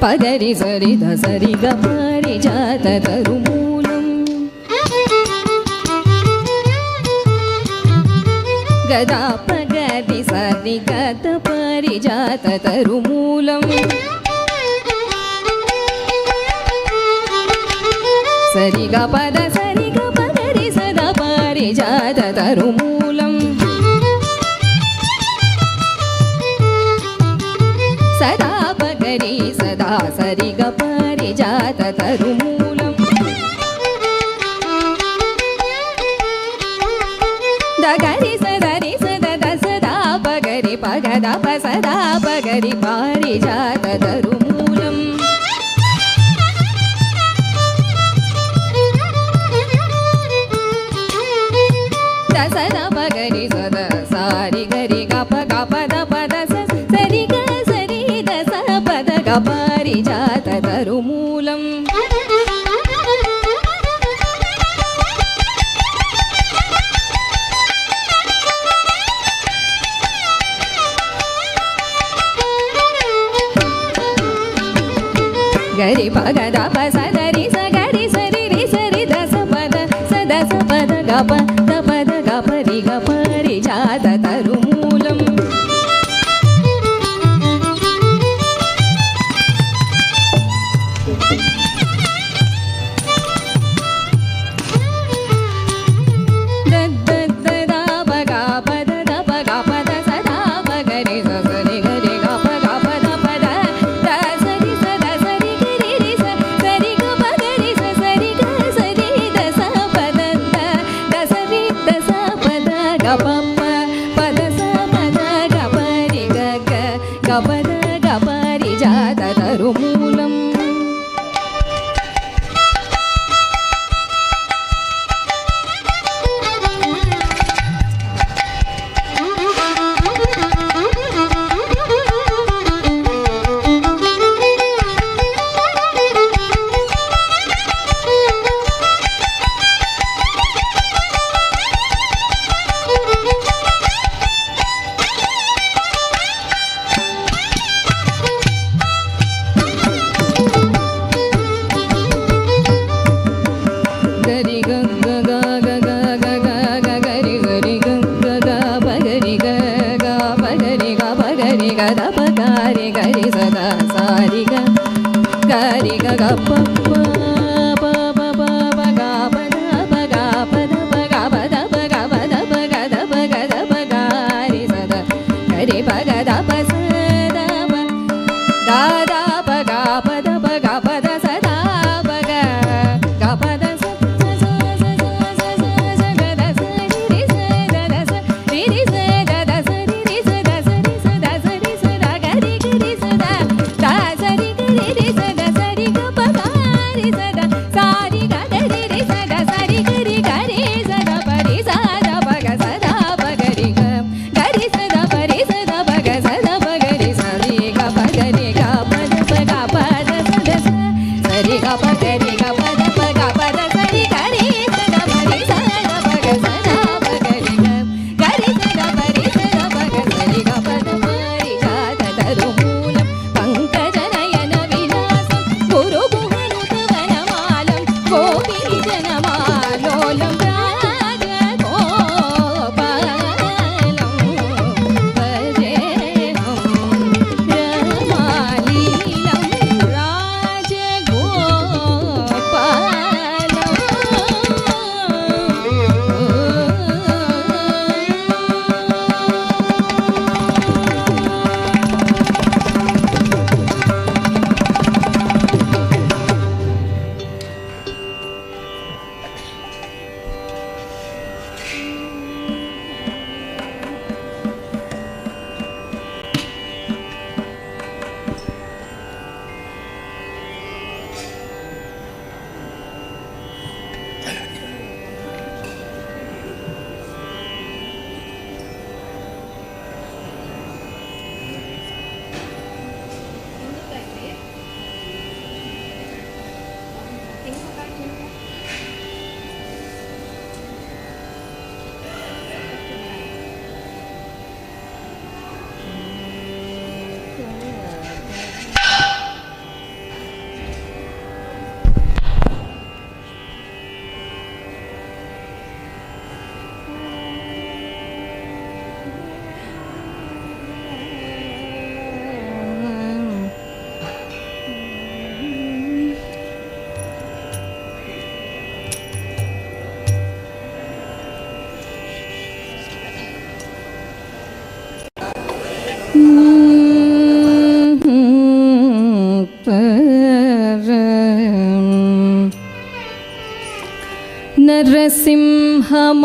పదరి సరి ద సరి గ పారిజాత తరుమూలం గదా పగది సరి గత పారిజాత తరుమూలం సరి గ పద సరి గ పగరి సదా పారిజాత తరుమూలం సదా పగరి సదా సరి గ పారిజాత తరుమూలం దగరి సదరి సద సదా పగరి పగద ప సదా పగరి పారిజాత తరుమూలం దసద పగరి సద సారి గరి గ ప ద పద సరి గ సరి पारिजात तरुमूलम् गरि पगद पसदरि सगरि सरि रि सरि दस पद गप तपद गपरि गपरि जात तरुमूलम्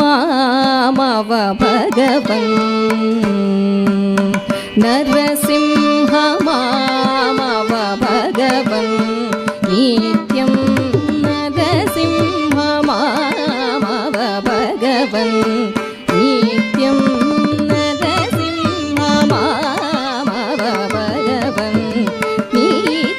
नरसिंहमामव भगवन् नरसिंहमामव भगवन् नित्यं नरसिंहमामव भगवन् नित्यं नरसिंहमामव भगवन् नित्यं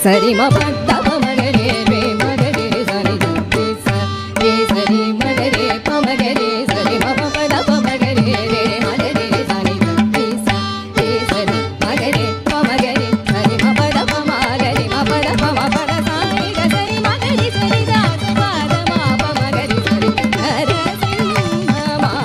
ಸರಿ ಮ ಪದ ಪ ಮಗರೆ ರೇ ಮಗರೆ ಸರಿ ಸ ರೇ ಸರಿ ಮಗರೆ ಪ ಮಗರೆ ಸರಿ ಮ ಪದ ಪ ಮಗರೆ ರೇ ಮಗರೆ ಸರಿ ಸ ರೇ ಸರಿ ಮಗರೆ ಪ ಮಗರೆ ಸರಿ ಮ ಪದ ಪ ಮಗರೆ ಮ ಪದ ಪ ಮ ಪದ ಸಾರಿ ಗ ಸರಿ ಮಗರೆ ಸರಿ ದ ಪದ ಮ ಪ ಮಗರೆ ಸರಿ ನರ ಸಿಂಹ ಮಾ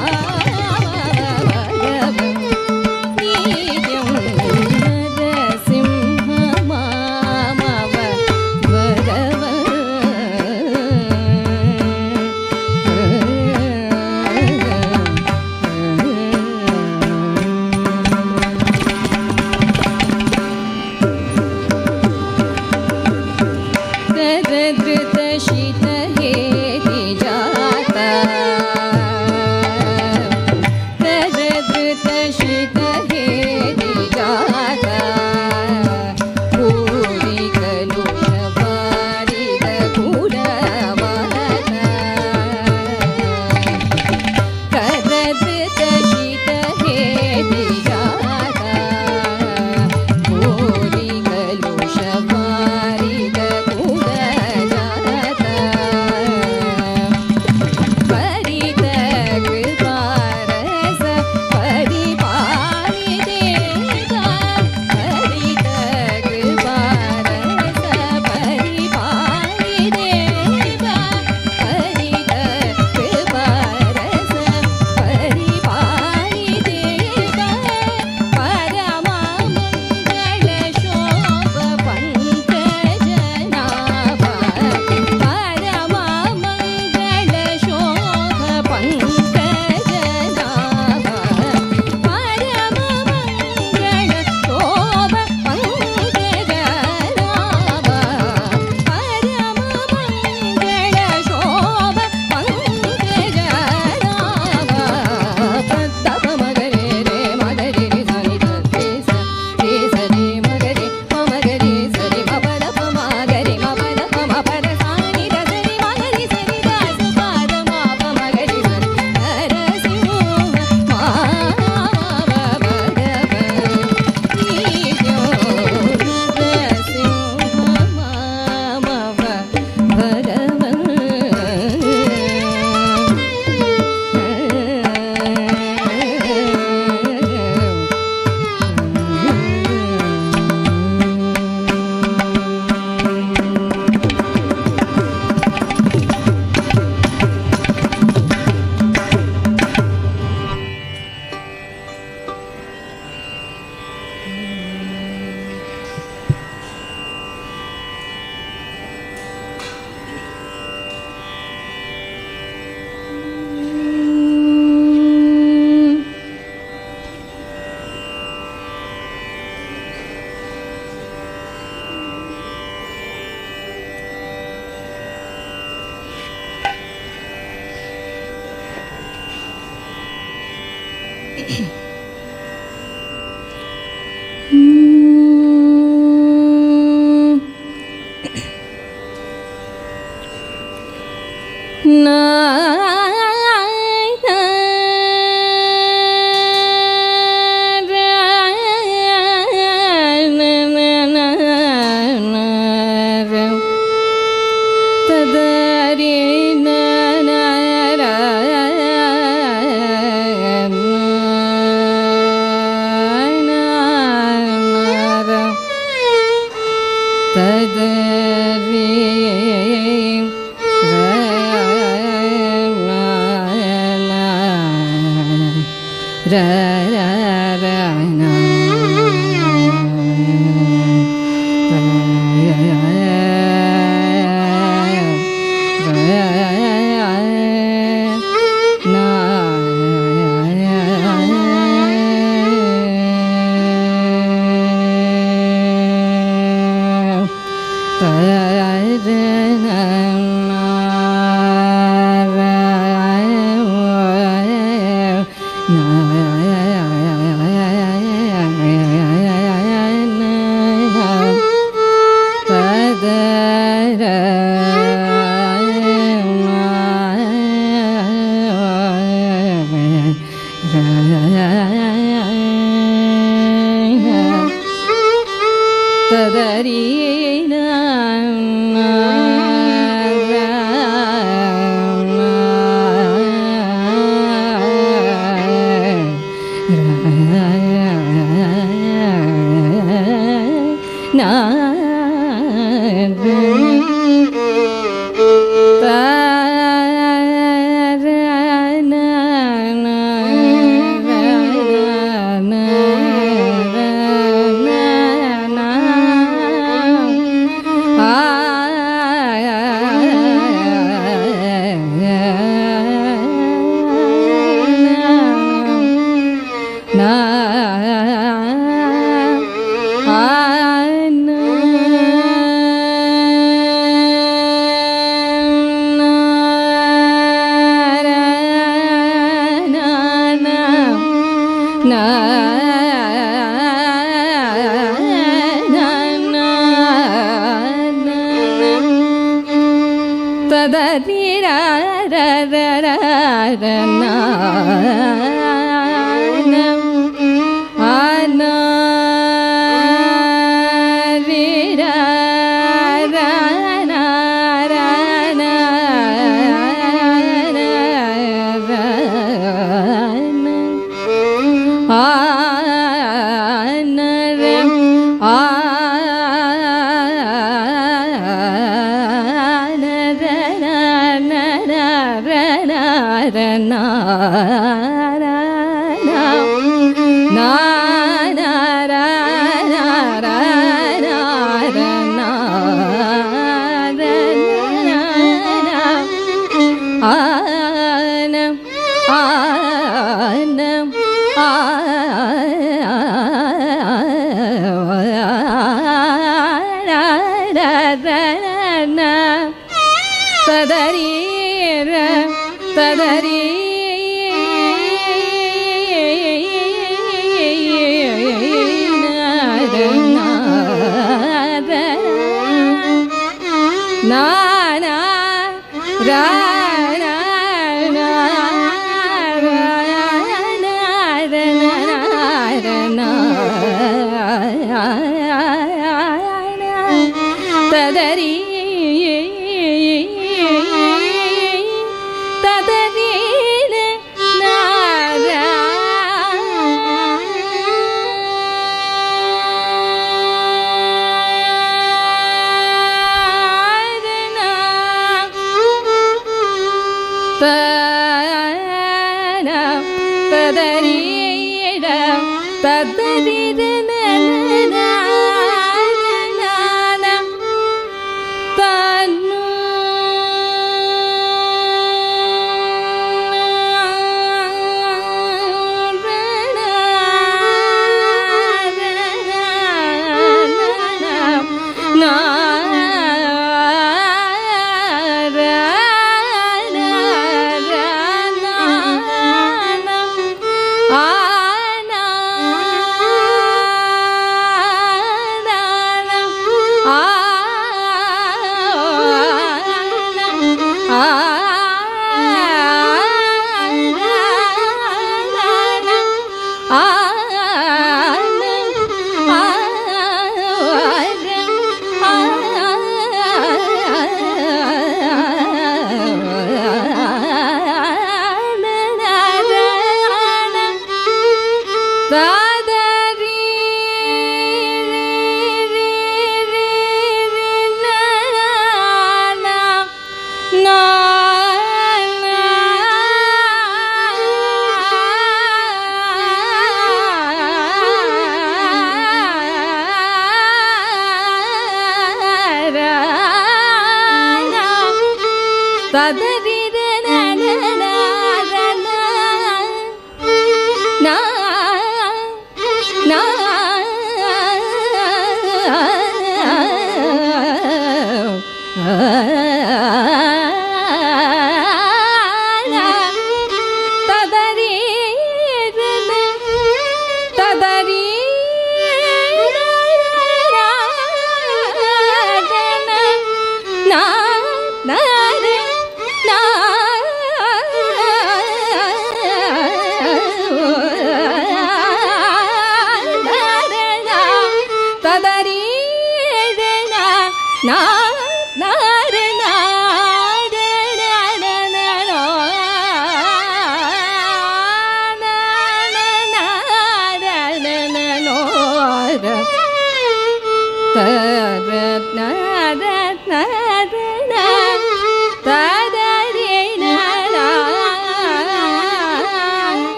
ತದರೀನ na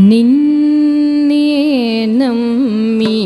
நின்னே நம்மீதினை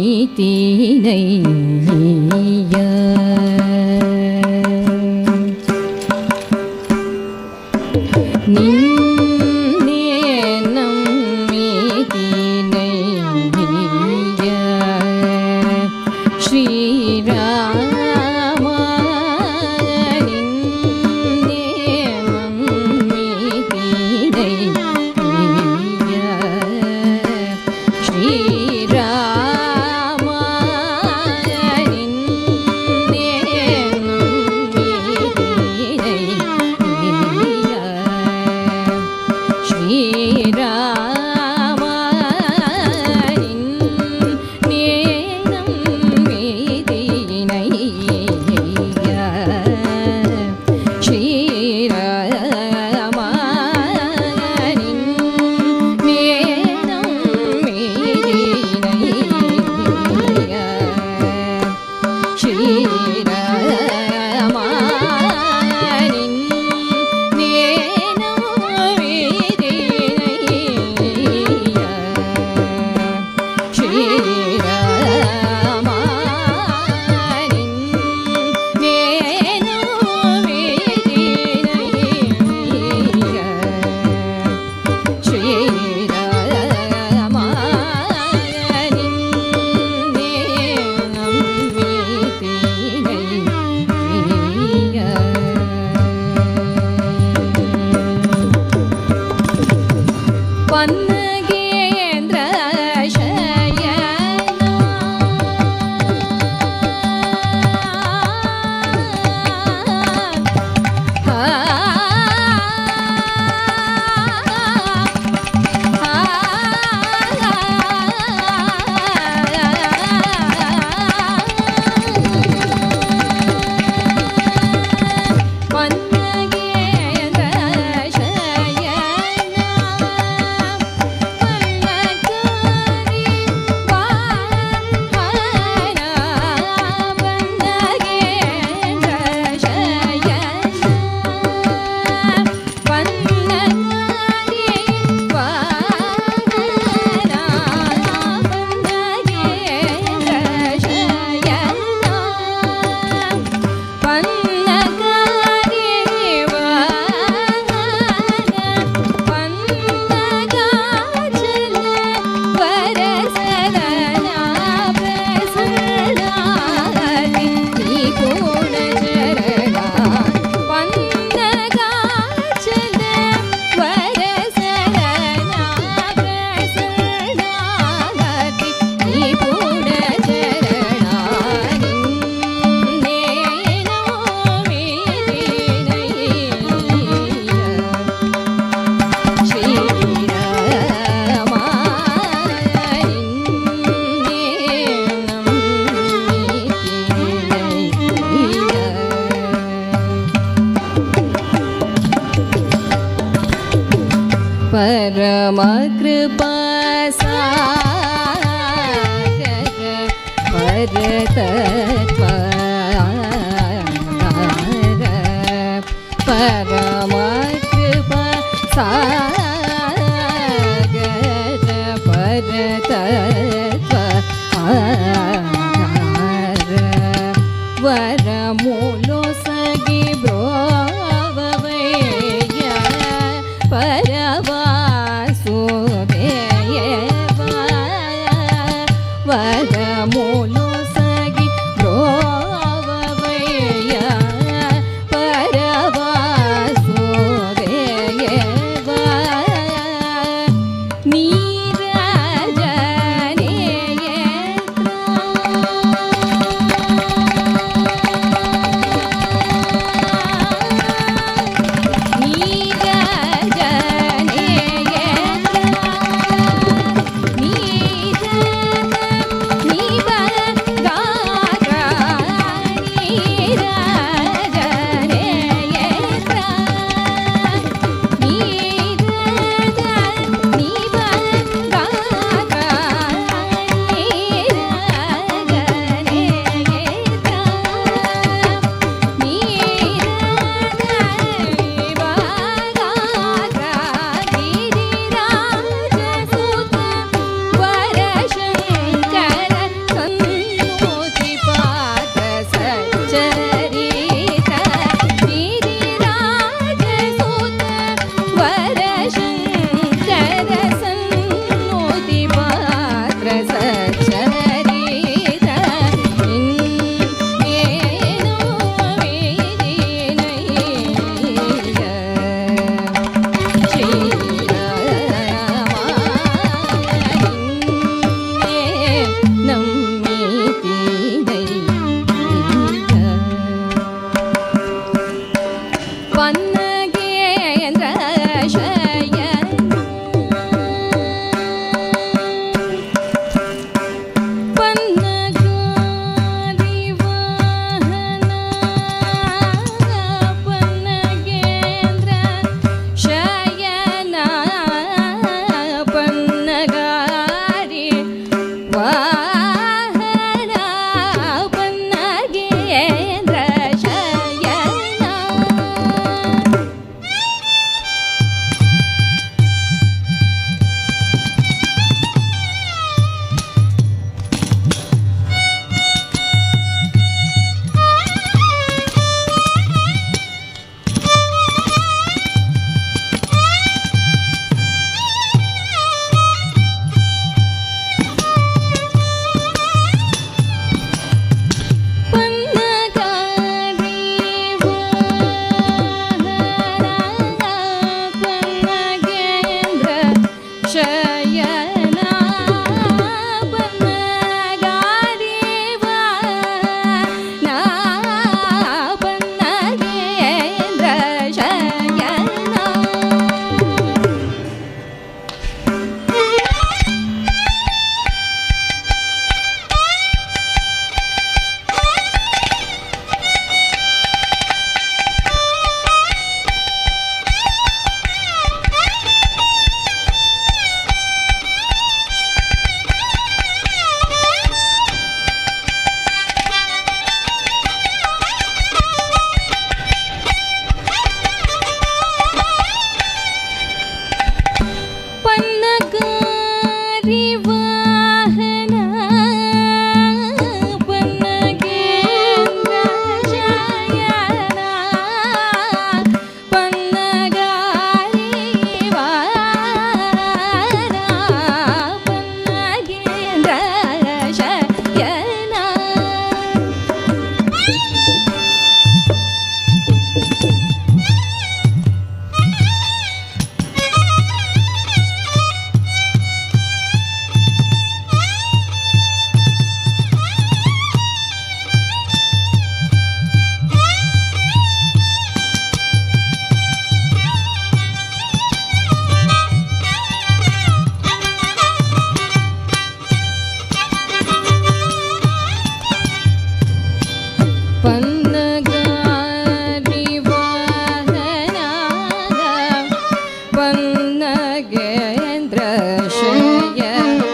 Jai பன்னகேந்திர சயனா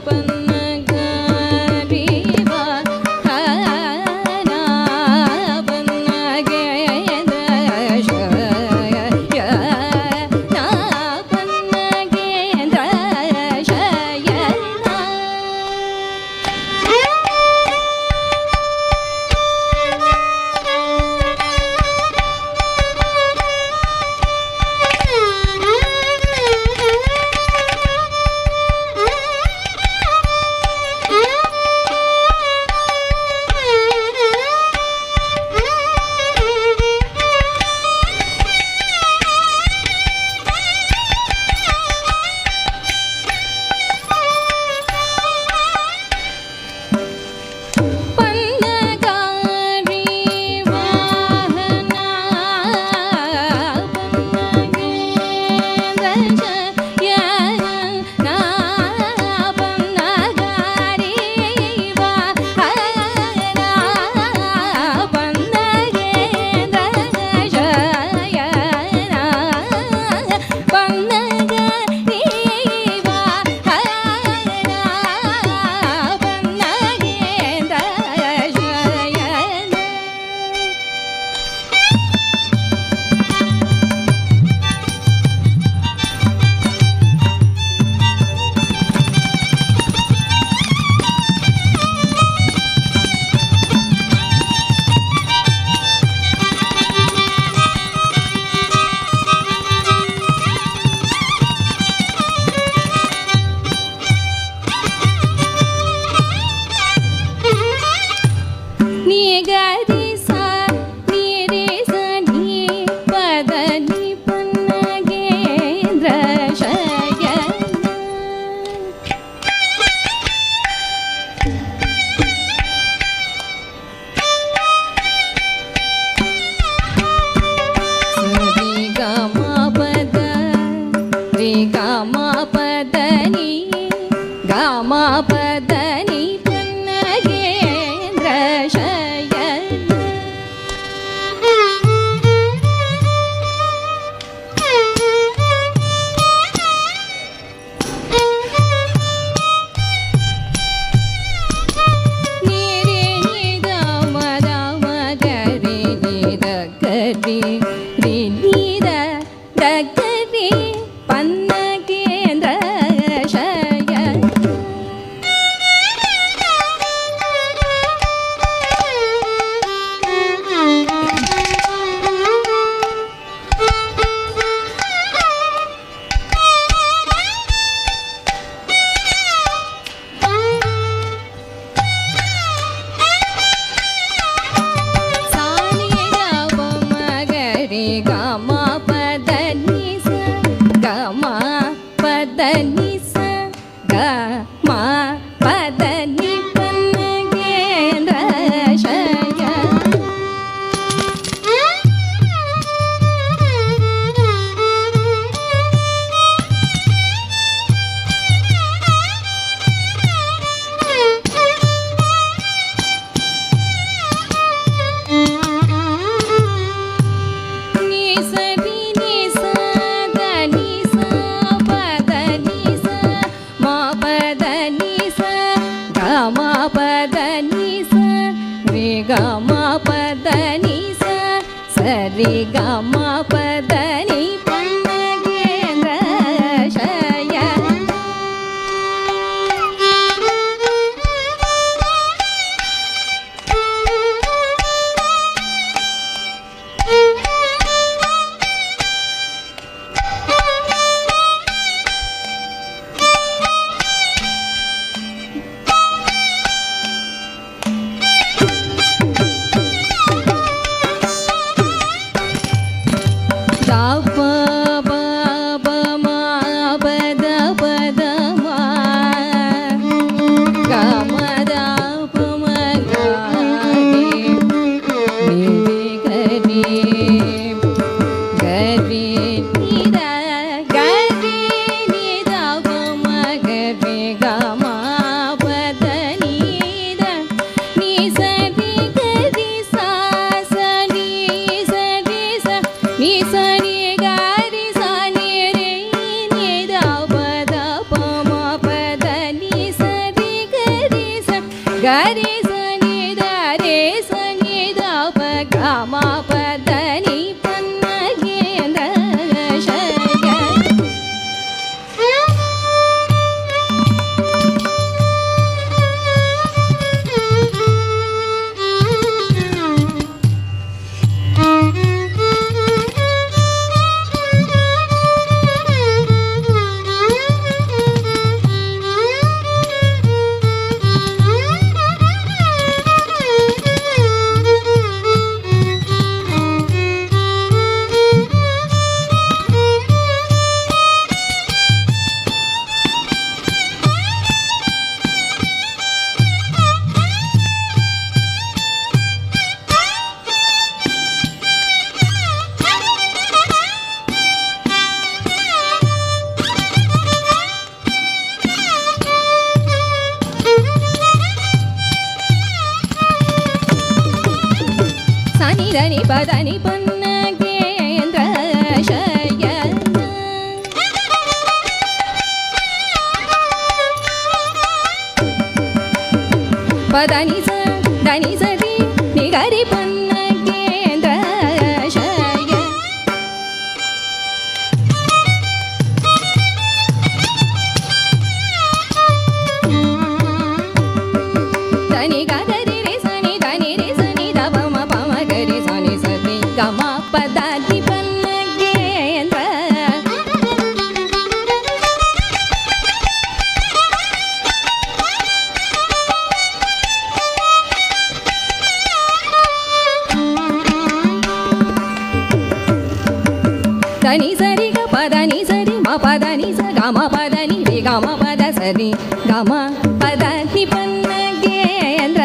பன்னகரிவா ஹனா பன்னகேந்திர சயனா பன்னகேந்திர சயனா ni sa ni ga பதனி பன்னகேந்திர சயன பதனி ச தனி சதி நிகரி பன்னகேந்திர சய தனி கதரி ரி சனி தனி ரி சனி தபம பமகரி சனி சதி கம பதனி பன்னகேந்திர தனி சரி க பதனி சரி ம பதனி ச கம பதனி ரி கம பத சரி கம பதனி பன்னகேந்திர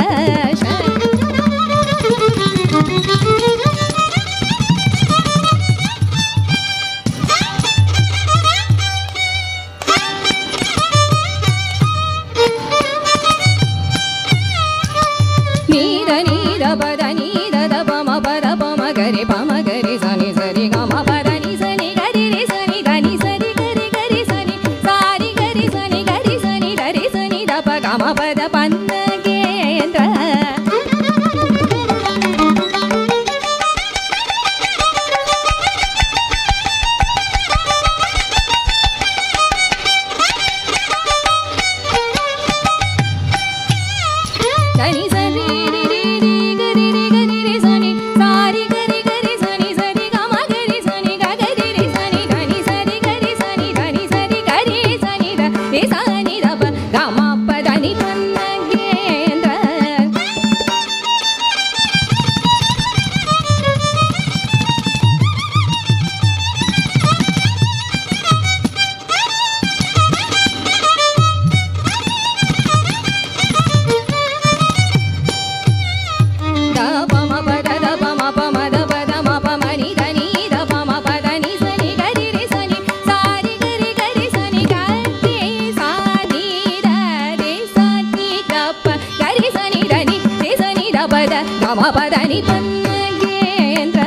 நீத நீத பத நீத பம பத பமகரி பமகரி சனி சரி கம பதனி சனி கரி ரி சனி தனி சரி கரி கரி சனி சாரி கரி சனி தரி சனி தப கம பத பன்னகேந்திர தனி சரி ரி ரி ரி கரி ரி கரி ரி சனி சாரி கரி கரி சனி சரி கம கரி சனி கரி ரி சனி தனி சரி கரி சனி கரி சனி த ரி சனி தப கம பதனி பன்னகேந்திர பம பத பம பம பத ம பம நி தனி த பம பதனி சனி கரி ரி சனி சாரி கரி கரி சனி கரி சாதி த ரி சனி தப கரி சனி தனி ரி சனி த பத கம பதனி பன்னகேந்திர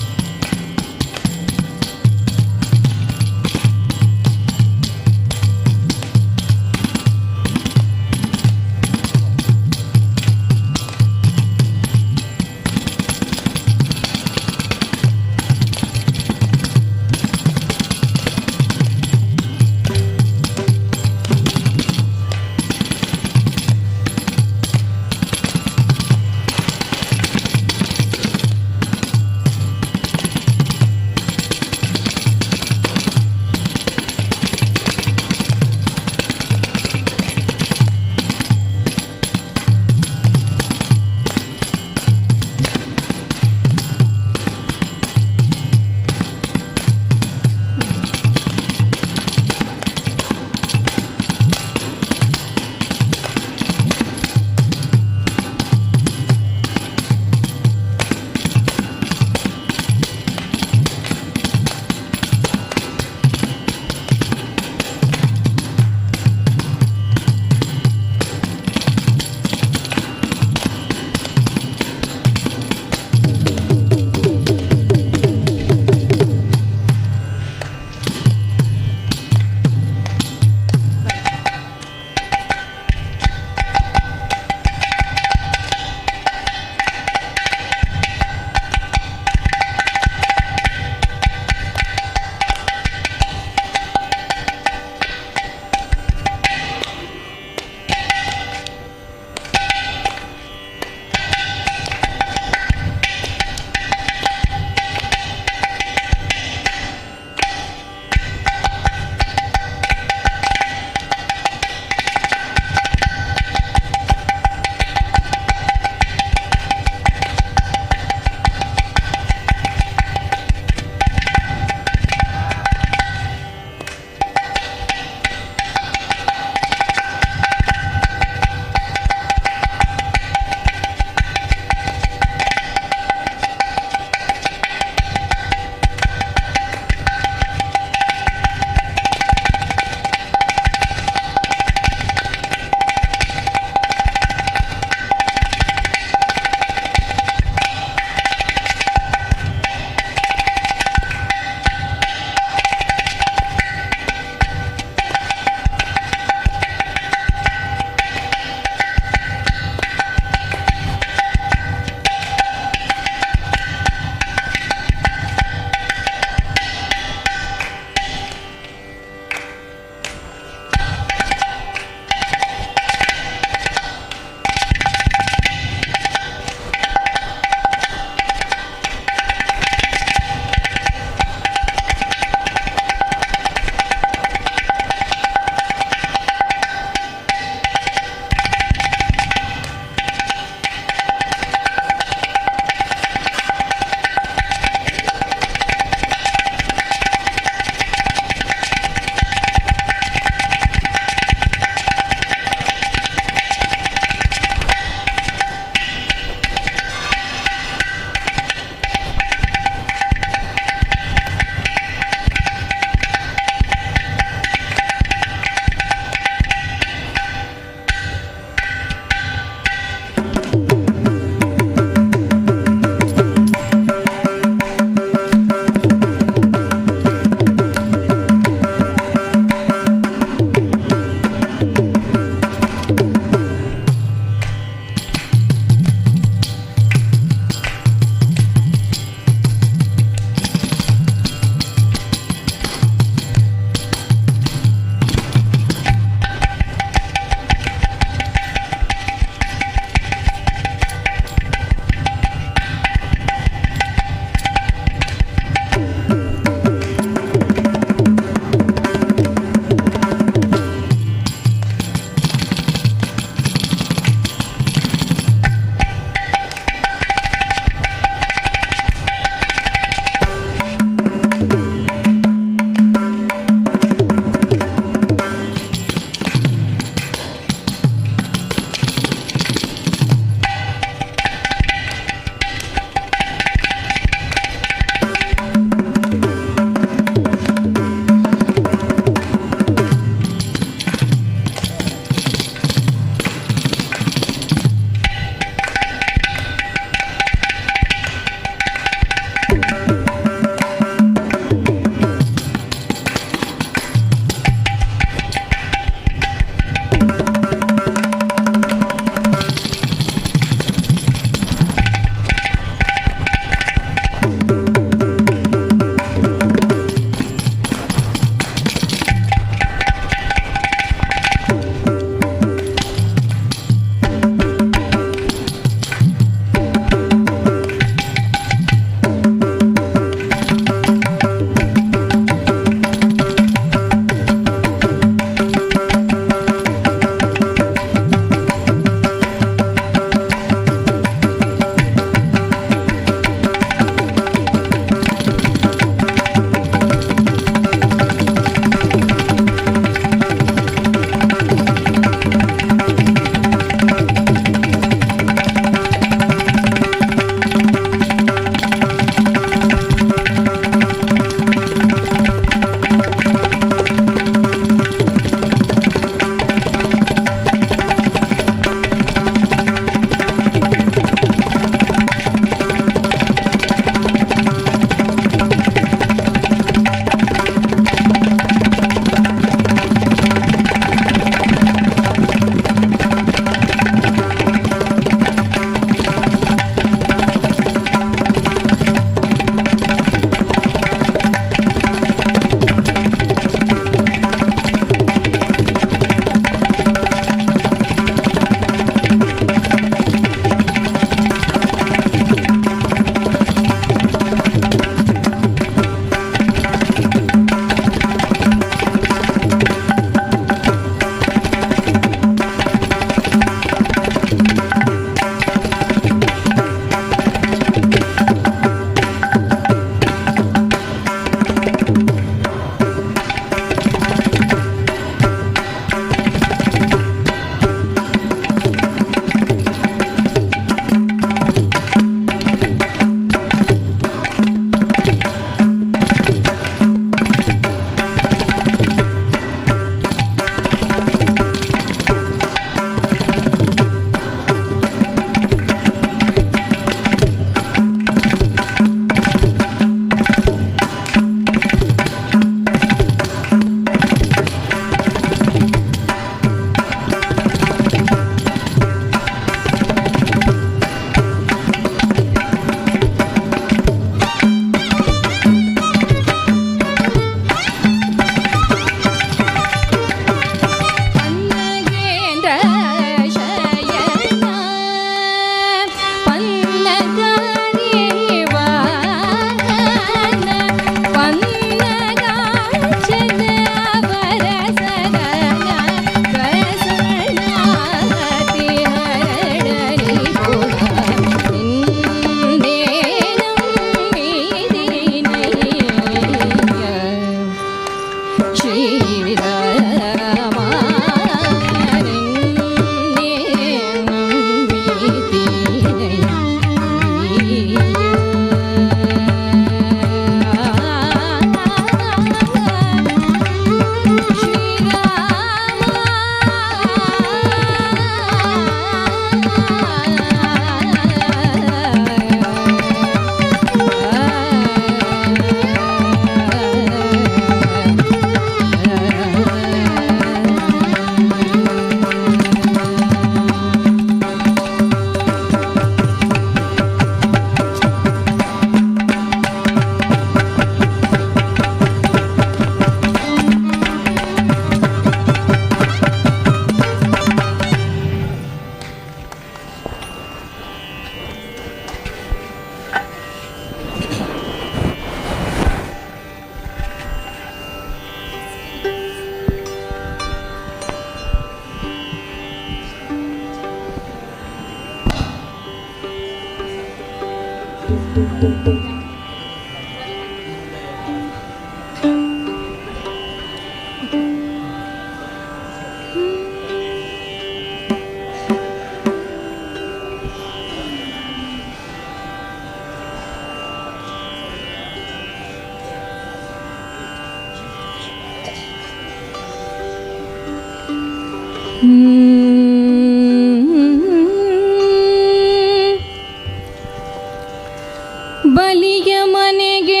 ಬಲಿಯ ಮನೆಗೆ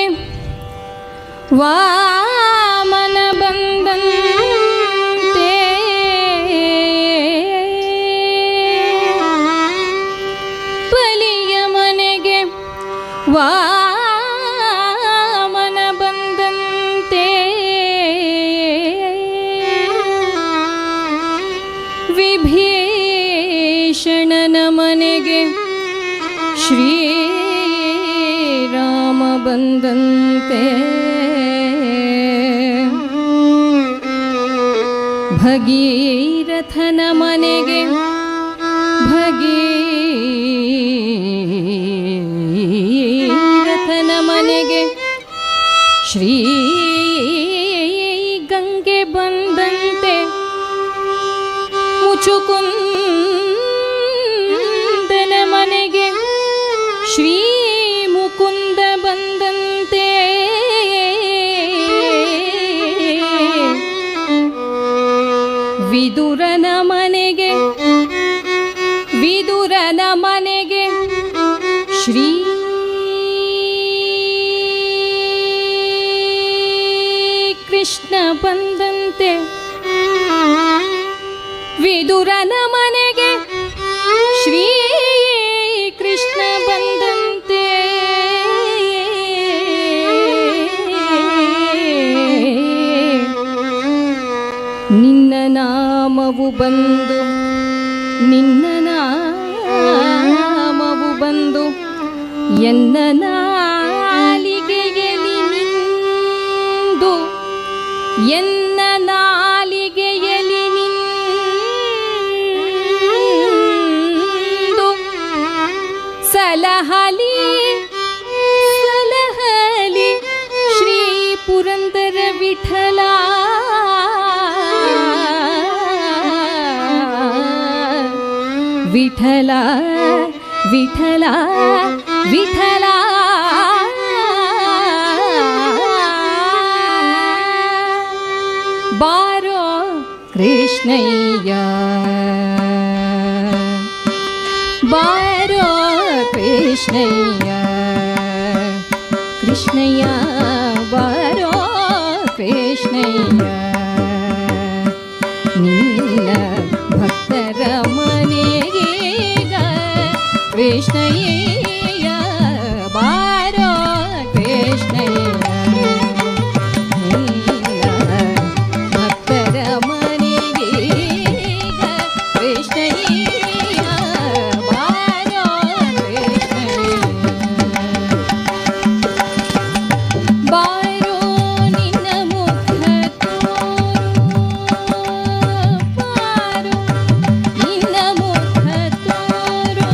ವಾಮನ ಬಂದಂತೆ ಬಲಿಯ ಮನೆಗೆ ವಾಮನ ಬಂದಂತೆ ವಿಭೀಷಣನ ಮನೆಗೆ ಶ್ರೀರಾಮ ಬಂದಂತೆ ಭಗೀರಥನ ಮನೆಗೆ ಭಗೀರಥನ ಮನೆಗೆ ಶ್ರೀ ಗಂಗೆ ಬಂದಂತೆ ಮುಚುಕುಂದನ ಮನೆಗೆ ಶ್ರೀ ಮುಕುಂದ ಬಂದಂತೆ ವಿದುರನ ಮನೆಗೆ ಶ್ರೀ ಕೃಷ್ಣ ಬಂದಂತೆ ವಿದುರನ ಮನೆಗೆ ಶ್ರೀ ಕೃಷ್ಣ ಬಂದಂತೆ ನಿನ್ನ ನಾಮವು ಬಂದು ಎನ್ನ ನಾಲಿಗೆಯಲ್ಲಿ ನಿಂದು ಎನ್ನ ನಾಲಿಗೆಯಲ್ಲಿ ನಿಂದು ಸಲಹಲಿ ಶ್ರೀ ಪುರಂದರ ವಿಠಲ ವಿಠಲ ವಿಠಲ ವಿಠಲ ಬಾರೋ ಕೃಷ್ಣಯ್ಯ ಬಾರೋ ಕೃಷ್ಣಯ್ಯ ಕೃಷ್ಣಯ್ಯ ಬಾರೋ ಕೃಷ್ಣಯ್ಯ ನಿನ್ನ ಭಕ್ತರ ಮನೆಗೀಗ ಕೃಷ್ಣಯ್ಯ ಬಾರೋ ಕೃಷ್ಣಯ್ಯ ನಿನ್ನ ಭಕ್ತರ ಮನೆಗೀಗ ಕೃಷ್ಣಯ್ಯ ಬಾರೋ ಕೃಷ್ಣಯ್ಯ ಬಾರೋ ನಿನ್ನ ಮುಖ ಬಾರೋ ನಿನ್ನ ಮುಖ ತೋರೋ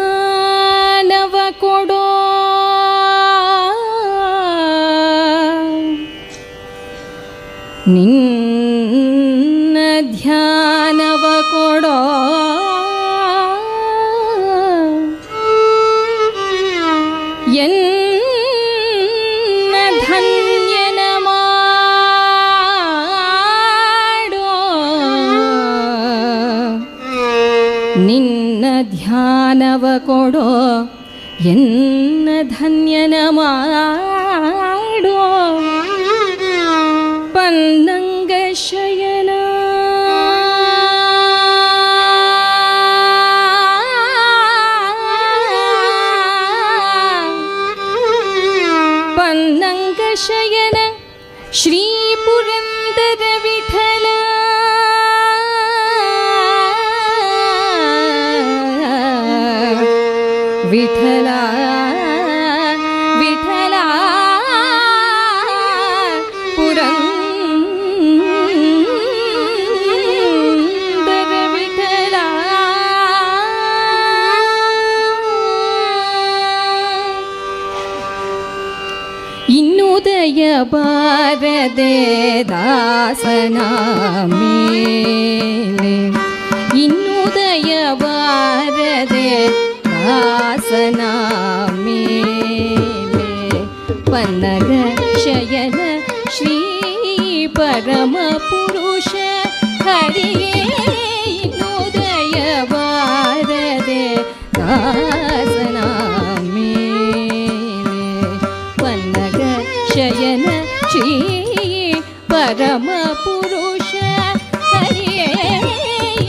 ಧ್ಯಾನವ ಕೊಡೋ ನಿನ್ನ ಧ್ಯಾನವ ಕೊಡೋ ಎನ್ನ ಧನ್ಯನ ಮಾಡೋ ನಿನ್ನ ಧ್ಯಾನವ ಕೊಡೋ ಎನ್ನ ಧನ್ಯನ ಮಾಡೋ ಪನ್ನಂಗ ಶಯನ ಪನ್ನಂಗ ಶಯನ ಶ್ರೀ ಪುರಂದರ ವಿಠಲ ವಿಠಲ ವಿಠಲ ಪುರಂದರ ವಿಠಲ ಇನ್ನುದಯ ಬಾರದೆ ದಾಸನ ಮೇಲೆ ಇನ್ನುದಯ ಬಾರದೆ ದಾಸನ ಮೇಲೆ ಪನ್ನಗ ಶಯನ ಶ್ರೀ ಪರಮ ಪುರುಷ ಹರಿಯೇ ಇನ್ನುದಯ ಬಾರದೆ ದಾಸನ ಮೇಲೆ. ಪನ್ನಗ ಶಯನ ಶ್ರೀ ಪರಮ ಪುರುಷ ಹರಿಯೇ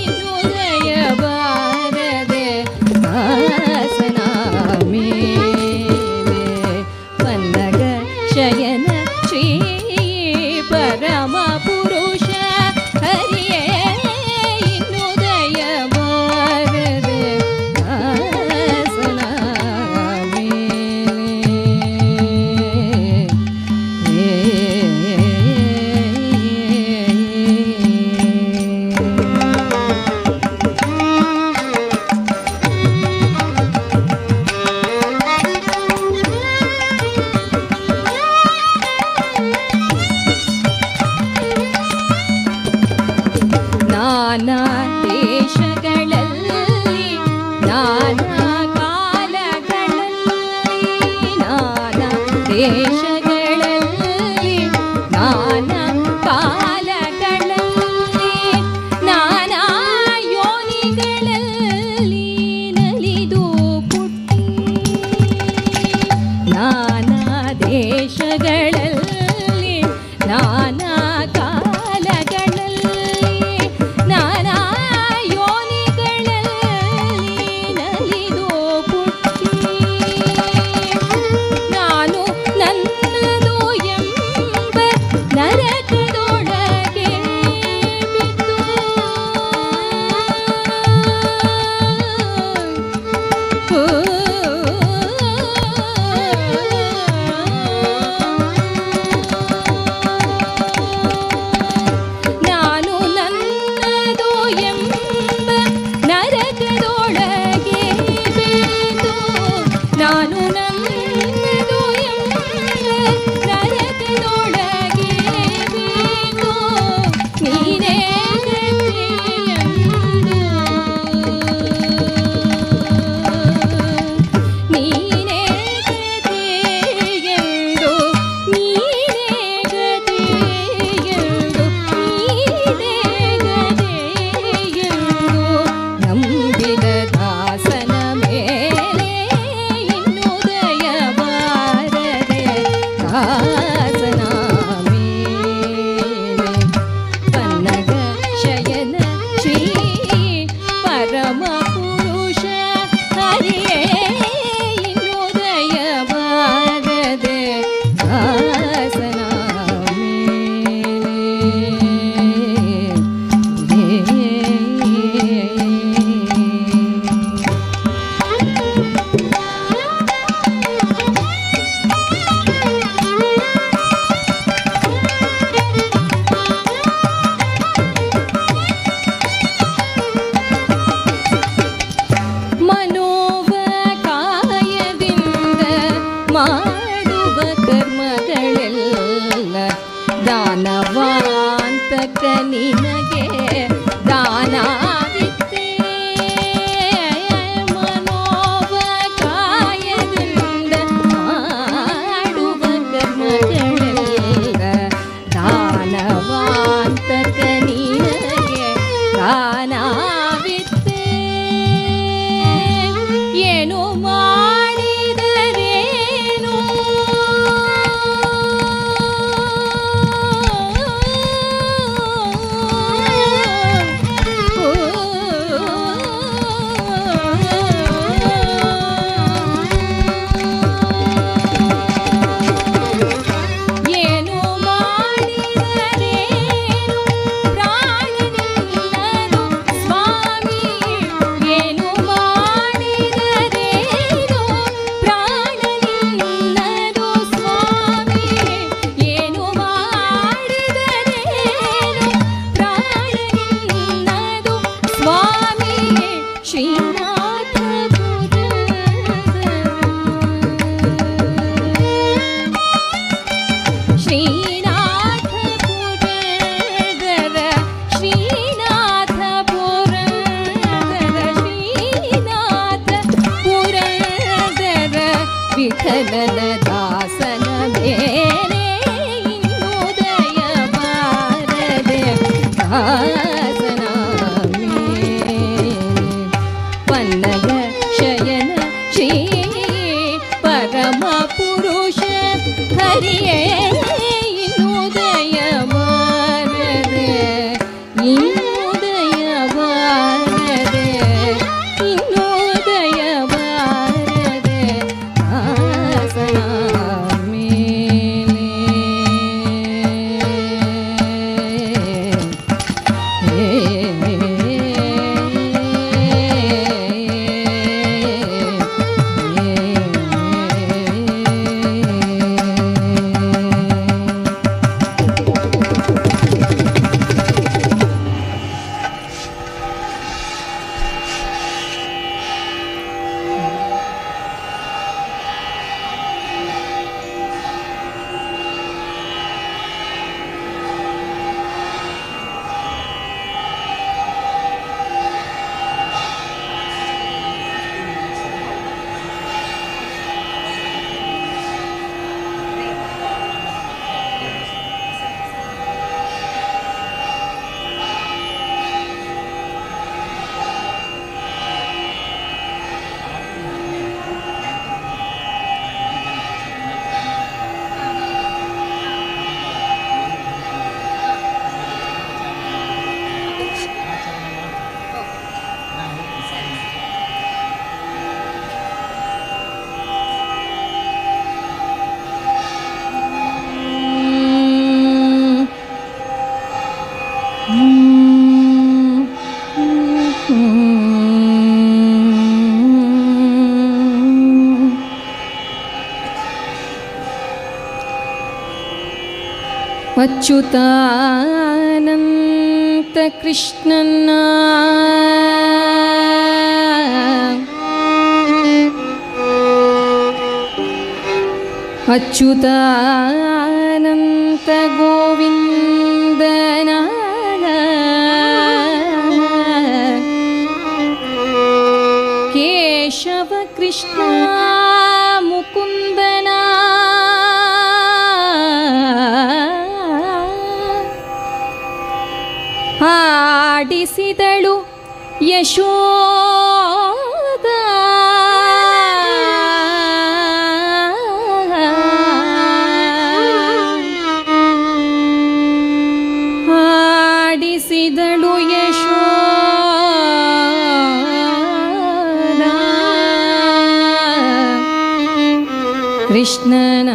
ಇನ್ನುದಯ ಬಾರದೆ ದಾಸನ ಮೇಲೆ. ಪನ್ನಗ ಶಯನ ಶ್ರೀ ಪರಮ ಪುರುಷ ಹರಿಯೇ ಇನ್ನುದಯ ಬಾರದೆ ದಾಸನ ನಾನಾ ದೇಶಗಳಲ್ಲಿ ನಾನಾ ಕಾಲಗಳಲ್ಲಿ ನಾನಾ ದೇಶಗಳಲ್ಲಿ ನಾನಾ ಕಾಲಗಳಲ್ಲಿ ನಾನಾ ಯೋನಿಗಳಲ್ಲಿ ನಲಿದು ಪುಟ್ಟಿ. ನಾನಾ ದೇಶಗಳಲ್ಲಿ ನಾನಾ ನಿನಗೆ ದಾನವಿತ್ತೆ. ಮನೋವಕಾಯದಿಂದ ಮಾಡುವ ಕರ್ಮಗಳೆಲ್ಲ ದಾನವಾಂತಕ ನಿನಗೆ ದಾನವಿತ್ತೆ. ಏನು ಮಾಡಿದರೇನು ವಿಠಲನ ದಾಸನ ಮೇಲೆ ಇನ್ನುದಯ ಬಾರದೆ ಹಾಸನ ಮೇಲೆ ಪನ್ನಗ ಶಯನ ಶ್ರೀ ಪರಮ ಪುರುಷ ಹರಿಯೇ ಇನ್ನುದಯ ಬಾರದೆ ಇನ್ನುದಯ ಬಾರದೆ ಇನ್ನುದಯ ಬಾರದೆ ಹಾಸನ ಮೇಲೆ ಅಚ್ಯುತಾನಂತ ಕೃಷ್ಣನ ಅಚ್ಯುತಾನಂತ ಗೋವಿಂದನ ಕೇಶವ ಕೃಷ್ಣ ಮುಕುಂದನ ಹಾಡಿಸಿದಳು ಯಶೋದ ಹಾಡಿಸಿದಳು ಯಶೋದ ಕೃಷ್ಣನ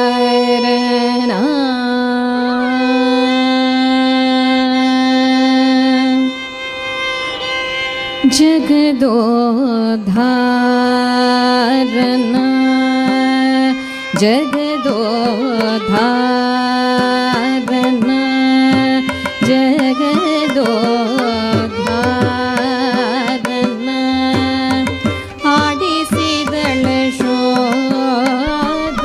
ಜಗದೋದ್ಧಾರನ ಜಗದೋದ್ಧಾರನ ಜಗದೋದ್ಧಾರನ ಜಗದೋದ್ಧಾರನ ಆಡಿಸಿದಳ ಶೋಧ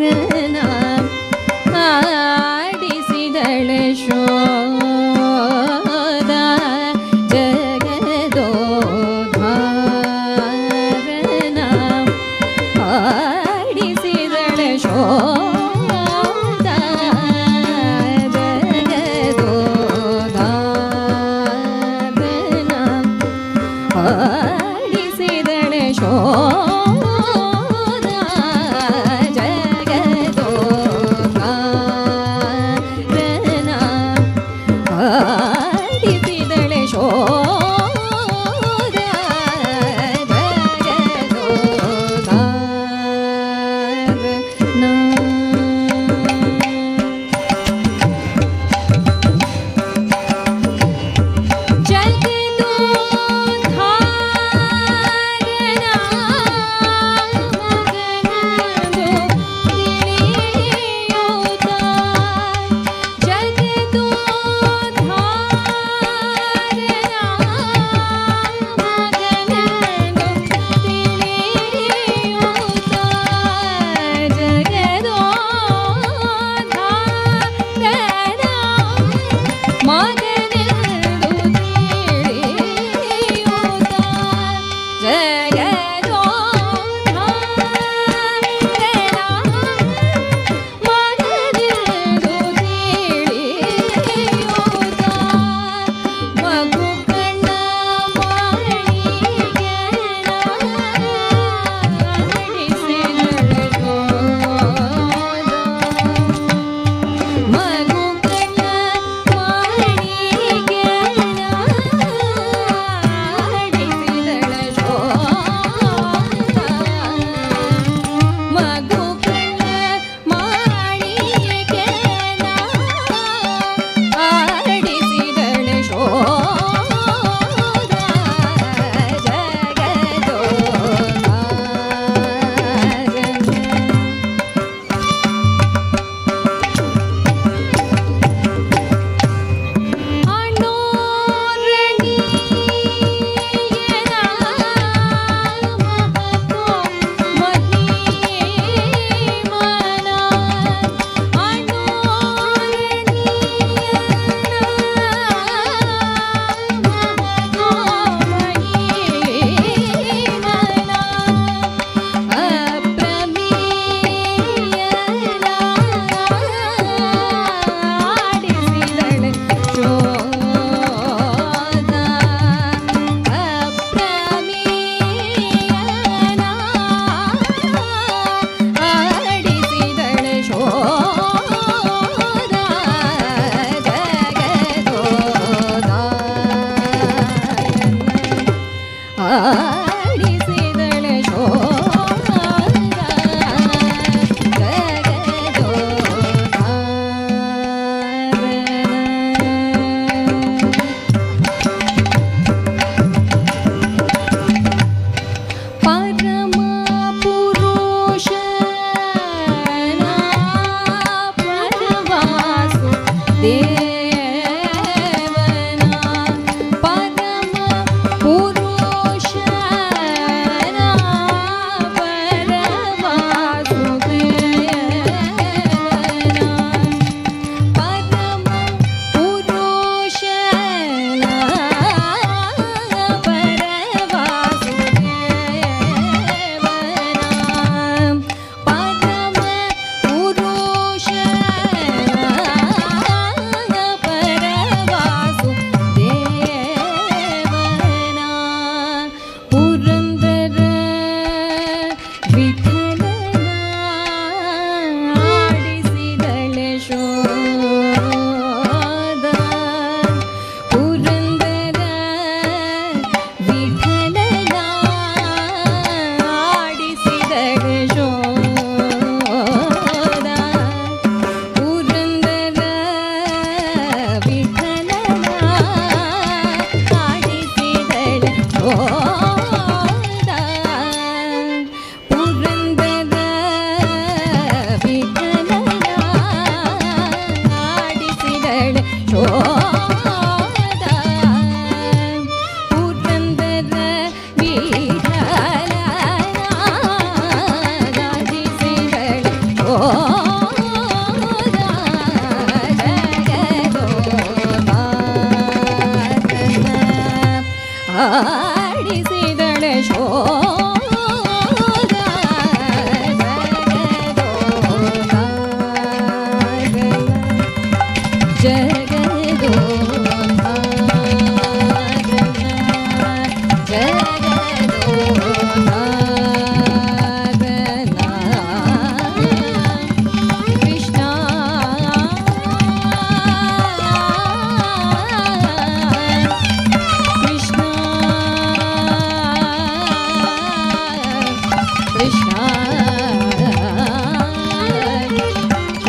ಜಗದೋದ್ಧಾರನ ಆಡಿಸಿದಳ ಶೋಧ ಜಗದೋದ್ಧಾರನ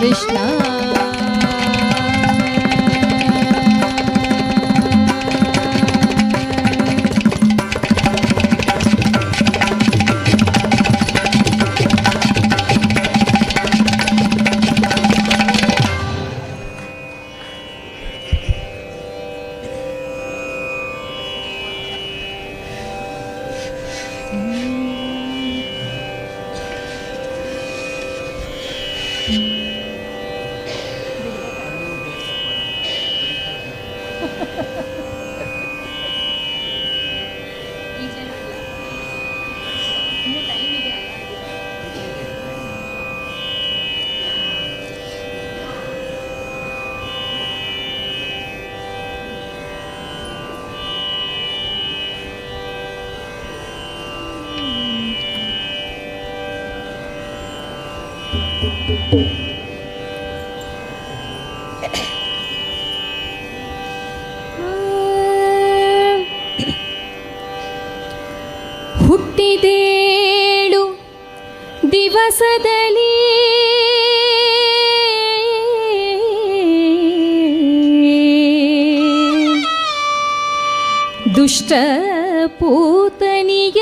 ಕೃಷ್ಣ. ಹುಟ್ಟಿದೇಳು ದಿವಸದಲ್ಲಿ ದುಷ್ಟ ಪೂತನಿಯ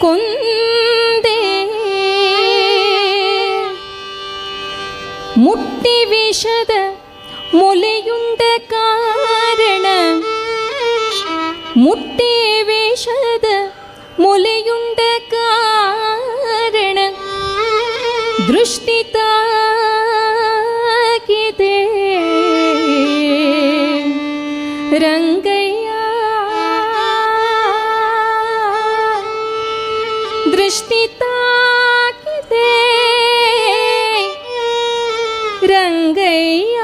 ಕೊಂದೆ ಮುಟ್ಟಿ ವಿಷದ ಮೊಲೆಯುಂಡ ಕಾರಣ ಮುಟ್ಟಿ ವಿಷದ ಮೊಲೆಯುಂಡ ಕಾರಣ ದೃಷ್ಟಿ ತಾಗಿದೆ ರಂಗಯ್ಯ ದೃಷ್ಟಿ ತಾಗಿದೆ ರಂಗಯ್ಯ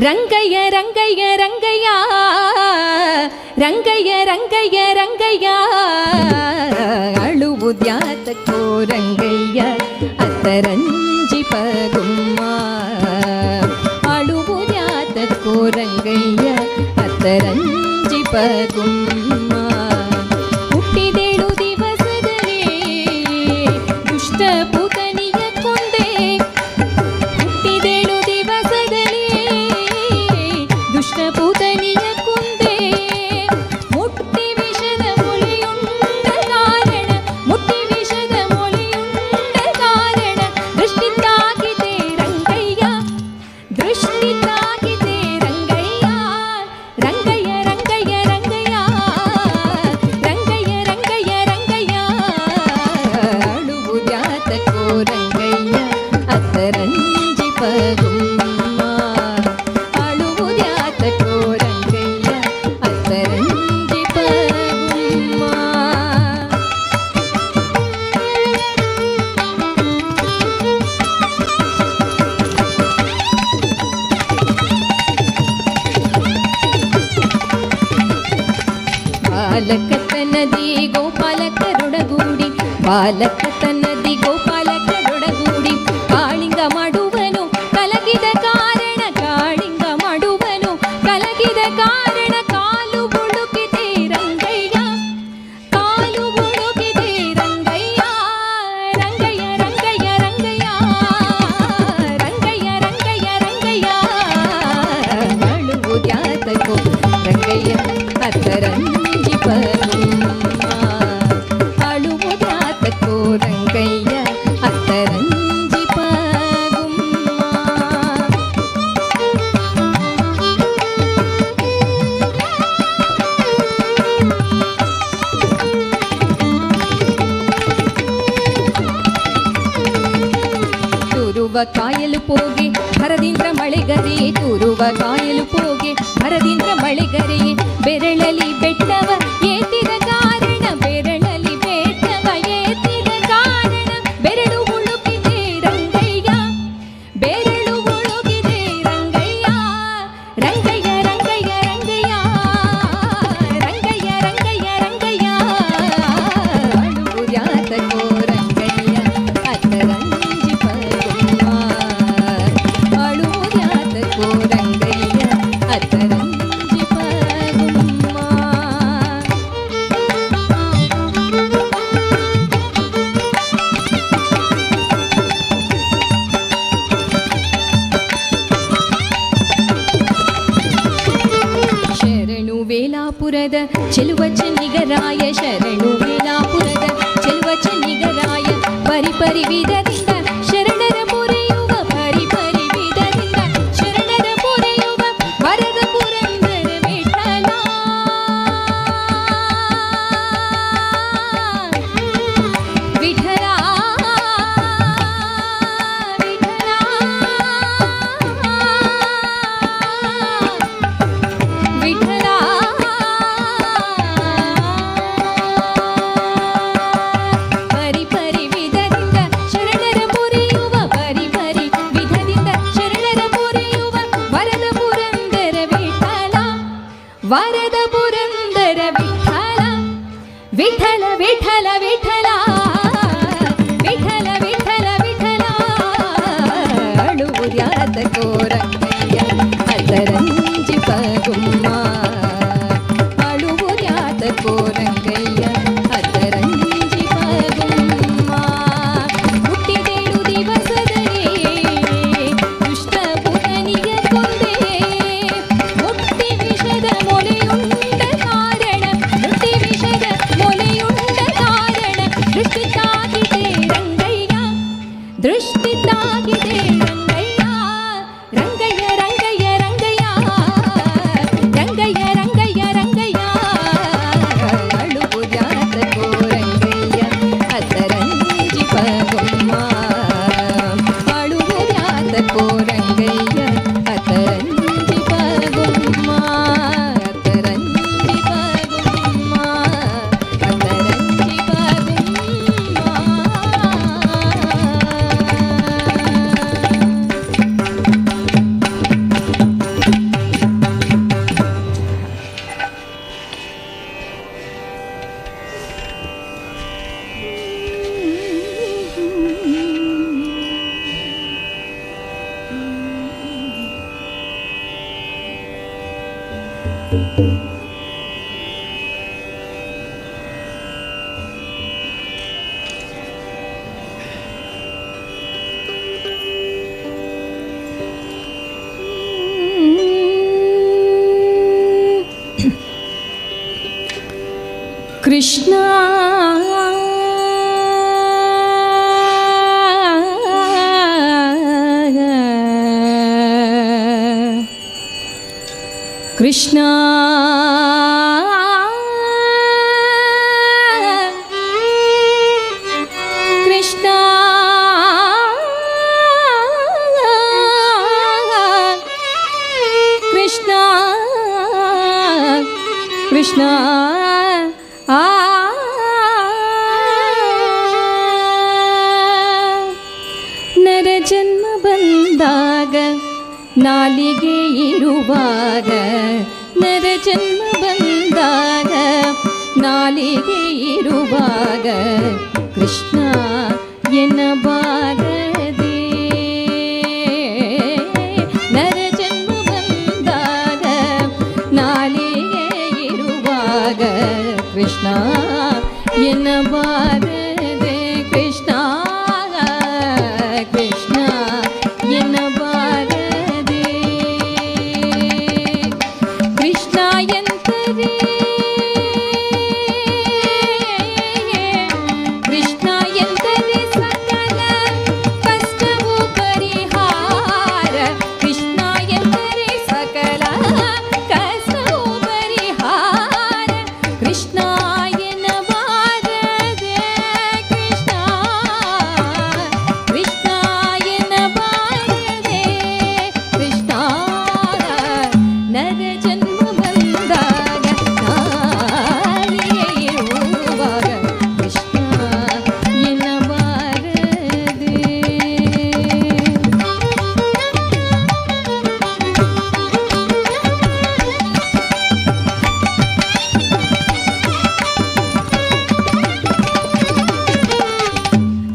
ರಂಗಯ್ಯ ರಂಗಯ್ಯ ರಂಗಯ್ಯ ರಂಗಯ್ಯ ರಂಗಯ್ಯ ರಂಗಯ್ಯ ಅಳುವುದ್ಯಾತಕ್ಕೋ ರಂಗಯ್ಯ ಅತ್ತರಂಜಿಪಗುಮ್ಮ ಅಳುವುದ್ಯಾತಕ್ಕೋ ರಂಗಯ್ಯ ಅತ್ತರಂಜಿಪಗುಮ್ಮ ಹುಟ್ಟಿದೇಳು ದಿವಸದಲ್ಲಿ ದುಷ್ಟ ಪೂತನಿಯ ಕೊಂದೆ ಹುಟ್ಟಿದೇಳು ದಿವಸದಲ್ಲಿ ದುಷ್ಟ ಪೂತನಿಯ ಕೊಂದೆ ಮುಟ್ಟಿ ವಿಷದ ಮೊಲೆಯುಂಡ ಕಾರಣ ಮುಟ್ಟಿ ವಿಷದ ಮೊಲೆಯುಂಡ ಕಾರಣ ದೃಷ್ಟಿ ತಾಗಿದೆ ರಂಗಯ್ಯ ದೃಷ್ಟಿ ತಾಗಿದೆ ರಂಗಯ್ಯ ರಂಗಯ್ಯ ರಂಗಯ್ಯ ರಂಗಯ್ಯ ರಂಗಯ್ಯ ರಂಗಯ್ಯ ರಂಗಯ್ಯ ಅಳುವುದ್ಯಾತಕ್ಕೋ ರಂಗಯ್ಯ ಅತ್ತರಂಜಿಪಗುಮ್ಮ ಅಳುವುದ್ಯಾತಕ್ಕೋ ರಂಗಯ್ಯ ಅತ್ತರಂಜಿಪಗುಮ್ಮ. ಬಾಲಕತನದಿ ಗೋಪಾಲಕರೊಡಗೂಡಿ ಬಾಲಕತನದಿ ಗೋಪಾಲಕರೊಡಗೂಡಿ ಕಾಳಿಂಗ ಮಾಡುವನು ಕಲಗಿದ ಕಾರಣ ಕಾಳಿಂಗ ಮಾಡುವನು ಕಲಗಿದ ಕಾರಣ ಕಾಲು ಬುಳುಕಿದೆ ರಂಗಯ್ಯ ಕಾಲು ಬುಳುಕಿದೆ ರಂಗಯ್ಯ ರಂಗಯ್ಯ ರಂಗಯ್ಯ ರಂಗಯ್ಯ ರಂಗಯ್ಯ ರಂಗಯ್ಯ ರಂಗಯ್ಯ ಅಳುವುದ್ಯಾತಕ್ಕೋ ರಂಗಯ್ಯ ಅತ್ತರಂಜಿಪಗುಮ್ಮ ಅಳುವುದ್ಯಾತಕ್ಕೋ ರಂಗಯ್ಯ ಅತ್ತರಂಜಿಪಗುಮ್ಮ. ತೂರುವ ಕಾಯಲು ಪೋಗೆ ಭರದಿಂದ್ರ ಮಳೆಗರೆ ತೂರುವ ಕಾಯಲು ಪೋಗೆ ಭರದಿಂದ್ರ ಮಳೆಗರೆ ಬೆರಳಲಿ ಬೆಟ್ಟವ ಏತಿದ ಕಾರಣ ಬೆರಳಲಿ ಬೆಟ್ಟವ ಏತಿದ ಕಾರಣ ಬೆರಳು ಉಳುಕಿದೆ ರಂಗಯ್ಯ ಬೆರಳು ಉಳುಕಿದೆ ರಂಗಯ್ಯ ರಂಗಯ್ಯ ರಂಗಯ್ಯ ರಂಗಯ್ಯ ರಂಗಯ್ಯ ರಂಗಯ್ಯ ರಂಗಯ್ಯ ಅಳುವುದ್ಯಾತಕ್ಕೋ ರಂಗಯ್ಯ ಅತ್ತರಂಜಿಪಗುಮ್ಮ ಅಳುವುದ್ಯಾತಕ್ಕೋ ರಂಗಯ್ಯ ಅತ್ತರಂಜಿಪಗುಮ್ಮ. ಚೆಲುವ ಚೆನ್ನಿಗರಾಯ ಶರಣು ವೇಲಾಪುರದ ಚೆಲುವ ಚೆನ್ನಿಗರಾಯ ಪರಿ ಪರಿ ವಿಧದಿಂದ ಶರಣರ ಪೊರೆಯುವ ಪರಿ ಪರಿ ವಿಧದಿಂದ ಶರಣರ ಪೊರೆಯುವ ವರದ ಪುರಂದರ ವಿಠಲ ವಿಠಲ ವರದ ಪುರಂದರ ವಿಠಲ ವಿಠಲ ವಿಠಲ ವಿಠಲ ವಿಠಲ ವಿಠಲ ವಿಠಲ ಅಳುವುದ್ಯಾತ ಕೋರಂಗಯ್ಯ ಅದರಂಜಿ ಪಗುಮ್ಮ ಅಳುವುದ್ಯಾತ ಕೋರಂಗಯ್ಯ ಅದರಂಜಿ ಪಗುಮ್ಮ ಹುಟ್ಟಿದೇಳು ದಿವಸದಲ್ಲಿ ದುಷ್ಟ ಪುರನಿಗೆ ಕೊಂದೆ ಮುಟ್ಟಿ ವಿಷದ ಮೊಲೆಯುಂಡ ಕಾರಣ ಮುಟ್ಟಿ ವಿಷದ ಮೊಲೆಯುಂಡ ಕಾರಣ ದೃಷ್ಟಿ ತಾಗಿದೆ ರಂಗಯ್ಯ ದೃಷ್ಟಿ ತಾಗಿದೆ ರಂಗಯ್ಯ ರಂಗಯ್ಯ ರಂಗಯ್ಯ ರಂಗಯ್ಯ ರಂಗಯ್ಯ ರಂಗಯ್ಯ ರಂಗಯ್ಯ ಅಳುವುದ್ಯಾತ ಕೋರಂಗಯ್ಯ ಅದರಂಜಿ ಪಗುಮ್ಮ ಅಳುವುದ್ಯಾತ ಕೋರಂಗಯ್ಯ ಅದರಂಜಿ ಪಗುಮ್ಮ ಅದರಂಜಿ ಪಗುಮ್ಮ ಅದರಂಜಿ ಪಗುಮ್ಮ ಕೃಷ್ಣ ಕೃಷ್ಣ ಕೃಷ್ಣ ಕೃಷ್ಣ ಕೃಷ್ಣ ನರ ಜನ್ಮ ಬಂದಾಗ ನಾಲಿಗೆ ಇರುವಾಗ ನರ ಜನ್ಮ ಬಂದಾಗ ನಾಲಿಗೆ ಇರುವಾಗ ಕೃಷ್ಣ ಎನ್ನಬಾರದೆ ನರ ಜನ್ಮ ಬಂದಾಗ ನಾಲಿಗೆ ಇರುವಾಗ ಕೃಷ್ಣ ಎನ್ನಬಾರದೆ ಕೃಷ್ಣ ಕೃಷ್ಣ ಎನ್ನಬಾರದೆ ಕೃಷ್ಣ ಎಂದರೆ ಕೃಷ್ಣ ಎಂದರೆ ಸಕಲ ಕಷ್ಟವೂ ಪರಿಹಾರ ಕೃಷ್ಣ ಎಂದರೆ ಸಕಲ ಕಷ್ಟವೂ ಪರಿಹಾರ ಕೃಷ್ಣ ಎನ್ನಬಾರದೆ ಕೃಷ್ಣ ಕೃಷ್ಣ ಎನ್ನಬಾರದೆ ಕೃಷ್ಣ ನರ ಜನ್ಮ ಬಂದಾಗ ನಾಲಿಗೆ ಇರುವಾಗ ಕೃಷ್ಣ ಎನ್ನಬಾರದೆ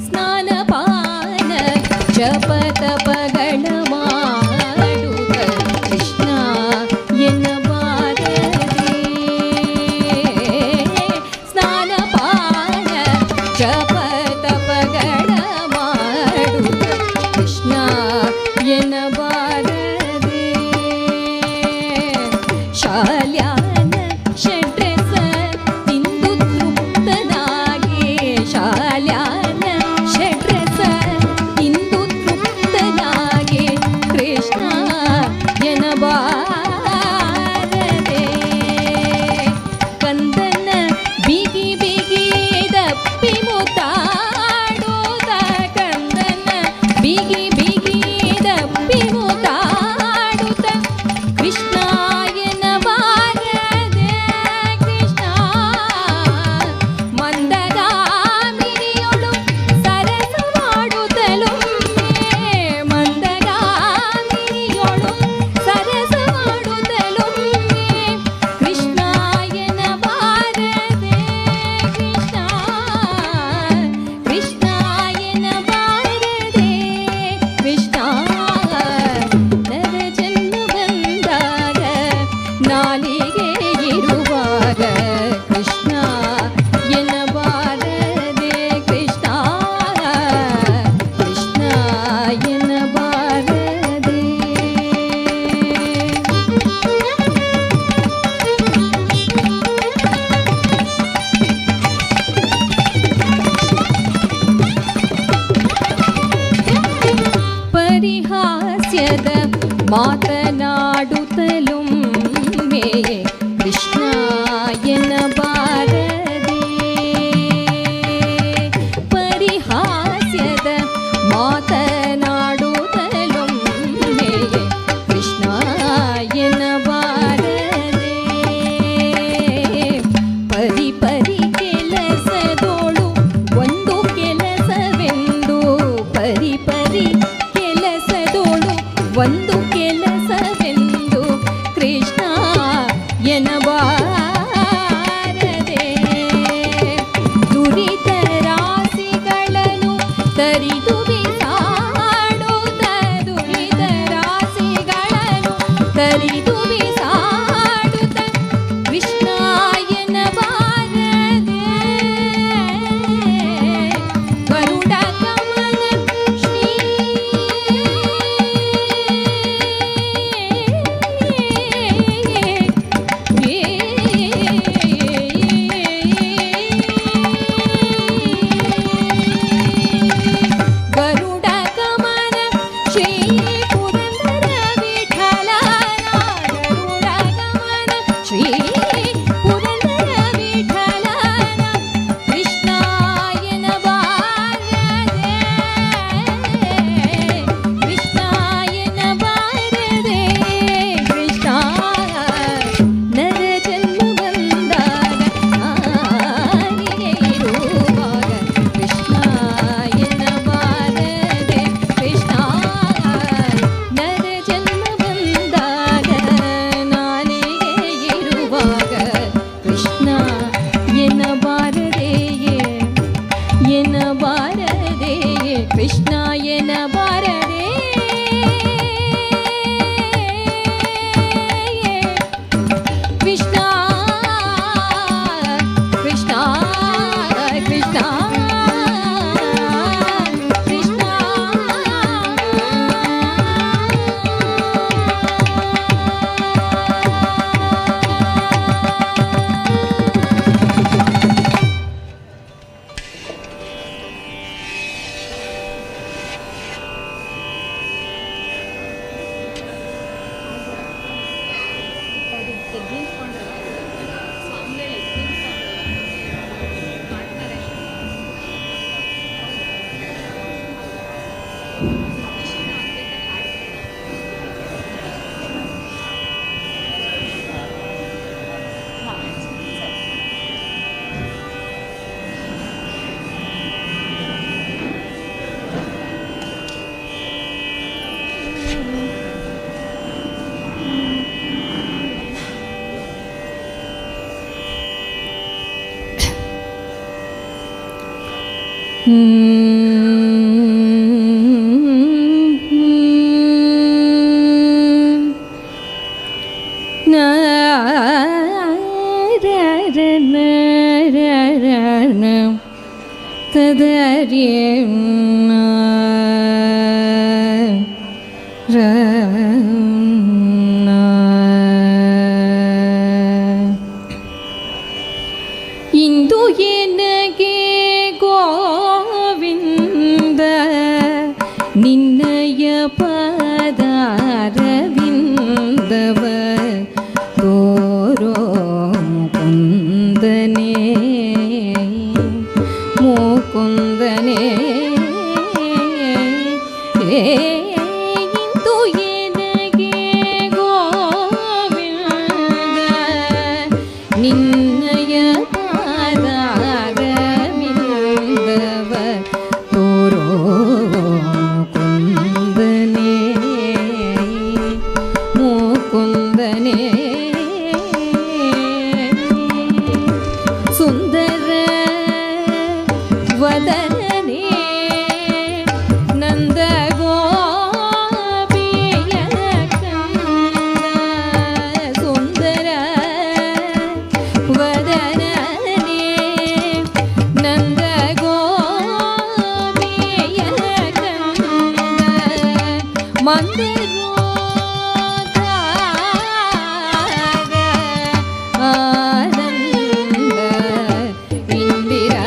ಸ್ನಾನಪಾನ ಜಪ ತಪಗಳ ಮಾಡುವ ಕೃಷ್ಣ ಎನ್ನಬಾರದೆ ಸ್ನಾನಪಾನ ಜಪ ತಪಗಳ ಮಾಡುವ ಕೃಷ್ಣ ಎನ್ನಬಾರದೆ ಶಾಲ್ಯಾನ ಷಡ್ರಸ ಪರಿಹಾಸ್ಯದ ಮಾತನಾಡುತ್ತಲೊಮ್ಮೆ ಕೃಷ್ಣ ಎನ್ನಬಾರದೆ. ಪರಿಹಾಸ್ಯದ ಮಾತನಾಡುತ್ತಲೊಮ್ಮೆ ಕೃಷ್ಣ ಎನ್ನಬಾರದೆ. ಪರಿ ಪರಿ ಕೆಲಸದೋಳು ಒಂದು ಕೆಲಸವೆಂದು, ಪರಿ ಪರಿ ಕೆಲಸದೋಳು ಒಂದು ಕೆಲಸವೆಂದು ಕೃಷ್ಣ ಎನ್ನಬಾರದೆ. ದುರಿತ ರಾಶಿಗಳನ್ನು ತರಿದು ಬಿಸಾಡುತ್ತ, ದುರಿತ ರಾಶಿಗಳನ್ನು ತರಿದು ಬಿಸಾಡುತ್ತ ಕೃಷ್ಣ ಎನ್ನಬಾರದೆ. ಗರುಡ ಗಮನ ಶ್ರೀ ಗರುಡ ಗಮನ ಶ್ರೀ ಪುರಂದರ ವಿಠಲನ, ಗರುಡ ಗಮನ ಶ್ರೀ ಪುರಂದರ ವಿಠಲನ ಕೃಷ್ಣ ಎನ್ನಬಾರದೆ. ಕೃಷ್ಣ ಎನ್ನಬಾರದೆ. ಕೃಷ್ಣ ನರ ಜನ್ಮ ಬಂದಾಗ ನಾಲಿಗೆ ಇರುವಾಗ ಕೃಷ್ಣ ಎನ್ನಬಾರದೆ. ಕೃಷ್ಣ ನರ ಜನ್ಮ ಬಂದಾಗ ನಾಲಿಗೆ ಇರುವಾಗ ಕೃಷ್ಣ ಎನ್ನಬಾರದೆಯೇ, ಎನ್ನಬಾರದೆಯೇ, ಕೃಷ್ಣ ಎನ್ನಬಾರದೆ. ಕೃಷ್ಣ ಕೃಷ್ಣ ಕೃಷ್ಣ ಕೃಷ್ಣ. ಇಂದು ಏನಗೆ ಗೋವಿಂದ ನಿನ್ನಯ ಪಾದಾರವಿಂದವ ತೋರೋ ಮುಕುಂದನೇ, ಮುಕುಂದನೇ. ಇಂದು ಏನಗೆ ಗೋವಿಂದ ನಿನ್ನಯ ಪಾದಾರವಿಂದವ ತೋರೋ ಮುಕುಂದನೇ, ಮುಕುಂದನೇ. ಸುಂದರ ವದನನೇ ನಂದ ಗೋಪಿಯ ಕಂದ, ಸುಂದರ ವದನನೇ ನಂದ ಗೋಪಿಯ ಕಂದ, ಮಂದರೋಧಾಗ ಆನಂದ ಇಂದಿರಾ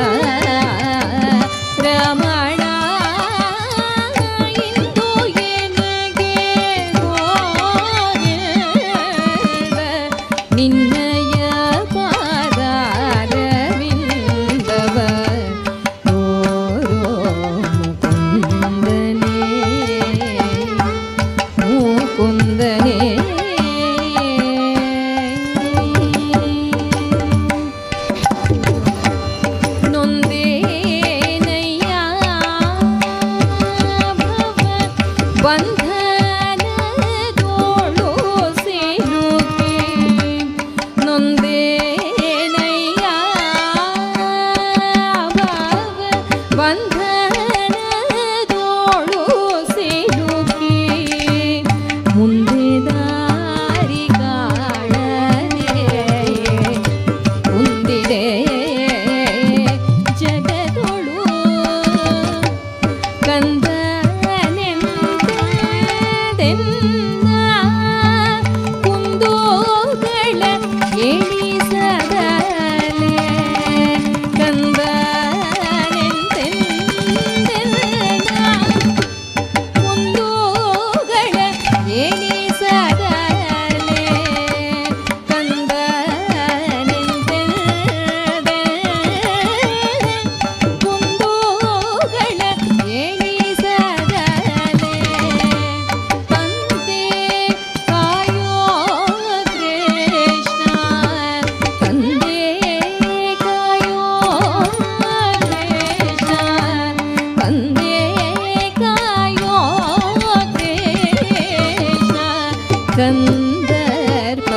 ಕಂದರ್ಪ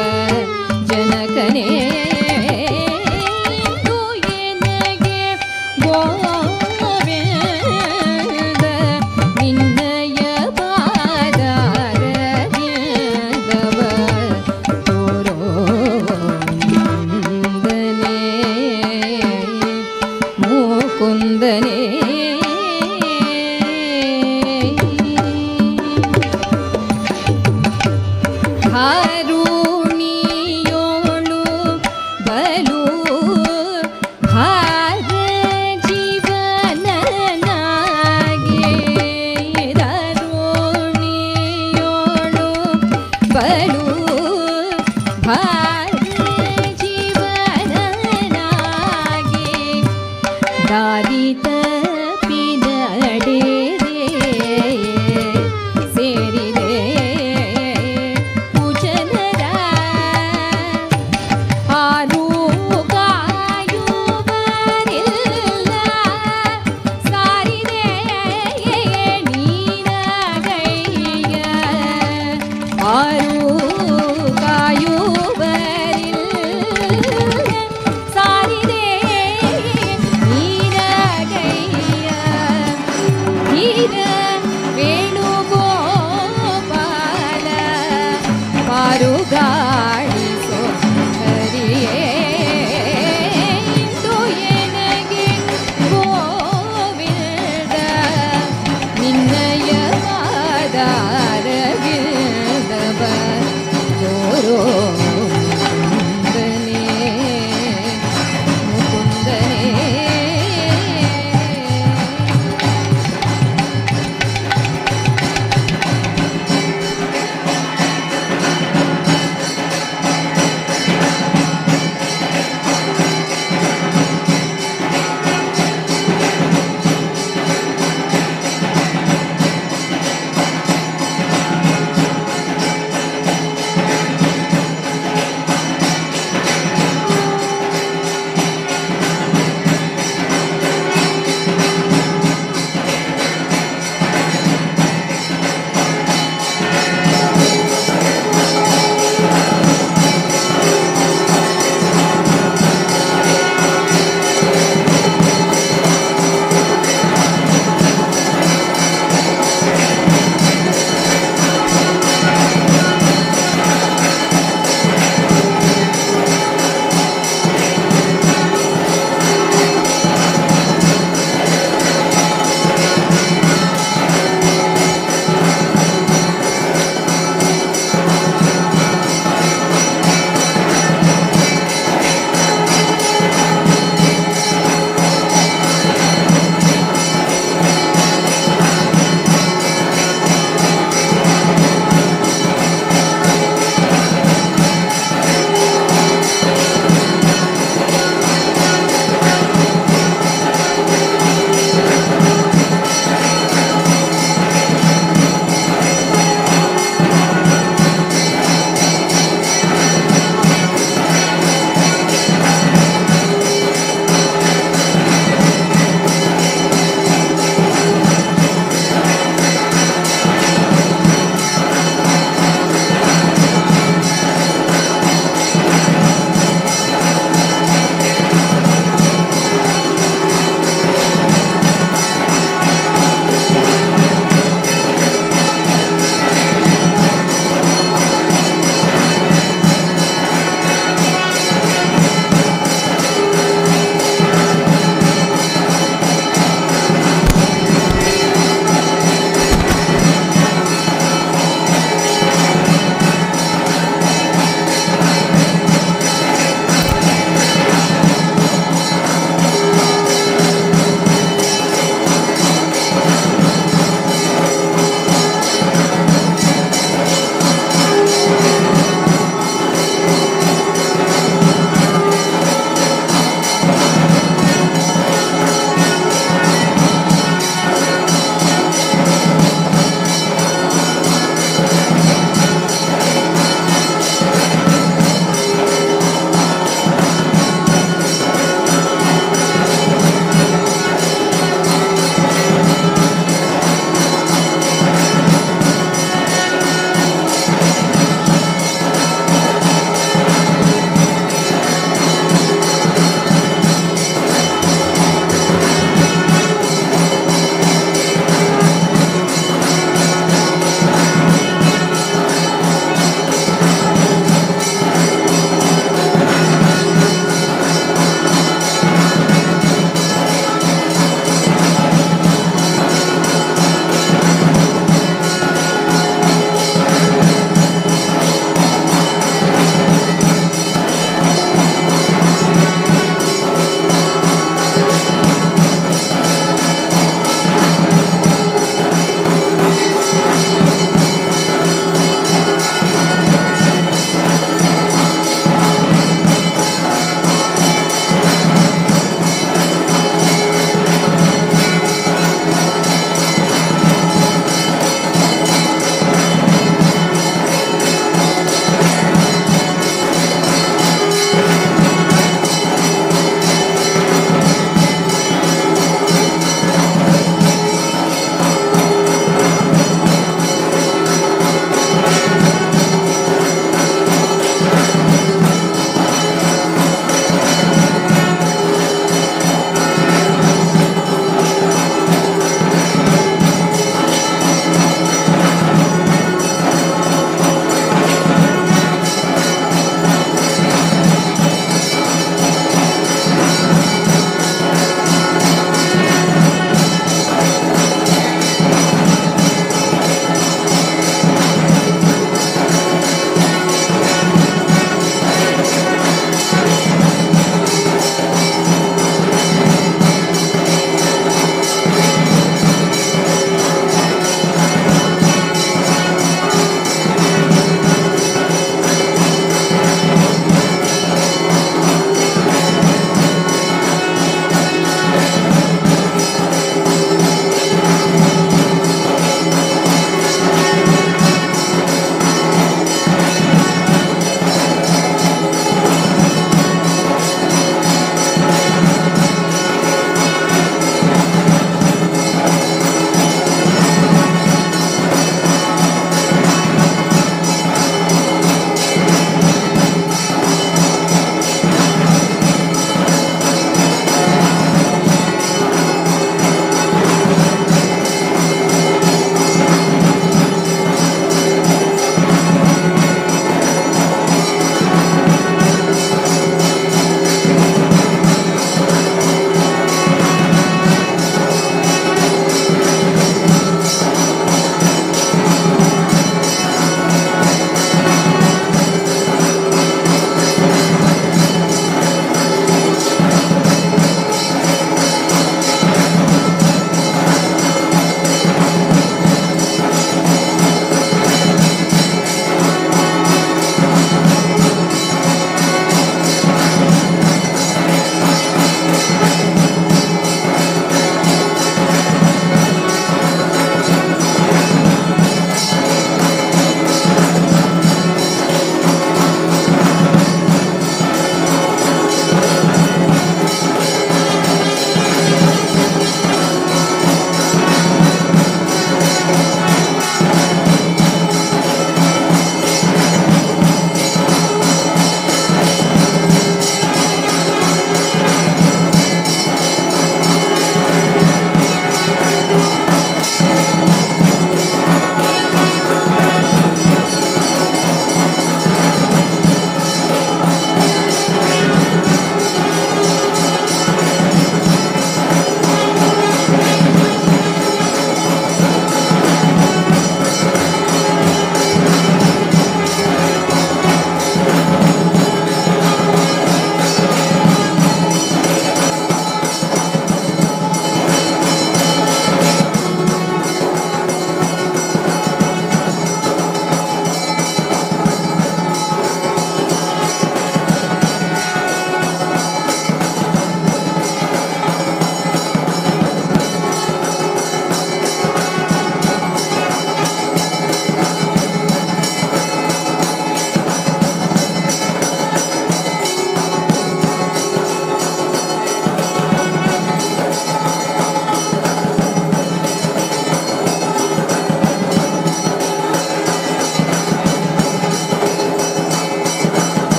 ಜನಕನೇ ಎನಗೆ ಗೋವಿಂದ ನಿನ್ನಯ ಪಾದಾರವಿಂದವ ತೋರೋ ಮುಂದನೇ ಮುಕುಂದನೇ ಹಾರುಣಿಯೋಳು ಬಲು ಭಾರ ಜೀವನನಾಗೆ ದಾರುಣಿಯೋಳು ಬಲು ಭಾರ ಜೀವನನಾಗೆ ದಾರಿ ತಪ್ಪಿದ ಅಡೆರೆ ಸೇರಿದೆ ಕುಜನರ ಆರು ಕಾಯುವರಿಲ್ಲ ಸಾರಿದೆ ನೀನಗೈಯ ಆರು ಕಾಯುವರಿಲ್ಲ ಸಾರಿದೆ ನೀನಗೈಯ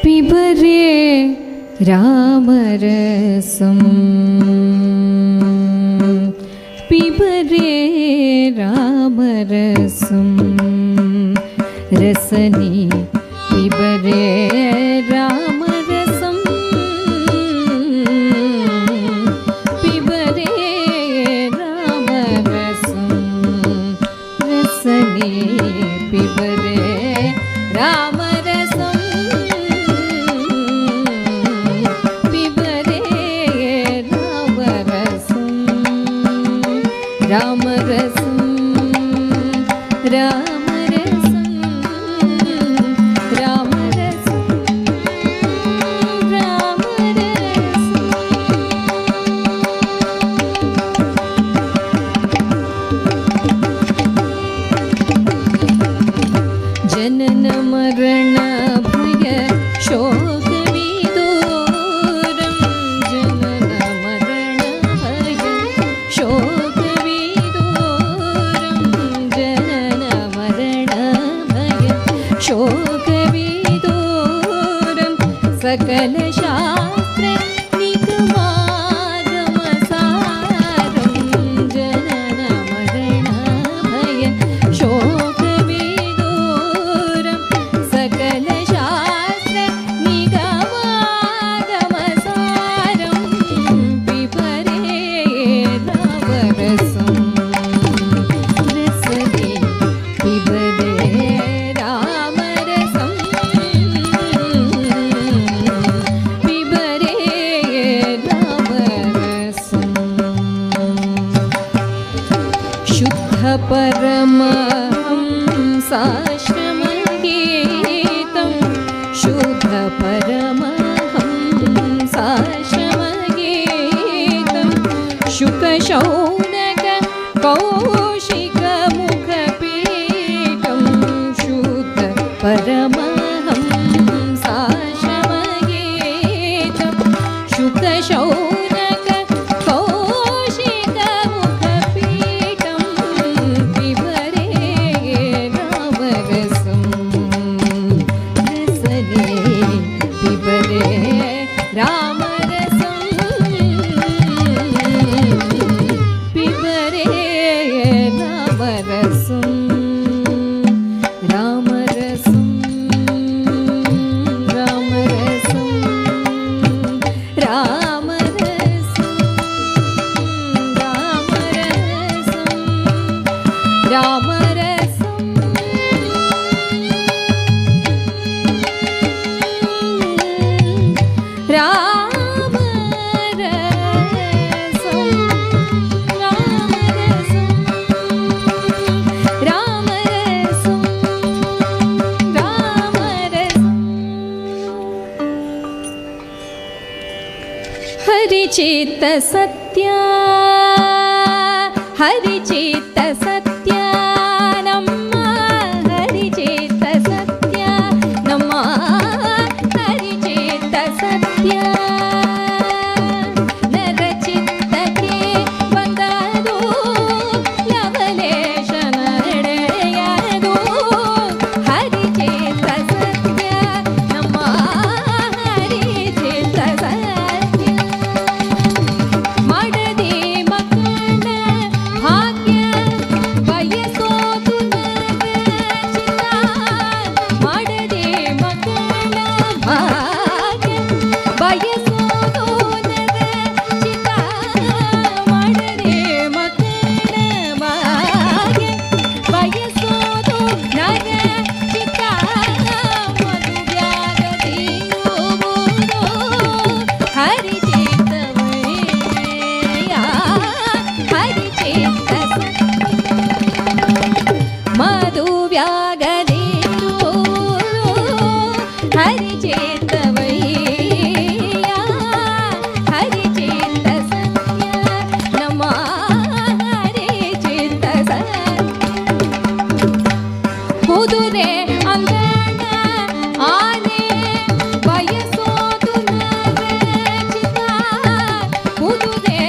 पिबरे रामरसं पिबरे रामरसं रसने पिबरे रामरसं पिबरे रामरसं रसने पिबरे रामरसं रामरसं रामरसं रामरसं रामरसं जनन मरण भय शोक विदूरं जनन मरण भय शोक शोकविदूरं सकल शास्त्र निगमागमसारं जनन मरण भय शोकविदूरं सकल शास्त्र निगमागमसारं पिबरे रामरसं रसने पिबरे परमहंसाश्रमगीतं शुद्ध परमहंसाश्रमगीतं शुकशौनक कौशिकमुखपीठं शुद्ध परमहंसाश्रमगीतं शुकशौनक कौशिकमुखपीठं पिबरे रामरसं रसने पिबरे रामरसं पिबरे रामरसं रामरसं रामरसं रामरसं रामरसं हरिचित्त सत्या हरिचित्त सत्या नम्म हरिचित्त सत्या नम्म हरिचित्त सत्या नरचित्तಕ್ಕೆ ಬಂದದು ಲವಲೇಶ ನಡೆಯದು ಹರಿಚಿತ್ತ ಸತ್ಯ ನಮ್ಮ ಹರಿಚಿತ್ತ ಸತ್ಯ ಮಾಡದೆ ಮಕ್ಕಳ ಭಾಗ್ಯ ಬಯಸೋದು ನರಚಿತ್ತ ಮಾಡದೆ ಮಕ್ಕಳ ಭಾಗ್ಯ ಬಯಸೋದು ನರಚಿತ್ತ ಮಾಡದೆ ಮಕ್ಕಳ ಭಾಗ್ಯ ಬಯಸೋದು ನರಚಿತ್ತ ಮದುವ್ಯಾಗದಿರುವುದು ಹರಿಚಿತ್ತವಯ್ಯ ಹರಿಚಿತ್ತ ಮದುವ್ಯಾಗದಿರುವುದು ಹರಿಚಿತ್ತವಯ್ಯ ಹರಿಚಿತ್ತ ಸತ್ಯ ನಮ್ಮ ಹರಿಚಿತ್ತ ಸತ್ಯ ಕುದುರೆ ಅಂಗಣ ಆನೆ ಬಯಸೋದು ನರಚಿತ್ತ ಕುದುರೆ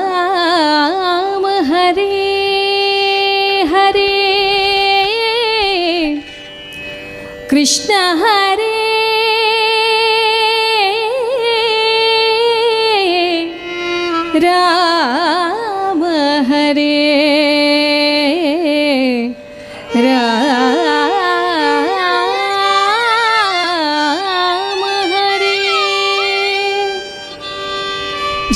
ರಾಮ ಹರೇ ಹರೇ ಕೃಷ್ಣ ಹರೇ ರಾಮ ಹರೇ ರಾಮ ಹರೇ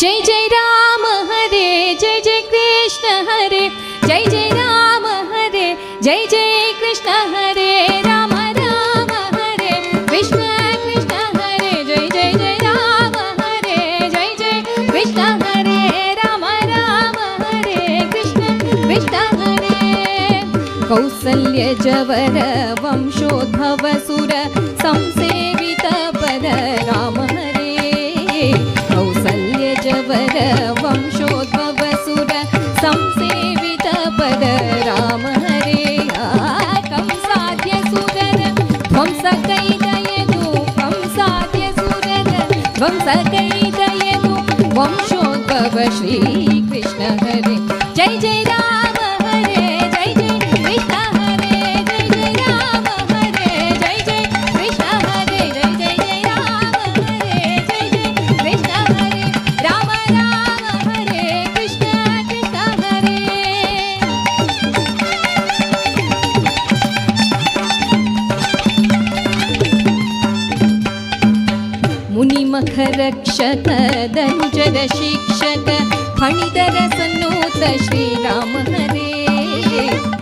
ಜೈ ಜೈ ರಾಮ ಹರೇ ಜೈ ಜೈ ಕೃಷ್ಣ ಹರೇ ಜೈ ಜೈ ರಾಮ ಹರೇ ಜೈ ಜೈ ಕೃಷ್ಣ ಹರೇ ರಾಮ ರಾಮ ಹರೇ ಕೃಷ್ಣ ಕೃಷ್ಣ ಹರೇ ಜೈ ಜೈ ಜೈ ರಾಮ ಹರೇ ಜೈ ಜೈ ಕೃಷ್ಣ ಹರೇ ರಾಮ ರಾಮ ಹರೇ ಕೃಷ್ಣ ಕೃಷ್ಣ ಹರೇ ಕೌಸಲ್ಯ ಜವರ ವಂಶೋದ್ಭವ ಸುರ ಸಂಸೇವಿತ ಪದ ರಾಮ ಹರೇ ಕೌಸಲ್ಯ ಜವರ ವಂಶೋದ್ಭವ ಸುರ ಸಂಸೇವಿತ ಪದ ರಾಮ ಹರೇ ಕಂಸಾದ್ಯ ಸುರರ ಧ್ವಂಸ ಕೈದಯದು ಕಂಸಾದ್ಯ ಸುರರ ಧ್ವಂಸ ಕೈದಯದು ವಂಶೋದ್ಭವ ಶ್ರೀ ಕೃಷ್ಣ ಹರೇ ಜೈ ಜೈ ರಾಮ ಹರೇ ಜೈ ಜೈ ಕೃಷ್ಣ ಹರೇ ಜೈ ಜೈ ರಾಮ ಹರೇ ಜೈ ಜೈ ಕೃಷ್ಣ ಹರೇ ಜೈ ಜೈ ಜೈ ರಾಮ ಹರೇ ಜೈ ಜೈ ಕೃಷ್ಣ ಹರೇ ರಾಮ ರಾಮ ಹರೇ ಕೃಷ್ಣ ಕೃಷ್ಣ ಹರೇ ಮುನಿಮಖ ರಕ್ಷಕ ಧನುಜರ ಶಿಕ್ಷಕ ಫಣಿತರ ಸನ್ನೂತ ಶ್ರೀರಾಮ ಹರೇ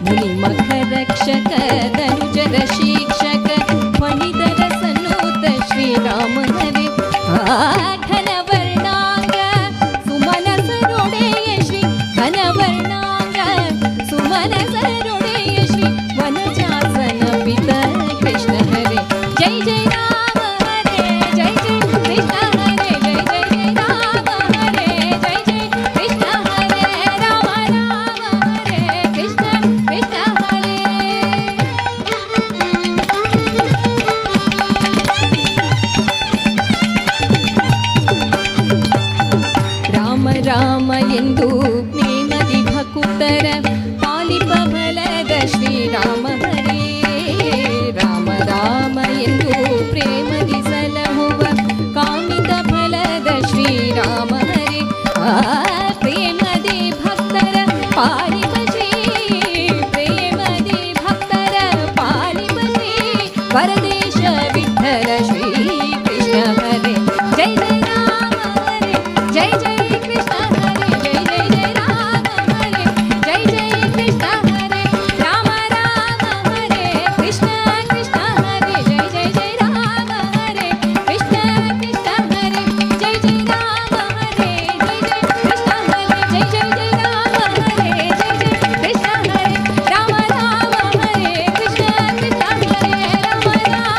ಮುನಿಮಖ ರಕ್ಷಕ ಧನುಜರ ಶಿಕ್ಷಕ ಫಣಿತರ ಸನ್ನೂತ ಶ್ರೀರಾಮ ಹರೇ ಘನವರ್ಣಾಂಗ ಸುಮನ ಸರೊಡೆಯ ಶ್ರೀ ಘನವರ್ಣಾಂಗ ಸುಮನ ಸರೊಡೆಯ ಶ್ರೀ ವನಜಾಸನ ಪಿತ ಕೃಷ್ಣ ಹರೇ ಜೈ ಜೈ ರಾಮ ಹರೇ ಜೈ ಜೈ ಕೃಷ್ಣ ಹರೇ ಜೈ ಜೈ ಜೈ ರಾಮ ಹರೇ ಜೈ ಜೈ ಕೃಷ್ಣ ಹರೇ ರಾಮ ರಾಮ ಹರೇ ಕೃಷ್ಣ ಕೃಷ್ಣ ಹರೇ ರಾಮ ರಾಮ ಎಂದು ಪ್ರೇಮದಿ ಭಕುತರ ಪಾಲಿಪ ಬಲದ ಶ್ರೀರಾಮ ಹರೇ ರಾಮ ರಾಮ ಎಂದು ಪ್ರೇಮದಿ ಸಲಹುವ ಕಾಮಿತ ಫಲದ ಶ್ರೀರಾಮ ಹರೇ ಪ್ರೇಮದಿ ಭಕ್ತರ ಪಾಲಿಪ ಶ್ರೀ ಪ್ರೇಮದಿ ಭಕ್ತರ ಪಾಲಿಪ ಶ್ರೀ ವರದೇಶ ವಿಠಲ ಶ್ರೀ ಕೃಷ್ಣ ಹರೇ ಜೈ ಜೈ ರಾಮ ಹರೇ ಜೈ ಜೈ ಕೃಷ್ಣ ಹರೇ ಜೈ ಜೈ ಜೈ ರಾಮ ಹರೇ ಜೈ ಜೈ ಕೃಷ್ಣ ಹರೇ ರಾಮ ರಾಮ ಹರೇ ಕೃಷ್ಣ ಕೃಷ್ಣ ಹರೇ ಜೈ ಜೈ ಜೈ ರಾಮ ಹರೇ ಕೃಷ್ಣ ಕೃಷ್ಣ ಹರೇ ಜೈ ಜೈ ರಾಮ ಹರೇ ಜೈ ಜೈ ಕೃಷ್ಣ ಹರೇ ಜೈ ಜೈ ಜೈ ರಾಮ ಹರೇ ಜೈ ಜೈ ಕೃಷ್ಣ ಹರೇ ರಾಮ ರಾಮ ಹರೇ ಕೃಷ್ಣ ಕೃಷ್ಣ ಹರೇ ರಾಮ ರಾಮ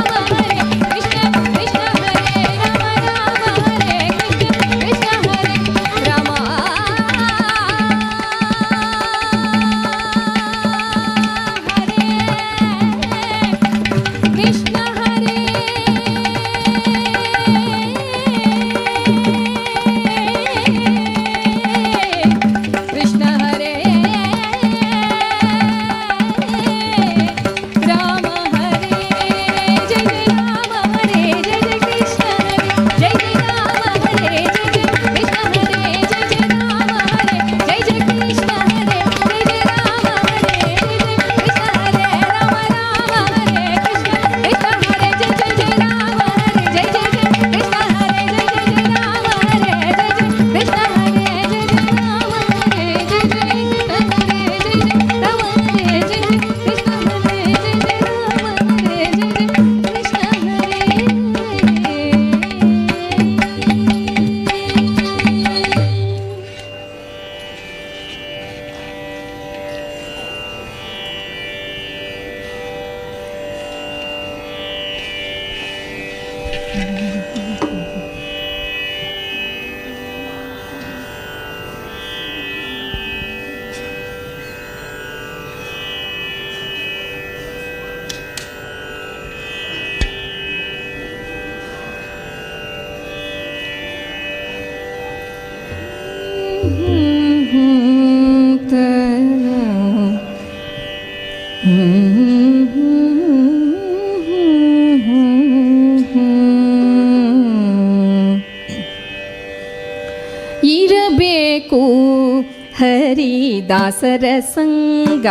ದಾಸರ ಸಂಗ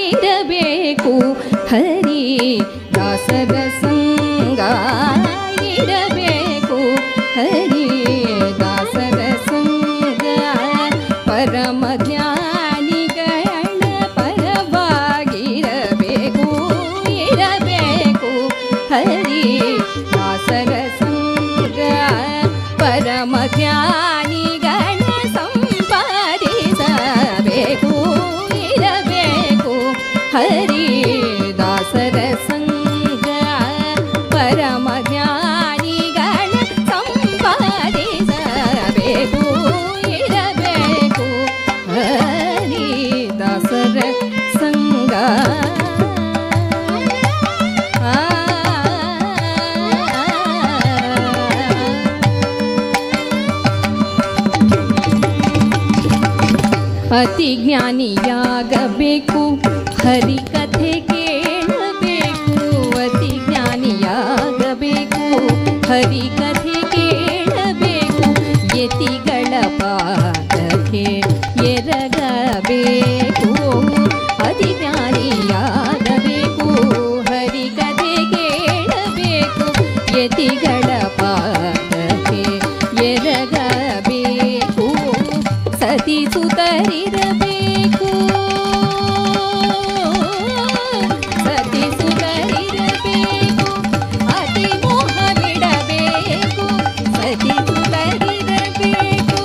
ಇರಬೇಕು ಹರಿ ದಾಸರ ಸಂಗ ಇರಬೇಕು ಹರಿ ದಾಸರ ಸಂಗ ಪರಮ ಜ್ಞಾನಿಗಳ ಪರವಾಗಿರಬೇಕು ಇರಬೇಕು ಹರಿ ದಾಸರ ಸಂಗ ಪರಮ ಜ್ಞಾನಿಗಳ ಸಂಪಾದಿಸಬೇಕು ಇರಬೇಕು ಹರಿ ದಾಸರ ಸಂಗ ಪರಮ ಜ್ಞಾನಿಗಳ ಸಂಪಾದಿಸಬೇಕು ಇರಬೇಕು ಹರಿ ದಾಸರ ಸಂಗ ಅತಿ ಜ್ಞಾನಿಯಾಗಬೇಕು ಹರಿ ಕಥೆ ಕೇಳಬೇಕು ಅತಿ ಜ್ಞಾನಿಯಾಗಬೇಕು ಹರಿ ಕಥೆ ಕೇಳಬೇಕು ಯತಿಗಳ ಪಾದಕ್ಕೆ ಎರಗಬೇಕು ಅತಿ ಜ್ಞಾನಿಯಾಗಬೇಕು ಹರಿ ಕಥೆ ಕೇಳಬೇಕು ಯತಿಗಳ ಪಾದಕ್ಕೆ ಎರಗಬೇಕು ಸತಿ ಸುತರಿರಬೇಕು ಸತಿ ಸುತರಿರಬೇಕು ಅತಿ ಮೋಹ ಬಿಡಬೇಕು ಸತಿ ಸುತರಿರಬೇಕು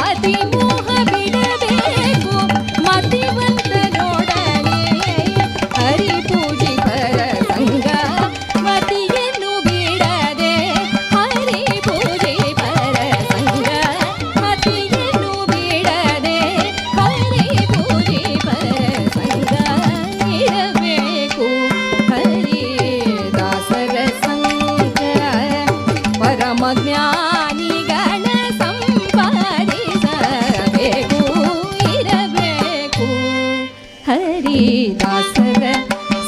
ಅತಿ ಮೋಹ ಬಿಡಬೇಕು ಮತಿವಂತನೊಡನೆ ಹರಿ ಪೂಜಿಪರ ಸಂಗ ಮತಿಯನ್ನು ಬಿಡದೆ ಹರಿ ಪೂಜಿಪರ ಸಂಗ ಮತಿಯನ್ನು ಬಿಡದೆ ಹರಿ ಪೂಜಿಪರ ಸಂಗ ಇರಬೇಕು ಹರಿ ದಾಸರ ಸಂಗ ಪರಮ ಜ್ಞಾನಿಗಳ ಸಂಪಾದಿಸಬೇಕು ಇರಬೇಕು ಹರಿ ದಾಸರ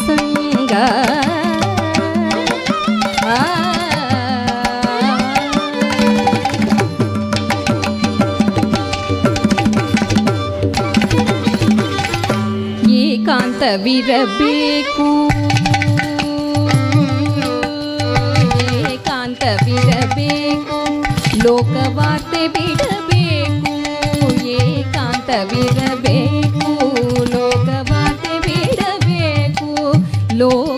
ಸಂಗ ಏಕಾಂತವಿರಬೇಕು ಏಕಾಂತವಿರಬೇಕು ಲೋಕವಾರ್ತೆ ಬಿಡಬೇಕು ಏಕಾಂತವಿರಬೇಕು ಲೋಕವಾರ್ತೆ ಬಿಡಬೇಕು ಲೋಕೈಕನಾಥನ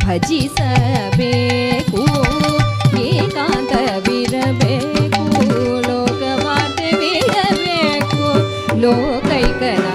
ಭಜಿಸಬೇಕು ಏಕಾಂತವಿರಬೇಕು ಲೋಕವಾರ್ತೆ ಬಿಡಬೇಕು ಲೋಕೈಕನಾಥ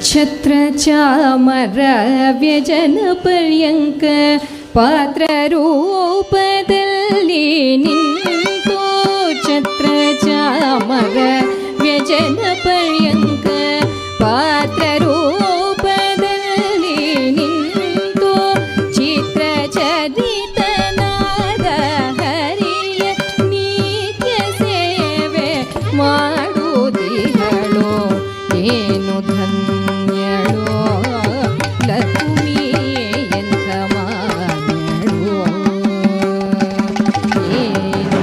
ಛತ್ರ ಚಾಮರ ವ್ಯಜನ ಪರ್ಯಂಕ ಪಾತ್ರ ರೂಪದಲ್ಲಿ ನಿಂತು ಛತ್ರ ಚಾಮರ ವ್ಯಜನ ಪರ್ಯಂಕ ಪಾತ್ರ ರೂಪದಲ್ಲಿ ನಿಂತು ಚಿತ್ರ ಚರಿತನಾದ ಹರಿಯ ನಿತ್ಯ ಸೇವೆ ಮಾಡುತ್ತಿಹಳೋ ಏನು ಧನ್ಯಳೋ ಲಕ್ಷ್ಮೀ ಎಂತ ಮಾನ್ಯಳೋ ಏನು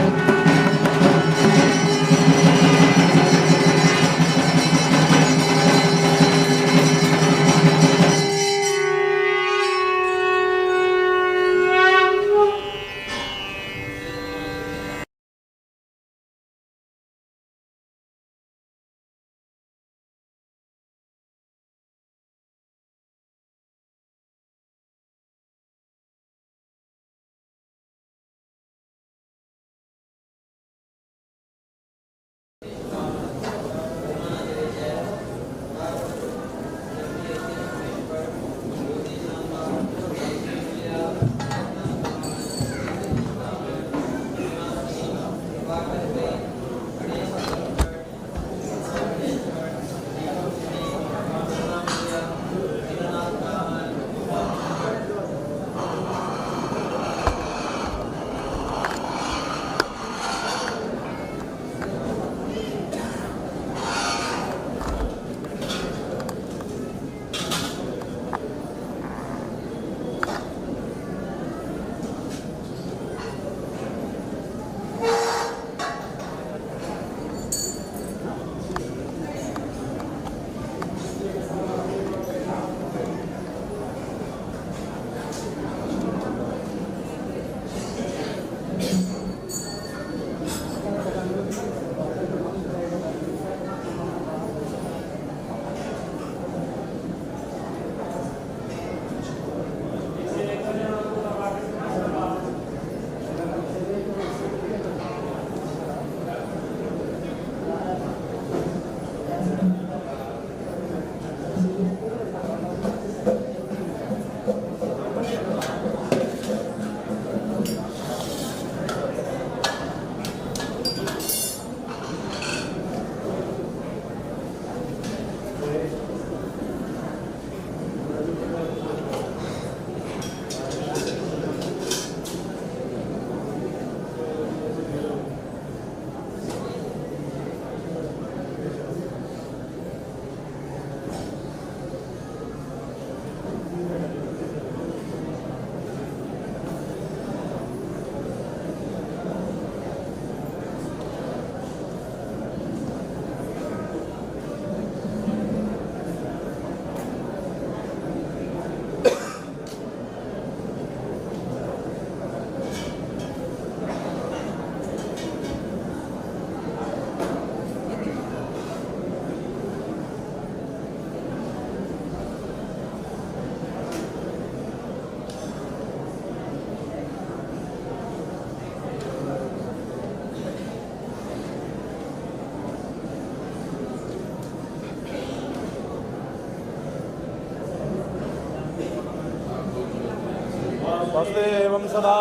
वसुदेवं सदा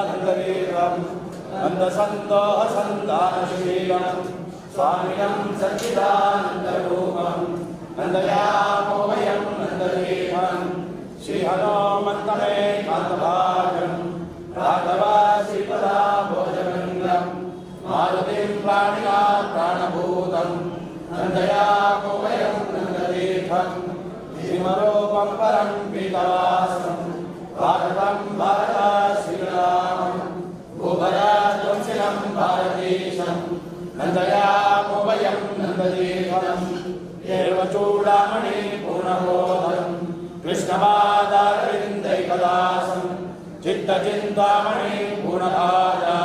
नन्दवीरं नन्दसन्दोहसन्दानशीलं स्वामिनं सच्चिदानन्दरूपं नन्दयामो वयं नन्ददेवं श्रीहनुमन्तमे कान्तभागं राघवासीपदा भोजगङ्गं मारुतिं प्राणिना प्राणभूतं नन्दयामो वयं नन्ददेवं श्रीमरूपं परं पीतवासं भारतं भारत श्रीरामं भूभराजवंशिनं भारतीशं नन्दयामो वयं नन्ददेवं देवचूडामणि पूर्णबोधं कृष्णपादारविन्दैकदासं चित्तचिन्तामणि पूर्णभाजा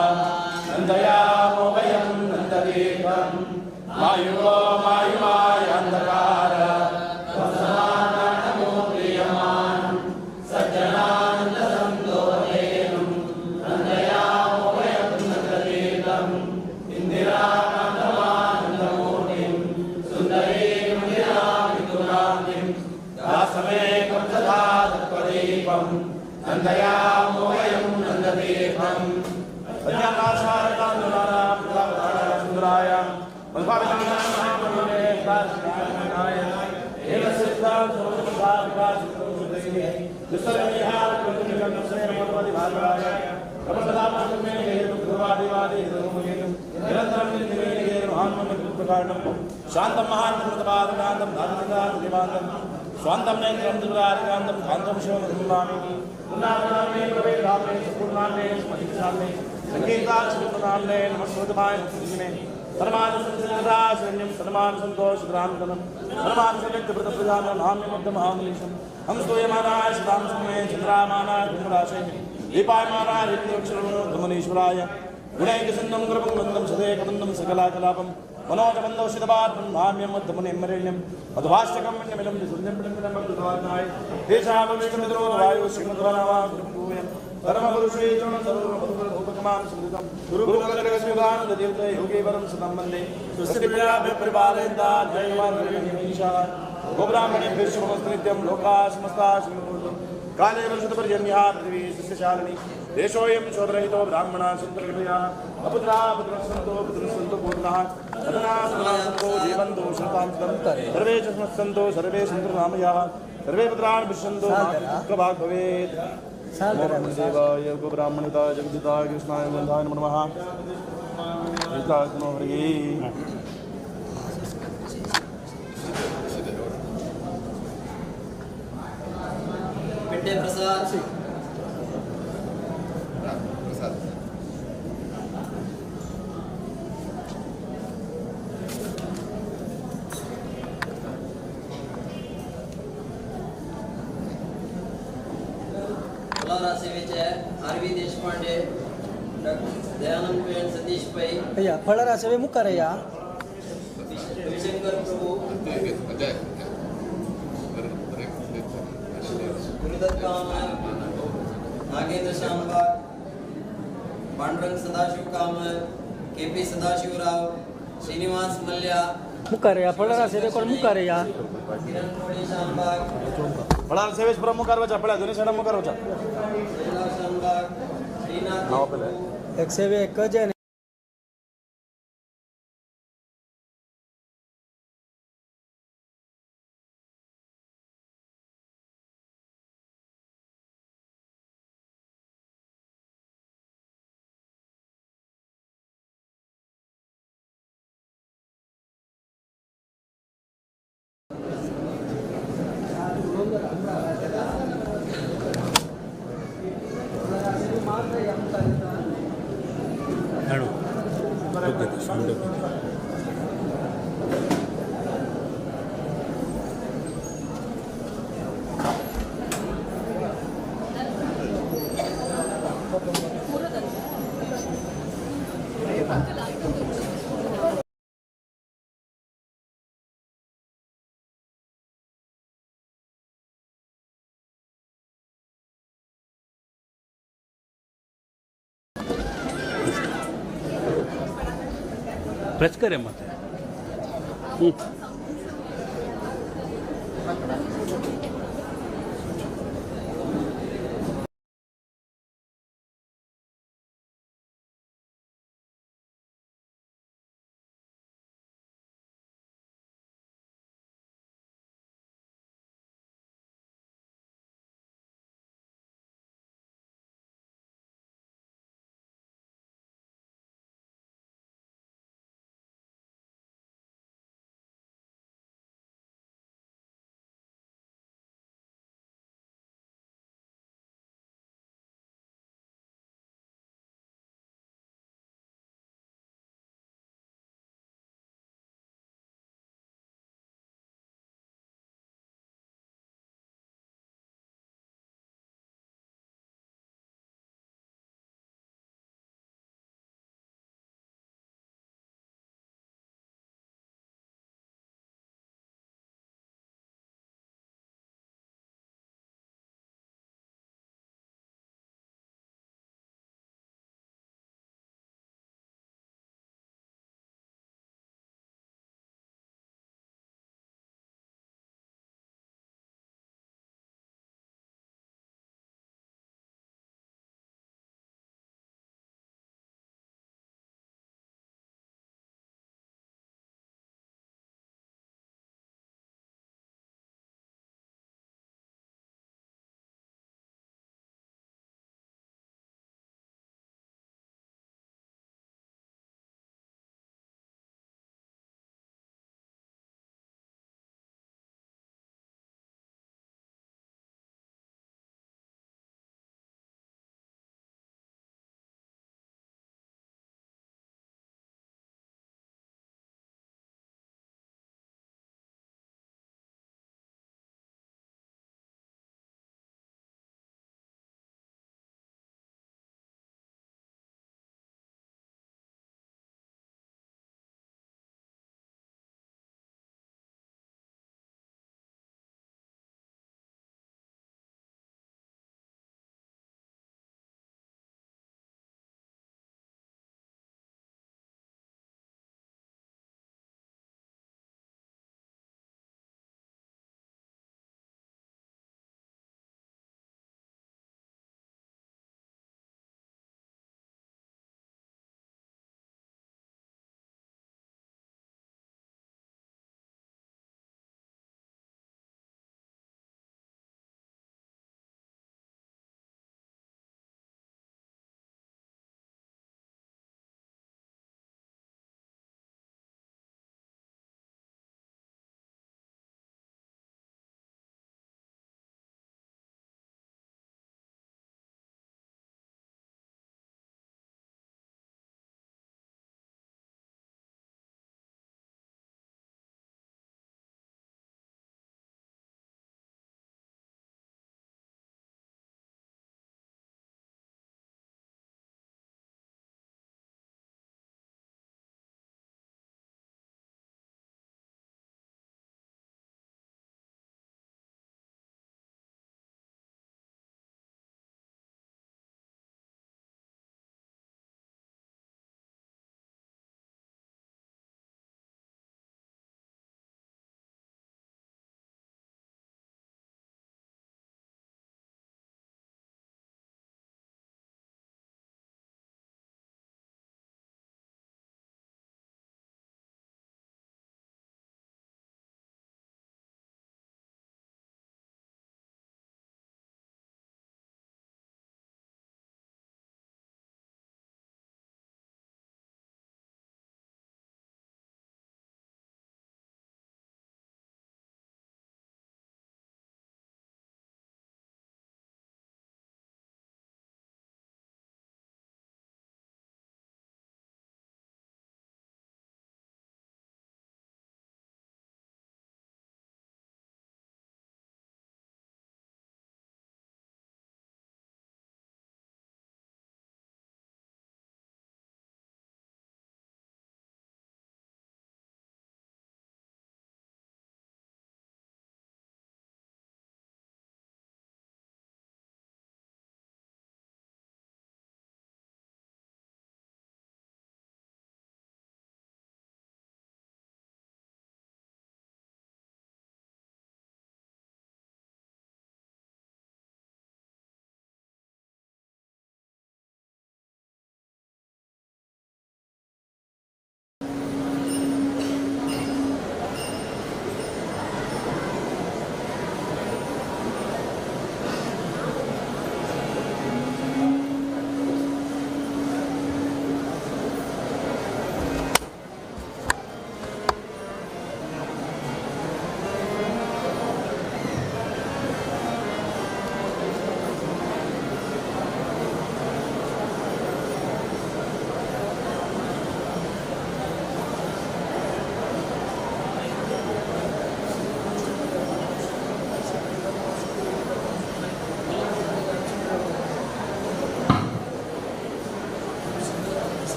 नन्दयामो वयं नन्ददेवं मायुगो मायुमायान्धकार वसनानमो प्रियमानं सज्जनानन्दसन्दोहेनं नन्दयामो वयं नन्ददेवं इन्दिरानन्द नन्दयामो वयं नन्दतीर्थम् सुन्दराय शांतं महान्तपादकान्तं धार्मिकान्तं स्वान्तं नेत्रं दुर्गादिकान्तं कान्तं शिवमधुमामि पुण्णानामे प्रवेदामे सुपूर्णामे स्मृतिशाले संगीताक्षुतनाम्ने नमस्कृतमाय नमस्कृतिने सर्वानुसंसदाशरण्यं सर्वानुसन्तोषग्रान्तनं सर्वानुसंवित्तप्रतप्रजानं नाम्यमब्धमहामनीशं हम स्तूयमानाय सदां समय चन्द्रामानाय धूमराशे दीपायमानाय धूमनीश्वराय गुणैकसिन्धुं कृपं सदेकबन्धुं सकलाकलापं मनोजबन्धौषितपात्रं नाम्यमुद्धमुनिमरेण्यं मधुभाष्टकं मन्यमिदं सुन्दं पिडमिदं मधुवानाय देशाभविष्यमिद्रो वायुः श्रीमद्वनावा गुरुपूयं परमपुरुषेण सर्वमधुरभूतकमां स्मृतं गुरुभगवद्गस्मिदानन्दतीर्थे योगीवरं सतं वन्दे स्वस्तिप्रियाभिप्रिपालयन्ता जयमानन्दीशा गोब्राह्मणेभ्यः शुभमस्तु नित्यं लोकाः समस्ताः सुखिनो काले वर्षतपर्जन्यः पृथिवी सस्यशालिनी देशोऽयं शोधरहितो ब्राह्मणाः सन्तु कृपया अपुत्राः पुत्रस्सन्तो पुत्रस्सन्तो पूर्णः सदना सदनासन्तो जीवन्तो शतां सर्वे च स्मत्सन्तो सर्वे सन्तु नामयाः सर्वे पुत्रान् पश्यन्तो दुःखभाग् भवेत् देवाय गोब्राह्मणिताय जगदिताय कृष्णाय गोविन्दाय नमो नमः पिंडे प्रसाद आरवी देशपांडे दयानंद सतीश पै भैया फळरा सेवे मुखारಯ್ಯ विशंकर प्रभु गुरुदत्त कामत नागेंद्र शामबाग पांडुरंग सदाशिव कामत केपी सदाशिवराव श्रीनिवास मल्ल्या मुखारಯ್ಯ फळरा सेवे कोण मुखारಯ್ಯ किरण कोळी शामबाग फळार सेवेश प्रमुख करवचा फळा दोन्ही सेना मुख करवचा शामबाग श्रीनाथ एक सेवे एक जन ಪ್ರೆಸ್ ಕರೆ ಮತ್ತೆ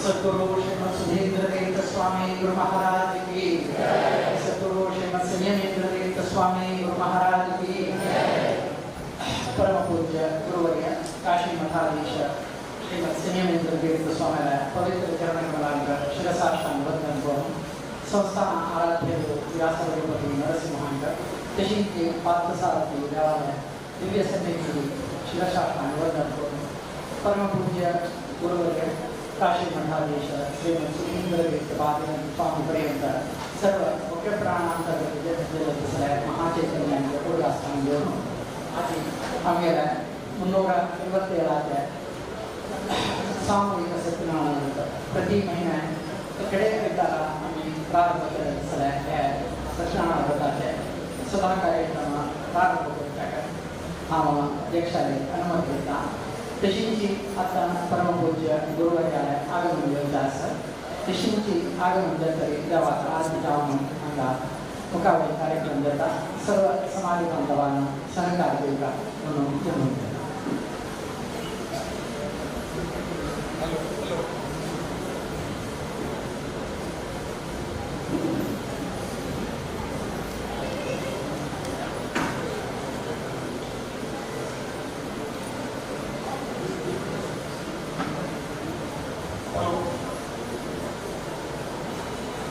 सद्गुरु श्रीमद सुधींद्र तीर्थ स्वामी गुरु महाराज की सद्गुरु श्रीमद संयमेंद्र तीर्थ स्वामी गुरु महाराज की परम पूज्य गुरुवर्य काशी मठाधीश श्रीमद संयमेंद्र तीर्थ स्वामी पवित्र चरणकमलांग शिरसाष्टांग वंदन करून संस्थान आराध्य व्यासगुरुपती नरसिंहांग तशींची पार्थसारथी देवालय दिव्य सन्निधी शिरसाष्टांग वंदन करून परम पूज्य गुरुवर्य काशी मठाधीश श्रीमद सुधींद्र तीर्थ स्वामी पर्यंत सर्व मुख्य प्राणांतर्गत जलसल्या महाचैतन्यांचे पूर्वास्थान घेऊन आधी आम्हाला 327 सामूहिक सत्यनारायण प्रति महिन्या कडे एकदाला आम्ही प्रारंभ करत असल्या त्या सत्यनारायणाचे सभा कार्यक्रम प्रारंभ करतात आम्हाला अध्यक्षाने अनुमती देता तशींची आता परमपूज्य गुरुवर्याला आगमन योजना असत तशींची आगमन जरी देवाचा आज जाऊन अंगात मुकाबले कार्यक्रम देतात सर्व समाज बांधवांना सहकार देऊका म्हणून जमून देतात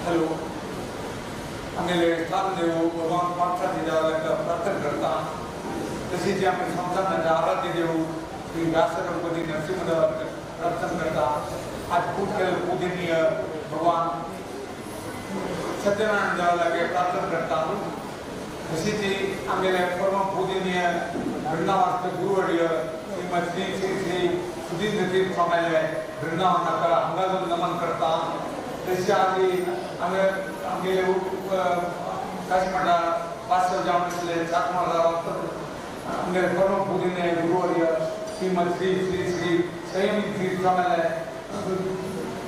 हेलो आम्ही स्थानदेव भगवान पार्थाची देवाला प्रार्थना करता तशीच आम्ही संस्थानाचे आराध्य देव श्री व्यासगणपती नरसिंहदेवाला प्रार्थना करता आज खूप पूजनीय भगवान सत्यनारायण देवाला प्रार्थना करता तशीच आम्ही परम पूजनीय वृंदावन गुरुवर्य श्रीमद श्री श्री श्री सुधींद्र तीर्थ स्वामी वृंदावनाका अंगाजून नमन करता तशी आम्ही काशी मठा पाचशे जाऊन असले चाकमाला आम्ही परम पूजनीय गुरुवर्य श्रीमद श्री श्री श्री संयमी तीर्थ स्वामी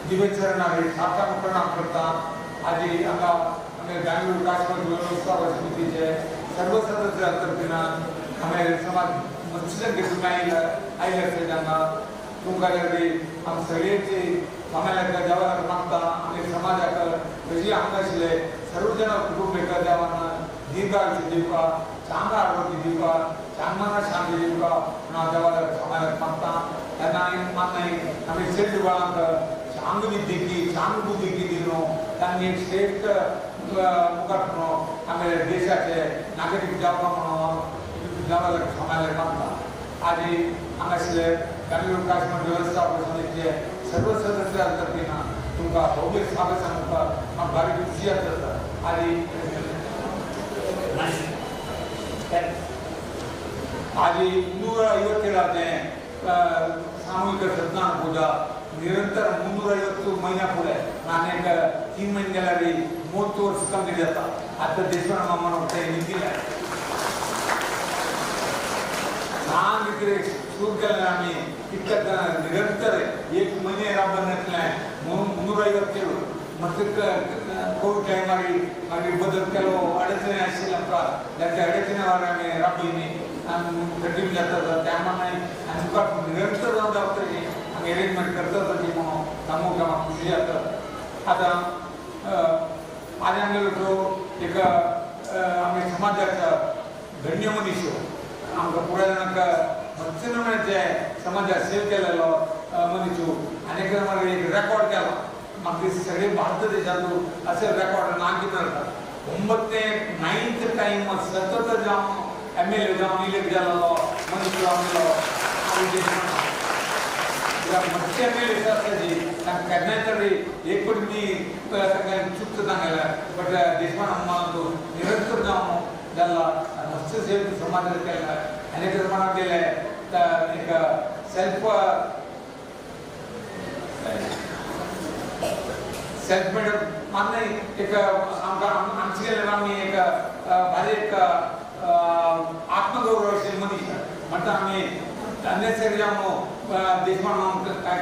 दिव्यचरणारे साष्टांग प्रणाम करता आधी आम्ही बेंगळुरू काश्मीर व्यवस्थापन समितीचे सर्व सदस्यांतर्फे आम्ही समाज मत्स्य घेऊन आयले त्यांना तुमच्याकडे आम्ही सगळ्याचे आम्हाला देवाला मागता आम्ही समाजाक कशी आमकाशिले सर्व जण कुटुंबिक देवांना दीर्घायुष्य दिवका चांगला आरोग्य दिवका चांगला शांती दिवका म्हणून देवाला समाजात मागता त्यांना मागणी आम्ही श्रेष्ठ बाळांक चांग विद्येकी चांग बुद्धीकी दिलो त्यांनी श्रेष्ठ मुखात म्हणून आम्ही देशाचे नागरिक जावका म्हणून देवाला समाजात मागता आधी आमकाशिले बेंगळुरू काश्मीर व्यवस्थापन समितीचे सर्व सदस्यांतर्फे तुमका भव्य स्वागत सांगता भारी खुशी असतात आणि आधी 250 सामूहिक सत्यनारायण पूजा निरंतर 350 महिन्या पुढे अनेक 3 महिने गेल्यारी 30 वर्ष कंप्लीट जातात आता देशभर मामा निघिला छान इकडे सुरू केलं आम्ही इतकं निरंतर 1 महिने राबवण्यातला म्हणून 350 केलो मग कोविड टायमारी मागीर बदल केलो अडचणी आशिल्ल्या त्याच्या अडचणीवर आम्ही राबयली आणि कठीण जातात त्यामुळे आणि मुखार निरंतर जाऊन जावतली आम्ही अरेंजमेंट करतात म्हणून सांगूक म्हाका खुशी जाता आता आज आमगे एक आम्ही समाजाचा धन्य मनीस आमकां पुढे जाणांक मत्स्यचे समाजात सेव केलेलो मनीसू अनेक मागीर एक रेकॉर्ड केला म्हाका सगळे भारत देशातून असे रेकॉर्ड नागित जातात 9th टाइम सतत जावन MLA जावन इलेक्ट जाल्लो मनीस आमगेलो मत्स्य MLA आसताची तांकां केन्नाय तरी एक फावट मी चुकता सांगला बट देशपान निरंतर जावन जाल्ला मत्स्य सेव समाज केला अनेक प्रमाणात गेले एक सेल्फ मेड मान्य एक आमचे गेले आम्ही एक भारी एक आत्मगौरवशील मनीस म्हणटा आम्ही अनेसरी जावन देशमान काय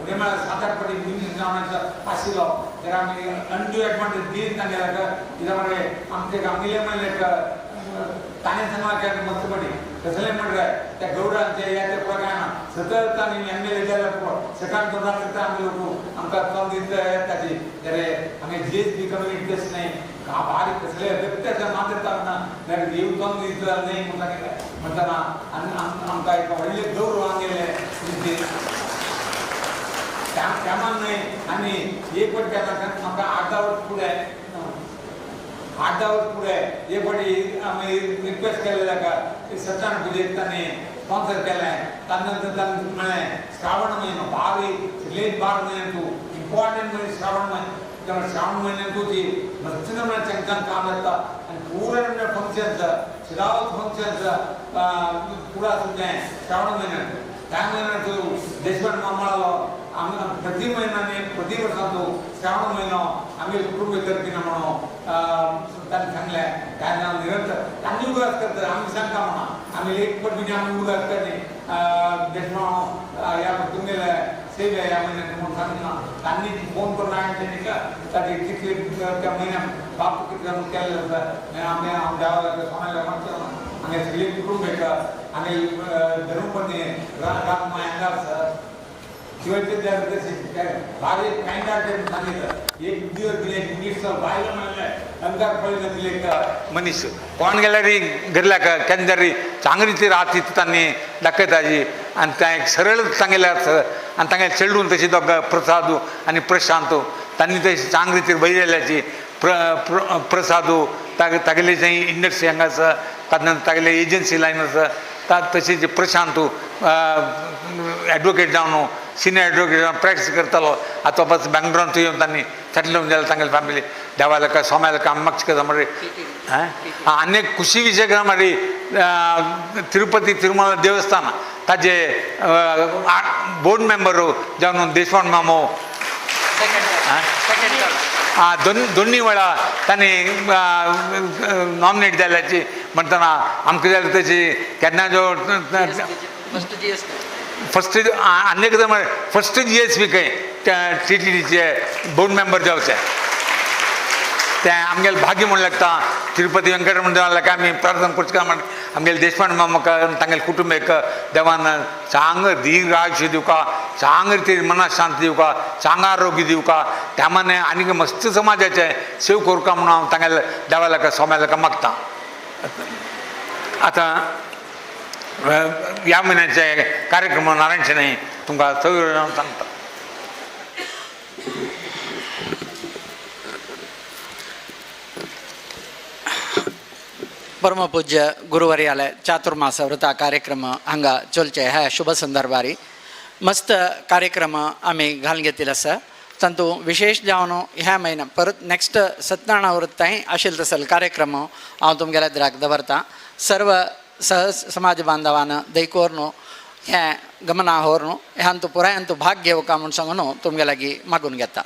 उडे मला 7-8 पटी मिनिस्टर जावनाचो आशिल्लो तर आम्ही अनड्यू एडवांटेज दीत तांगेल्या कित्याक म्हणजे आमचे आमगेले म्हणजे एक ताणें सांगला की मस्त पडी कसले म्हणटा त्या गौडांचे या ते प्रकारान सतत आनी एमएलए जाल्यार सकाळ तो रात्री आमी लोक आमकां कम दिता ताची जाल्यार आमी जीएसबी कम्युनिटी तशें न्हय बारीक कसले व्यक्त्याच्या मात्रता ना जाल्यार देव कम दिता न्हय म्हणटाना आमकां एक व्हडले गौरव आंगेले त्यामान न्हय आनी एक फावट म्हाका 8-10 वर्स फुडें 8-10 वर्स फुडें एक फावटी आमी रिक्वेस्ट केलें ताका सत्यनारायण पुजेक ताणें स्पॉन्सर केलें तानंतर ताणें म्हळें श्रावण म्हयनो बारीक लेट बार म्हयनो तूं इम्पॉर्टंट म्हणजे श्रावण म्हयनो त्यामुळे श्रावण महिन्यात होती मस्तीनं चंगचान काम येता आणि पूर्ण फंक्शन्स शिरावत फंक्शन्स पुरा सुद्धा श्रावण महिन्यात त्या महिन्यात देशपांडे मामाळो आम्ही प्रति महिन्याने प्रति वर्षाचो श्रावण महिनो आम्ही कुटुंब करपी म्हणून तांणी सांगलें काय निरंतर तांणी उगाच करता आम्ही सांगता म्हणा आम्ही एक पट बी आम्ही उगाच करणे देशपांडे या तुमगेले सेव या महिन्यात म्हणून सांगना तांणी फोन करून त्यांनी का ताची कितले त्या महिन्यात बाप कितले केलेलं होतं आम्ही देवाला स्वामीला म्हणतो आम्ही सगळे कुटुंब एक आम्ही धर्मपत्नी राम मायंगार सर शिवाजी भारी कांयदार सांगितलं एक दिवस दिले मिनिट बायला म्हणलं अंगार पळयलं दिले मनीस कोण गेल्यार घरल्या केन्ना चांगली रात तांणी दाखयताची आनी तांकां सरळ सांगल्यार आनी तांगे चेडून तशी तो प्रसादू आनी प्रशांत तांणी तशी चांगली ती बैरेल्याची प्रसादू तागेले थंय इंडस्ट्री हांगा आसा तागेले एजन्सी लायन आसा तशें प्रशांत एडवोकेट जावन सिनियर एडवोकेट जावन प्रॅक्टीस करतालो आतां वापस बेंगलोरांत येवन तांणी सेटल होवन जाल्यार तांगेली फॅमिली देवाला सोम्याला काम मागचें करता मरे आनी एक खुशी विशय करा मरे तिरुपती तिरुमला देवस्थान ताजे बोर्ड मेंबर जावन देशपांडे मामो दोन्ही वेळा तांणी नॉमिनेट जाल्याची म्हणटना आमकां जाल्यार तशी केन्ना जो फर्स्ट आनी एकदां म्हळ्यार फर्स्ट GSB खंय TTDचे बोर्ड मेंबर जावचे तें आमगेलें भाग्य म्हण लागता तिरुपती वेंकटरमण देवाक आमी प्रार्थना करचे काय म्हण आमगेले देशपांडे मामाका तांगेले कुटुंबीक देवान चांग दीर्घ आयुश्य दिवका चांग रिती मनशांती दिवका चांग आरोग्य दिवका त्या माने आनीक मस्त समाजाचे सेव करूं म्हणून हांव तांगेले देवाला सोम्याला मागता आतां ह्या महिन्याचे कार्यक्रम नारायण शेणे तुमकां सगळें सांगता परमपूज्य गुरुवर्यालय चातुर्मास व्रता कार्यक्रम हांगा चलचे ह्या शुभ संदर्भारी मस्त कार्यक्रम आमी घालून घेतिल्ले आसा तातूं विशेष जावन ह्या म्हयन्या परत नेक्स्ट सत्यनारायण व्रत ताईं आशिल्लो तसलो कार्यक्रम हांव तुमगेल्या दिराक दवरतां सर्व सहज समाज बांधवान दैकोरनु हें गमना होरनु ह्यांतू पुरायंतू भाग घेवका म्हूण सांगून तुमगे लागीं मागून घेता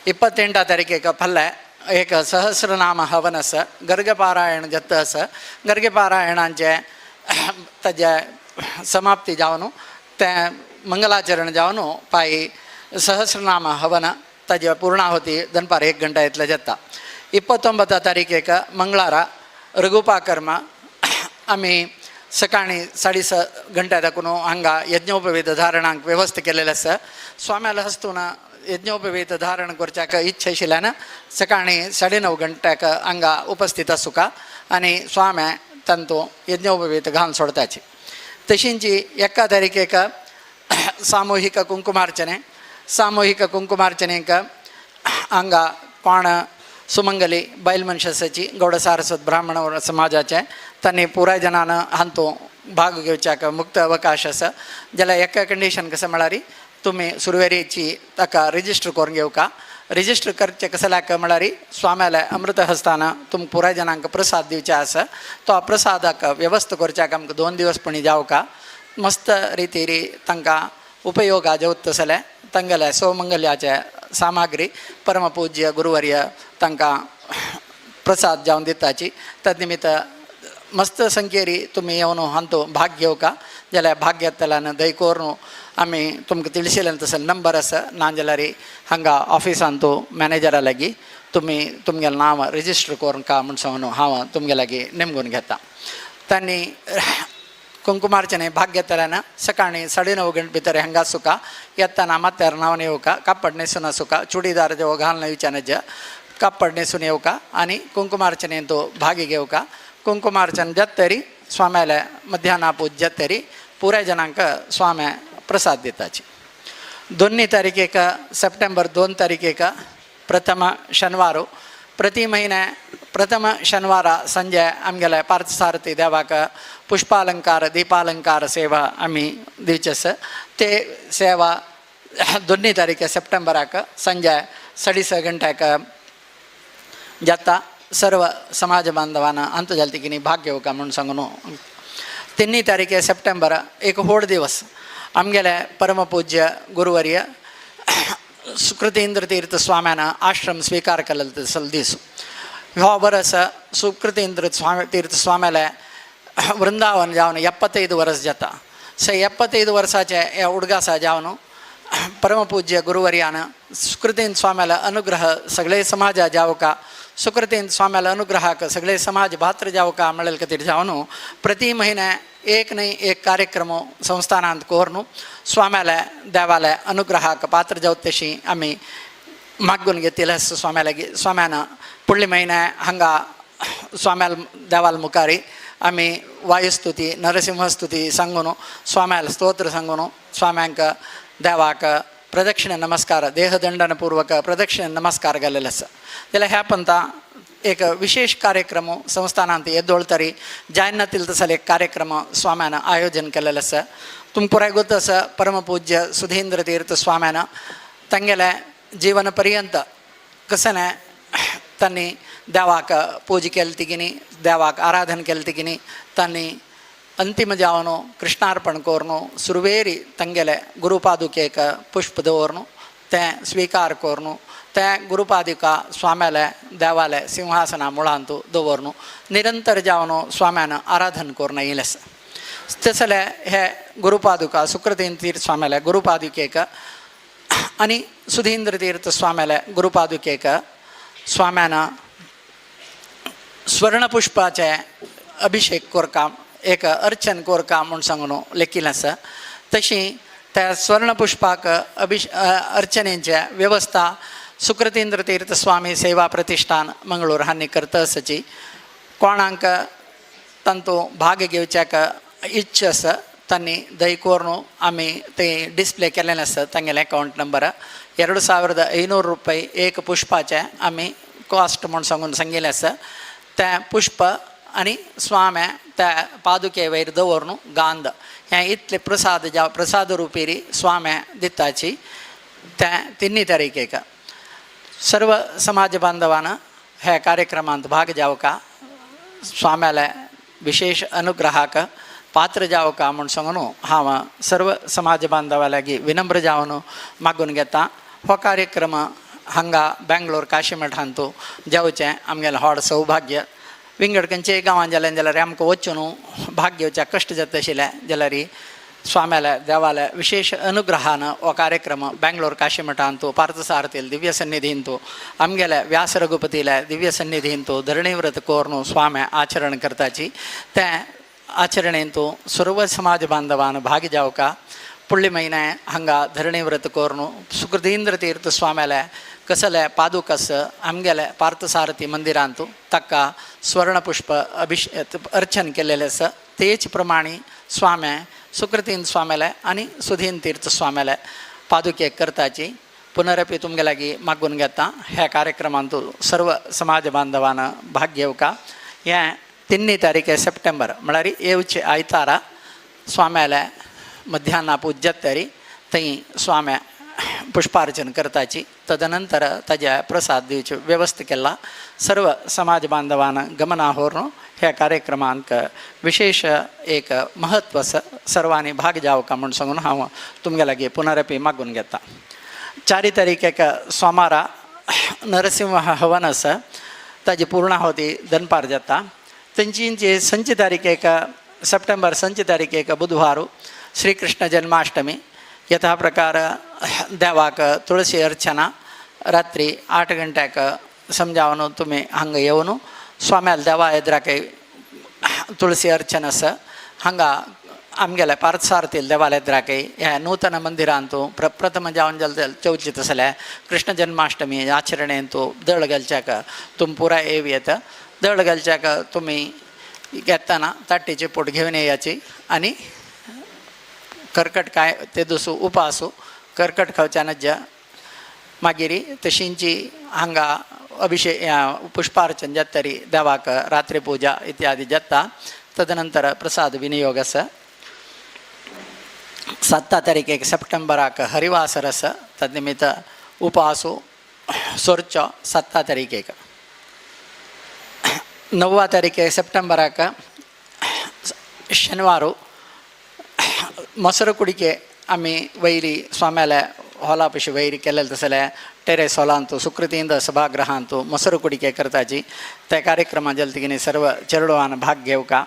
28 तारीखेक फाल्यां एक सहस्रनाम हवन आसा गर्गपारायण जाता आसा गर्गपारायणांचे ताजे समाप्ती जावन तें मंगलाचरण जावन पायी सहस्रनाम हवन ताजे पूर्णाहुती दनपार 1 गंटा इतले जाता 29 तारीखेक मंगळारा रघुपाकर्म आमी सकाळी 6:30 गंटा दाखून हांगा यज्ञोपवीत धारणांक वेवस्था केलेली आसा स्वाम्याला हस्तून यज्ञोपवीत धारण करच्याक इच्छा आशिल्ल्यान सकाळी 9:30 गंट्याक हांगा उपस्थित आसुका आनी स्वाम्या तांतू यज्ञोपवीत घालून सोडताची तशींची 1 तारीखेक सामुहिक कुंकुमार्चनेक हांगा कोण सुमंगली बैल मनशाची गौड सारस्वत ब्राह्मण समाजाचे तांणी पुराय जनान हांतू भाग घेवच्याक मुक्त अवकाश आसा जाल्यार एका कंडिशन कशें म्हळ्यार तुमी सुरवेरेची ताका रिजिस्टर करून घेवका रिजिस्टर करचे कसल्याक म्हळ्यार स्वाम्याला अमृत हस्तान तुमकां पुराय जनांक प्रसाद दिवचे आसा तो प्रसादाक वेवस्था करच्याक आमकां 2 दिवस पणी जावका मस्त रितीरी तांकां उपयोगा जेवत तसले तांगेले सौमंगल्याचे सामग्री परमपूज्य गुरुवर्य तांकां प्रसाद जावन दिताची तद निमित्त मस्त संख्येरी तुमी येवन हांतू भाग घेवका जाल्यार भाग घेतल्यान दैकोरनु आमी तुमकां तिळशिल्लें तसो नंबर आसा नाजाल्यार हांगा ऑफिसांतू मॅनेजरा लागीं तुमी तुमगेलें नांव रिजिस्टर करून का म्हूण सांगून हांव तुमगे लागीं नेमून घेता तांणी ಕುಂಕುಮಾರ್ಚನೆ ಭಾಗ್ಯತರನ ಸಕಾಣಿ 9:30 ಗಂಟೆ ಭಿತರೆ ಹಂಗ ಸುಖ ಎತ್ತನ ಮತ್ತೆ ಅರ್ನವನೆ ಹೋಕ ಕಪ್ಪಡ್ನೆ ಸುನ ಸುಖ ಚೂಡಿದಾರ जो घालणं विचारज कपडणे सुनेवका आणि कुंकुमार्चने तो भागिगे होका कुंकुमार्चन जत्तरी स्वाम्याला मध्याना पूज जत्तरी पुऱ्या जनांक स्वाम्या प्रसाद देताची 2 तारीखेक सप्टेंबर 2 तारीखेक प्रथम शनिवार प्रति महिने प्रथम शनिवार संजे आमगेले पार्थसारथी देवाक पुष्पालंकार दीपालंकार सेवा आम्ही दिवचस ते सेवा 2 तारीख सप्टेंबराक संजे 6:30 गंट्याक जाता सर्व समाज बांधवांना अंतजालतिकिनी भाग्य होका म्हणून सांगून 3 तारीख सप्टेंबर एक होड दिवस आमगेले परमपूज्य गुरुवर्य सुकृतींद्र तीर्थ स्वाम्यानं आश्रम स्वीकार केलेला दिसू ह्या वर्ष सुकृतींद्र स्वामी तीर्थ स्वाम्याला वृंदावन जावन 75 वर्ष जाता 75 वर्षाचे या उडगासा जावन परमपूज्य गुरुवर्यानं सुकृतीन स्वाम्याला अनुग्रह सगळे समाज जाव का सुकृतीन स्वाम्याला अनुग्रहाक सगळे समाज भात्र जाव का मिळेल कधी जावनु प्रति महिने एक नाही एक कार्यक्रम संस्थानांत कोरनु स्वाम्याला देवाला अनुग्रहाक पात्र जावतशी आम्ही मागून घेतील स्वाम्यानं पुढली महिने हंगा स्वाम्याला देवाला मुखारी आम्ही वायुस्तुती नरसिंहस्तुती सांगून स्वाम्याला स्तोत्र सांगून स्वाम्यांक देवाक प्रदक्षिणे नमस्कार देहदंडनपूर्वक प्रदक्षिणे नमस्कार घालेले आसा जाल्यार ह्या पंथा एक विशेष कार्यक्रम संस्थानांत येदोळतरी जायनातील तसले एक कार्यक्रम स्वाम्यानं आयोजन केलेले आसा तुमकां पुराय गोत आसा परमपूज्य सुधींद्र तीर्थ स्वाम्यानं तांगेले जीवन पर्यंत कसने तांणी देवाक पूज केली तिगिनी देवाक आराधन केली तिगिनी तांणी अंतिम जावन कृष्णार्पण कोरनु सुरवेरी तंगेले गुरुपादुकेक पुष्प दवरनु ते स्वीकार कोरनु ते गुरुपादिका स्वाम्याले देवाले सिंहासना मुळांतू दवरनु निरंतर जावन स्वाम्यानं आराधन कोरन येयलेस तसले हे गुरुपादुका सुकृतीन तीर्थ स्वाम्याले गुरुपादुकेक आणि सुधींद्र तीर्थ स्वाम्याले गुरुपादुकेक स्वाम्यानं स्वर्णपुष्पाचे अभिषेक कोरका एक अर्चन कोरका म्हणून सांगून लेखिल्लें आसा तशी त्या स्वर्णपुष्पाक अर्चनेची व्यवस्था सुकृतींद्र तीर्थ स्वामी सेवा प्रतिष्ठान मंगळूर हांणी करता आसाची कोणाक तांतू भाग घेवच्याक इच्छा आसा तांणी दयकोरनु आमी ते डिस्प्ले केल्लें आसा तांगेले अकाउंट नंबर 2500 रुपये एक पुष्पाचे आमी कॉस्ट म्हणून सांगून सांगिल्लें आसा ते पुष्प आणि स्वाम्या त्या पादुके वयर दवरनु गांध हे इतले प्रसाद रुपेरी स्वाम्या दिताची त्या 3 तारीखेक सर्व समाज बांधवांना ह्या कार्यक्रमांत भाग जावका स्वाम्याला विशेष अनुग्रहाक पात्र जावका म्हणून सांगून हांव सर्व समाज बांधवालागी विनम्र जावन मागून घेता हो कार्यक्रम हांगा बेंगलोर काशी मठांतू जावचें आमगेलें व्हड सौभाग्य विंगड खंयचे गांवांत जालें जाल्यार आमकां वचून भाग घेवच्या कश्ट जाता आशिल्ले जाल्यार स्वाम्याला देवाला विशेष अनुग्रहान हो कार्यक्रम बेंगलोर काशी मठांतू पार्थसारथील दिव्य सन्निधींतू आमगेल्या व्यास रघुपतीला दिव्य सन्निधींतू धरणीव्रत कोरनु स्वाम्या आचरण करताची त्या आचरणेंतू सर्व समाज बांधवान भाग जावका पुढली महिने हांगा धरणीव्रत कोरनु सुकृतींद्र तीर्थ स्वाम्याला कसले पादुकस आमगेले पार्थसारथी मंदिरांतू ताका स्वर्णपुष्प अर्चन केलेले आसा तेच प्रमाणे स्वाम्या सुकृतीन स्वाम्याला आणि सुधीन तीर्थ स्वाम्याला पादुके करताची पुनरपी तुमगे लागी मागून घेता ह्या कार्यक्रमांतू सर्व समाज बांधवान भाग घेवका हे 3 तारीख सप्टेंबर म्हळ्यार येवचे आयतारा स्वाम्याला मध्याना पूजा तरी थंय स्वाम्या पुष्पार्चन करताची तदनंतर ताज्या प्रसाद दिवची व्यवस्था केला सर्व समाज बांधवान गमना व्हरून ह्या कार्यक्रमांक विशेष एक महत्व सर्वांनी भाग जावका म्हणून सांगून हांव तुमगे लागी पुनरपी मागून घेता 4 तारीखेक सोमारा नरसिंह हवन आसा ताजी पूर्णाहुती दनपार जाता तेंची 5 तारीखेक सप्टेंबर 5 तारीखेक बुधवार श्री कृष्ण जन्माष्टमी यथा प्रकार देवाक तुळशी अर्चना रात्री 8 गंट्याक समजावन तुम्ही हांगा येवन स्वाम्याला देवा एद्राक तुळशी अर्चन आसा हांगा आमगेल्या पार्थसारथील देवालयाद्राकय ह्या नूतन मंदिरांतू प्रप्रथम जावन जाल्यार चवथी तसले कृष्ण जन्माष्टमी आचरणेंतू दळ घालच्याक तुम पुराय येवयेत. दळ घालच्याक तुमी घेतना ताट्टेची पोट घेवन येयाची आनी कर्कट काय ते दुसू उपासू कर्कट खावच्या नज्या मागीर तशींची हांगा अभिषेक पुष्पार्चन जातरी देवाक रात्री पूजा इत्यादी जाता. तदनंतर प्रसाद विनियोग आसा. 7 तारीखेक सप्टेंबराक हरिवासर आसा. तद्निमित्त उपासू सोरचो 7 तारीखेक. 9 तारीखेक सप्टेंबराक ಶನಿವಾರ ಮೊಸರು ಕುಡಿಕೆ ಆಮಿ ವೈರಿ ಸ್ವಾಮ್ಯಾಲೆ ಹೊಲಾಪಿಸಿ ವೈರಿ ಕೆಲ್ಲಲ್ ತಸಲೆ टेरेस हॉल अंतू सुकृतींद सभागृह अंतू ಮೊಸರು कुडिके करताची त्या कार्यक्रम जलतिगिनी सर्व चेरडवान भाग घेवका.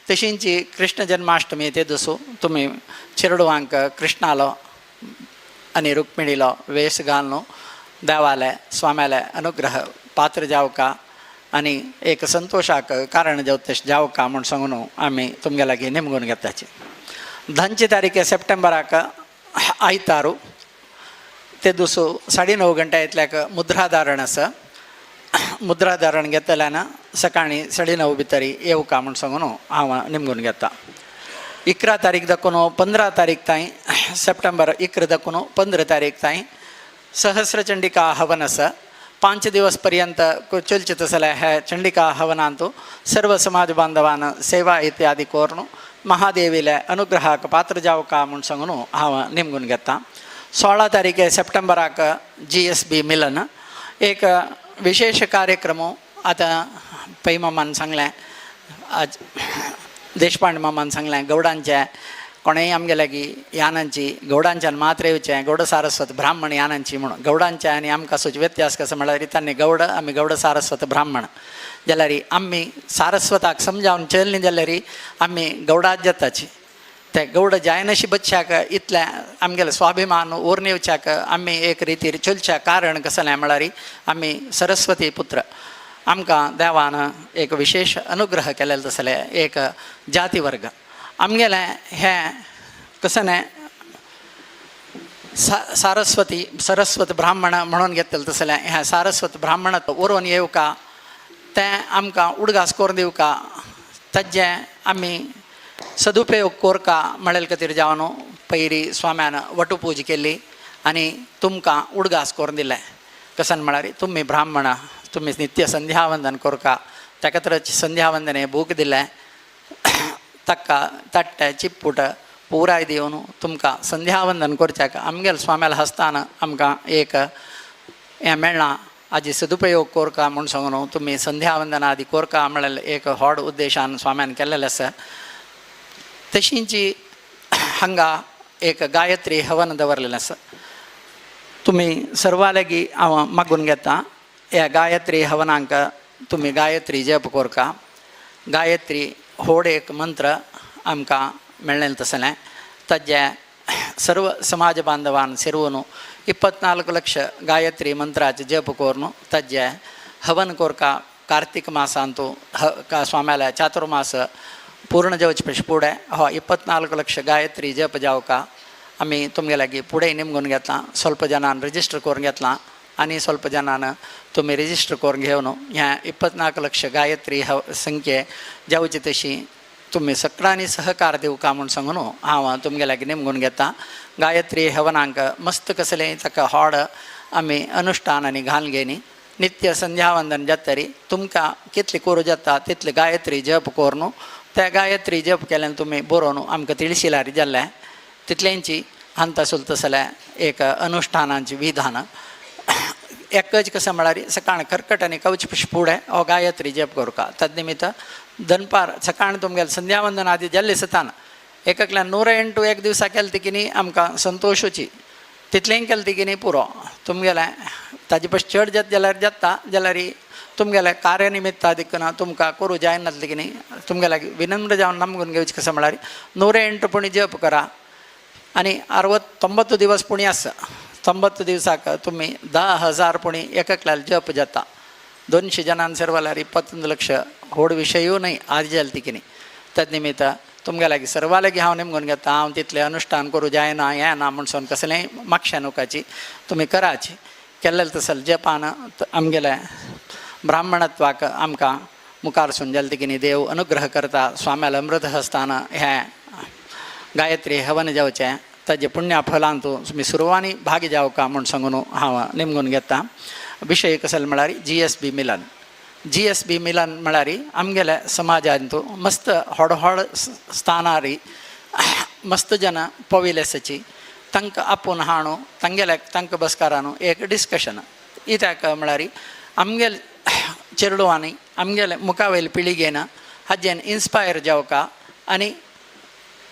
तशींची कृष्ण जन्माष्टमी ते दिसू तुम्ही चेरडवांक कृष्णालो आनी रुक्मिणीलो वेस घालून देवाले स्वाम्याले अनुग्रह पात्र जावका आनी एक संतोषाक कारण जावका म्हूण सांगून आमी तुमगे लागीं नेमगून घेताची. 10 तारीख सप्टेंबराक आयतारू ते दुसू 9:30 गंटा इतल्याक मुद्राधारण आसा. मुद्राधारण घेतल्यान सकाळी 9:30 भितरी येवका म्हूण सांगून हांव निमगून घेता. 11 तारीख दाखून 15 तारीख ताईं सप्टेंबर 11 दाखून 15 तारीख ताईं सहस्रचंडिका हवन आसा. 5 दिवस पर्यंत चलचे तसले हे चंडिका हवनांतू सर्व समाज बांधवान सेवा इत्यादी करून महादेवीले अनुग्रहाक पात्र जावका म्हूण सांगून हांव निमगून घेता. 16 तारीख सप्टेंबराक GSB मिलन एक विशेष कार्यक्रम आतां पै मामान सांगलें आज देशपांडे मामान सांगलें गौडांचे कोणेय आमगे लागीं यानांची गौडांच्यान मात्र येवचें गौड सारस्वत ब्राह्मण यानांची म्हणून गौडांचे आनी आमकां सोच व्यत्यास कसो म्हळ्यार तांणी गौड आमी गौड सारस्वत ब्राह्मण जाल्यार आमी सारस्वताक समजावन चललीं जाल्यार आमी गौडाच जाताची. ते गौड जायनशी बच्चाक इतले आमगेले स्वाभिमान ओर येवच्याक आमी एक रितीर चलच्या कारण कसलें म्हळ्यार आमी सरस्वती पुत्र आमकां देवान एक विशेष अनुग्रह केलेलो तसले एक जाती वर्ग आमगेले हे कसलें सरस्वत ब्राह्मण म्हणून घेतलें तसलें हे सारस्वत ब्राह्मण ओरोवन येवका तें आमकां उडगास करून दिवका ताजें आमी सदुपयोग कोरका म्हळेल खातीर जावन पयरी स्वाम्यान वटुपूज केली आनी तुमकां उडगास करून दिलें. कसन म्हळ्यार तुमी ब्राह्मण तुमी नित्य संध्यावंदन कोरका ताका तर संध्यावंदने बूक दिलें ताका तट्टे चिप्पूट पुराय दिवन तुमकां संध्यावंदन करच्याक आमगेले स्वाम्याला हस्तान आमकां एक हें मेळना हाजी सदुपयोग कोरका म्हूण सांगून तुमी संध्यावंदन आदी कोरका म्हळ्यार एक व्हड उद्देशान स्वाम्यान केल्लेलें आसा. तशींची हांगा एक गायत्री हवन दवरलेलें आसा. तुमी सर्वा लागीं हांव मागून घेता ह्या गायत्री हवनांक तुमी गायत्री जप कोरका. गायत्री व्हड एक मंत्र आमकां मेळ्ळेलें तसलें ताजे सर्व समाज बांधवान सेरवून 24 लक्ष गायत्री मंत्राचे जप करून ताजे हवन कोरका. कार्तिक मासांतू स्वाम्याला चातुर्मास पूर्ण जावचे फुडें हो 24 लक्ष गायत्री जप जावका आमी तुमगे लागीं फुडें निमगून घेतला. स्वल्प जनान रजिस्टर करून घेतला आनी स्वल्प जनान तुमी रजिस्टर करून घेवन ह्या 24 लक्ष गायत्री संख्ये जावची तशी तुमी सगळ्यांनी सहकार दिवका म्हूण सांगून हांव तुमगे लागीं निमगून घेता. गायत्री हवनांक मस्त कसलें ताका व्हड आमी अनुश्ठान आनी घालून घेनी नित्य संध्यावंदन जातरी तुमकां कितली करूं जाता तितले गायत्री जप करून त्या गायत्री जप केल्यान तुमी बरोवन आमकां तिळशिलारी जाल्लें तितल्यांची हांता सुलतसले एक अनुश्ठानांची विधान एकच कसं म्हळ्यार सकाळ कर्कट आनी कवच फुडें हो गायत्री जप करता. तद दनपार सकाळ तुमगेलें संध्यावंदन आदी जाल्लें सतान एकल्यान 108 एक दिवसा केलें तिकी आमकां संतोशुची तितलें केलें तिकी पुरो तुमगेलें ताजे पयस चड जाता जाल्यार जाता जाल्यार तुमगेले कार्यनिमित्ता देखून तुमकां करूं जायना लेकिन तुमगे लागीं विनम्र जावन नमगून घेवचें कसं म्हळ्यार 108 पुणी जप करा आनी 90 दिवस पुणी आसा. 90 दिवसाक तुमी 10,000 पुणी एकल्याल जप जाता. 200 जनान सेरवल्यार 25 लक्ष व्हड विशय येवं न्हय आज जाल तिकी तद निमित्त तुमगे लागीं सर्वा लागीं हांव नेमून घेता हांव तितलें अनुश्ठान करूं जायना येना म्हणून कसलेंय मागशें नोकाची तुमी कराची केल्लें तसलें जपान आमगेलें ब्राह्मणत्वाक आमकां मुखार सुंजल तिकीनी देव अनुग्रह करता स्वाम्याल अमृत हस्तान हें गायत्री हवन जावचें ताजे पुण्या फलांत तुमी सुरवांनी भाग जावका म्हूण सांगून हांव नेमून घेता विशय कसले म्हळ्यार GSB मिलन GSB मिलन म्हळ्यार आमगेल्या समाजांत मस्त हडहड स्थानारी मस्त जन पविलेसची तांकां आपूण हाडूं तांगेल्या तांकां बसकारांनू एक डिस्कशन इत्याक म्हळ्यार आमगेल चेडवांनी आमगेले मुखावेल पिळगेन हाजेन इन्स्पायर जावका आनी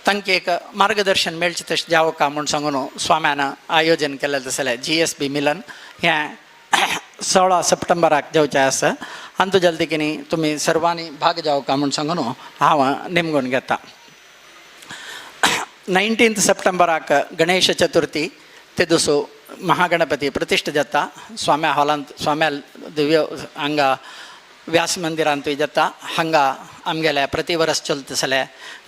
तांकां एक मार्गदर्शन मेळचें तशें जावका म्हूण सांगून स्वाम्यान आयोजन केलें तसलें GSB मिलन हें 16 सप्टेंबराक जावचें आसा आनी तुज्या देखीनी तुमी सर्वांनी भाग जावका म्हूण सांगून हांव नेमून घेता 19 सप्टेंबराक गणेश चतुर्थी ते दुसो महागणपती प्रतिश्ठ जाता स्वाम्या हॉलांत स्वाम्या दिव्य हांगा व्यास मंदिरांतूय जाता हांगा आमगेल्या प्रतिवर्स चलतसले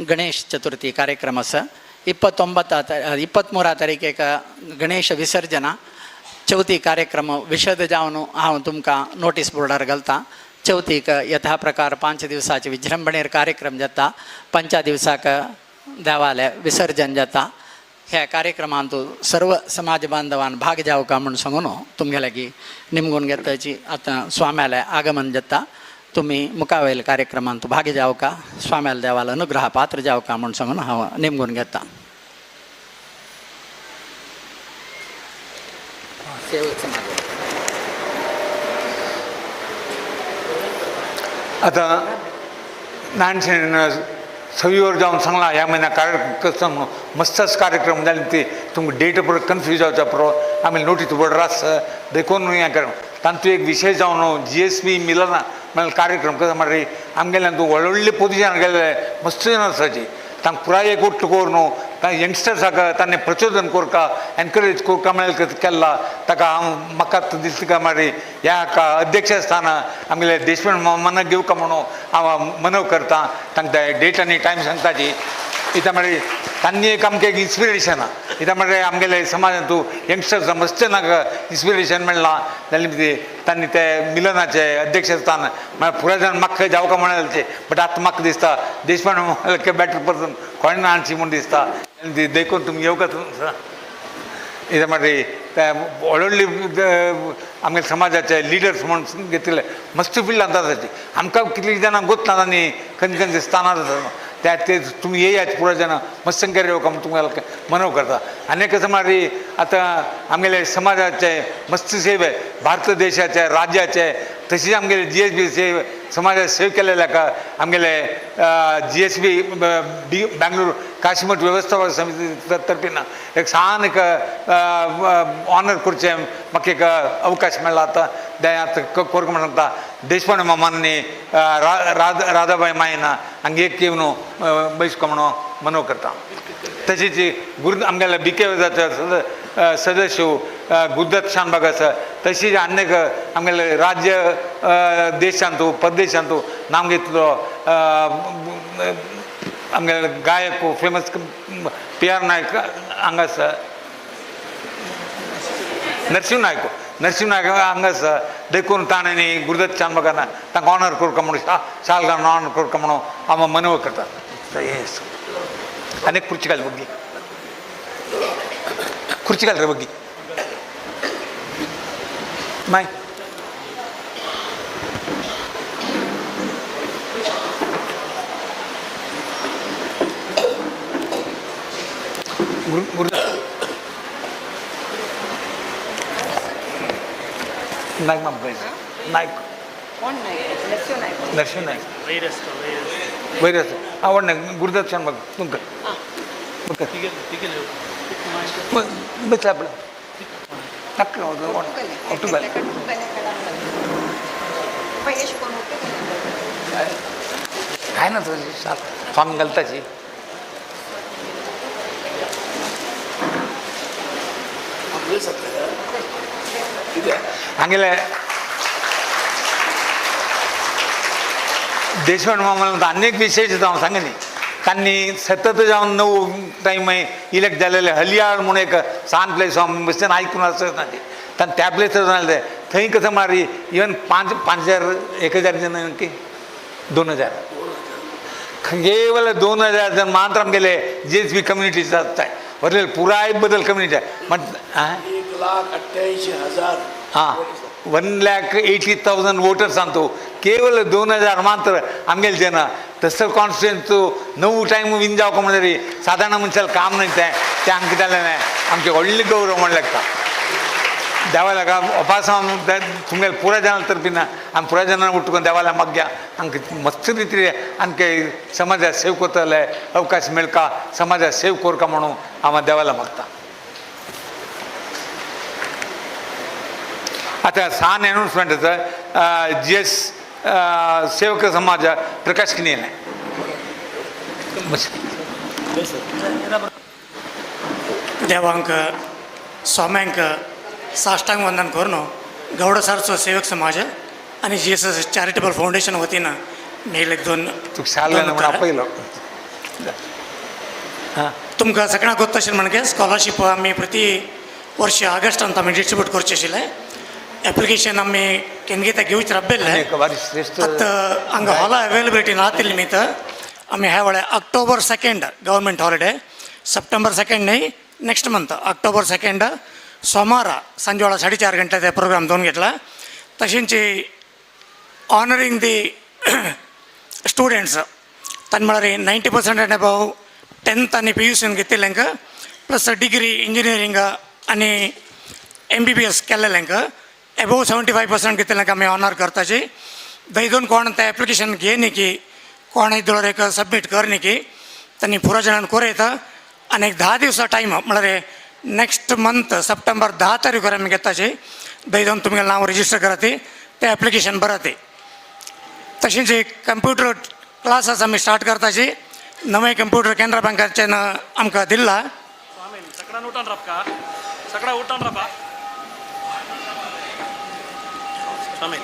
गणेश चतुर्थी कार्यक्रम आसा 23 तारीखेक गणेश विसर्जना चवथी कार्यक्रम विशद जावन हांव तुमकां नोटीस बोर्डार घालता चवथीक यथा प्रकार 5 दिवसाचे विजृंभणेर कार्यक्रम जाता 5 दिवसाक देवालय विसर्जन जाता ह्या कार्यक्रमांत सर्व समाज बांधवान भाग जावका म्हूण सांगून तुमगे लागीं नेमून घेताची आतां स्वाम्यालें आगमन जाता तुमी मुखावेल कार्यक्रमांत भाग जावका स्वाम्याल देवाल अनुग्रह पात्र जावका म्हूण सांगून हांव नेमून घेता आता ल्हानशें सवीवर जावन सांगलां ह्या म्हयन्याक कार्यक्रम म्हणून मस्तच कार्यक्रम जाले ते तुमकां डेट परत कन्फ्यूज जावच्या पुरो आमी नोटीस बोर्डर आसा देखून हें कर तातूंत एक विशय जावन GSB मिलना म्हळ्यार कार्यक्रम कसा म्हळ्यार आमगेल्यान तूं व्हडले पोजिशनार गेले मस्त जन आसाची तांकां पुराय एक गोश्ट कोर न्हू यंगस्टर्साक ताणें प्रचोदन कोरका एनकरेज कोरका म्हळ्यार केल्ला ताका हांव म्हाका दिसता काय म्हळ्यार ह्या अध्यक्ष स्थान आमगेले देशपांडे मामानाक घेवका म्हणून हांव मनव करता तांकां डेट आनी टायम सांगताची इता म्हळ्यार तांणी एक आमकां एक इन्स्पिरेशन इता म्हळ्यार आमगेले समाजांत यंगस्टर्स मस्त नाका इन्स्पिरेशन मेळ्ळां जाल्यार तांणी ते मिलनाचे अध्यक्ष स्थान म्हळ्यार पुराय जाण म्हाका जावका म्हणाले बट आतां म्हाका दिसता देशपांडे बेटर पर्सन कोणे ना हाडची म्हूण दिसता देखून तुमी येवका इता म्हळ्यार ते व्हडली आमगे समाजाचे लिडर्स म्हणून घेतिल्ले मस्त फील्ड आसाची आमकां कितले जाणांक गोत ना आनी खंयचे खंयचे स्थानार आसा ते तुम्ही येयात पुराय जाणां मस्त संख्येन येवका तुमकां मनव करता आनी कसं म्हळ्यार आतां आमगेले समाजाचे मस्त सेवे भारत देशाचे राज्याचे तशीच आमगेले GSB सेवे समाजाचे सेव केलेल्या आमगेले GSB बेंगलुरू काशी मठ व्यवस्थापक समिती तर्फेन एक सान एक ऑनर करचें म्हाका एक अवकाश मेळ्ळा आतां आतां कोरक म्हणून सांगता देशपांडे मामांनी राधाबाई मायना हांगा एक येवन बैसको म्हणून मनव करता तशीच आमगेले BK सदस्य गुरुदत्त शानबाग आसा तशीच अनेक आमगेले राज्य देशांत परदेशांत नांव घेतलो आमगेले गायक फेमस PR नायक हांगा आसा नरसिंह नायक हांगा आसा देखून ताणें गुरुदत्त शानबागान तांकां ऑनर करता म्हणून शाल घालून ऑनर करता म्हणून हांव मनव करता आनीक खुर्ची घाल बग्गी खुर्ची घाल रे बग्गी माय नायक माम नायक नरसिंह नायक वैरस आवड नाही गुरुदत्त शानबाग तुमकां बसला आपलं काय ना स्वामी घालताची हांगेले देशपांडे मामाला अनेक विशेष हांव सांगनी त्यांनी सतत जाऊन 9 टाईम इलेक्ट झालेले हलियाळ म्हणून एक सान प्लेस बसते ऐकून असं नाही पण त्या प्लेसवर जाणार थंय कसं मारी इवन 5,000 1,000 जण की 2,000 केवळ 2,000 जण मात्र गेले JSB कम्युनिटीचा आहे वरले पुरा बदल कम्युनिटी आहे मग 1,88,000 हां 1,80,000 वोटर्स आणतो केवळ 2,000 मात्र आमगेल जन तसं कॉन्स्टिट्युएन्स तो 9 टाईम विन जाव का म्हणजे साधारण मनशाला काम नाही ते आमचे त्याला नाही आमचे व्हडले गौरव म्हणलं का देवाला का अपास तुम्हाला पुरा जनाला तर्फी ना आम्ही पुरा जनांना उठून देवाला मग्या आमक मस्त रीती आमके समाजात सेव कोतले अवकाश मिळका समाजात सेव कोर का म्हणून आम्हा देवाला मागता आता सान अनाउन्समेंटचं GS सेवक समाज प्रकाश किनी नाही देवांक स्वाम्यांक साष्टांग वंदन करून गौड सरचो सेवक समाज आणि GSS चॅरिटेबल फाउंडेशन वतीनं मी एक दोन तुमकां सगळ्यांक गोत तशें म्हणजे स्कॉलरशीप आमी प्रति वर्ष ऑगस्टांत आमी डिस्ट्रीब्यूट करचे आशिल्ले एप्लिकेशन आमी केन्ना घेवचे रब्बेल्ले आतां हांगा हॉला अवेलेबिलिटी नातिल्ली न्ही तर आमी ह्या वेळार October 2 गव्हर्मेंट हॉलिडे September 2 न्ही नेक्स्ट मंथ October 2 सोमार संजे 4:30 गंटे प्रोग्राम दोन घेतला तशेंच ऑनरिंग दी स्टुडंट्स तांचे म्हळ्यार 90% एंड अबव 10th आनी PUC घेतिल्ल्यांक प्लस डिग्री इंजिनियरींग आनी MBBS केल्लेल्यांक अबव 75% घेतिल्ल्यांक आमी ऑनर करताची दैदून कोण ते एप्लिकेशन घे न्ही की कोण इधर एक सबमिट कर न्ही की त्यांनी पुरा जणांना कोर येता आनी एक 10 दिवसां टायम म्हळ्यार नेक्स्ट मंथ September 10 तारीख आमी घेताची दैदून तुमगे नांव रजिस्टर कराती ते एप्लिकेशन भराती तशेंच कंप्युटर क्लासेस आमी स्टार्ट करताची नवे कंप्युटर केनरा बँकाच्यान आमकां दिल्ला सगळ्यांना उठून राबका सगळ्या उठून राबा स्वामी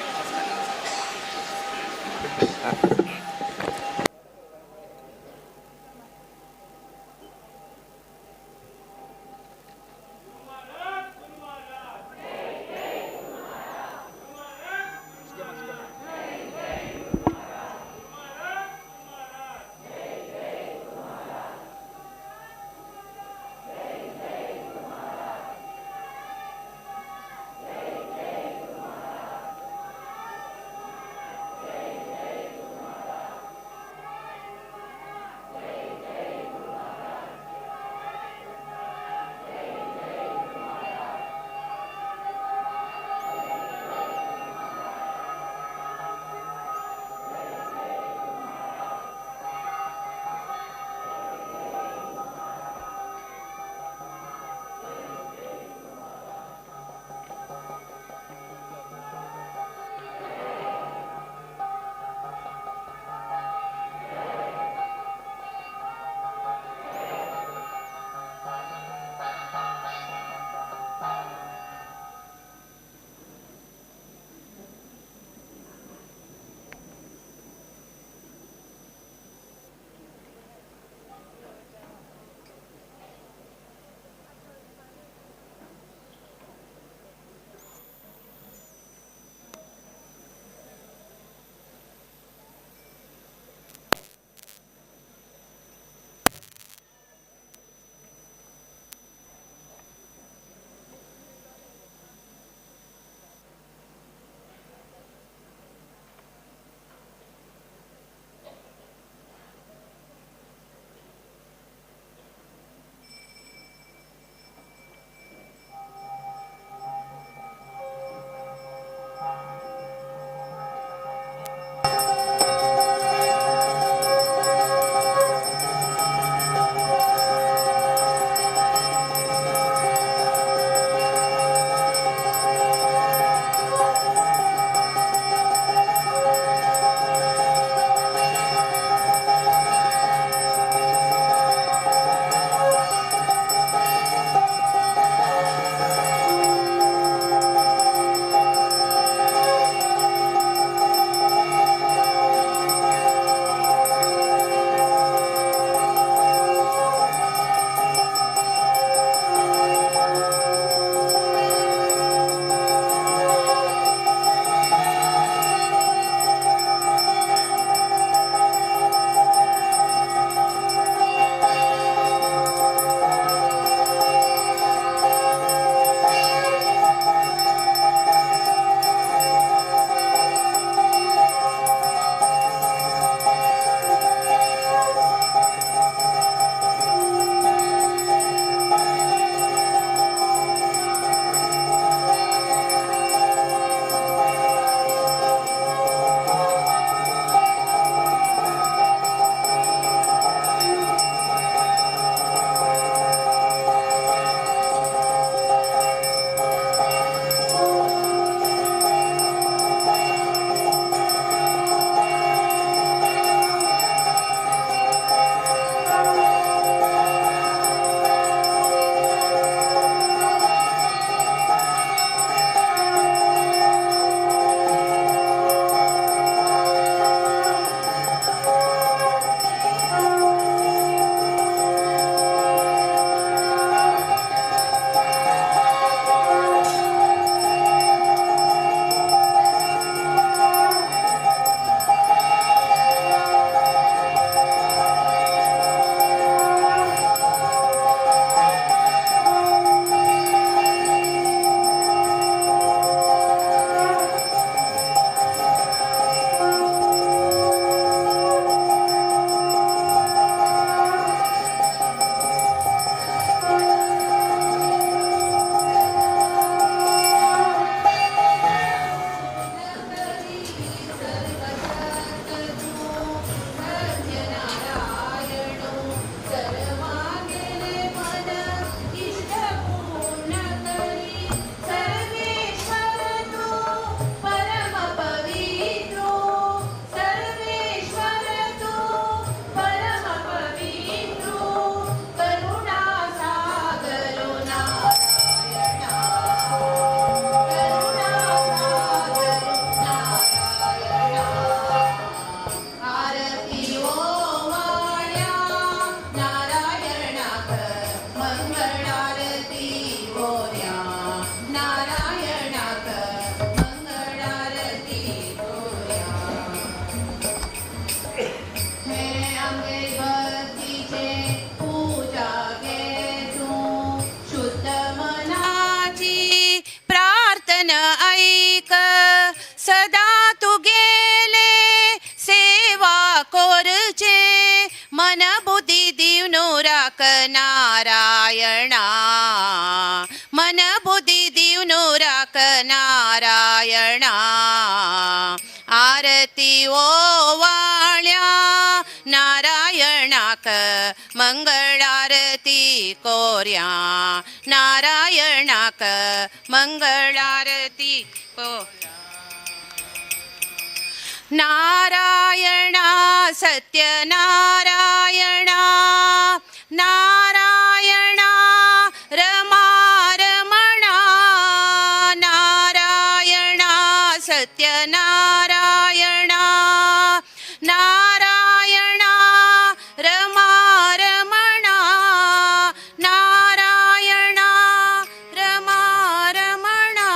मंगळाक नारायणा आरती ओवाळ्या नारायणाक मंगळारती कोर्या नारायणाक मंगळारती कोर्या नारायणा सत्यनारायणा नारायणा रमारमणा नारायणा सत्यनारायणा नारायणा रमारमणा नारायणा रमारमणा.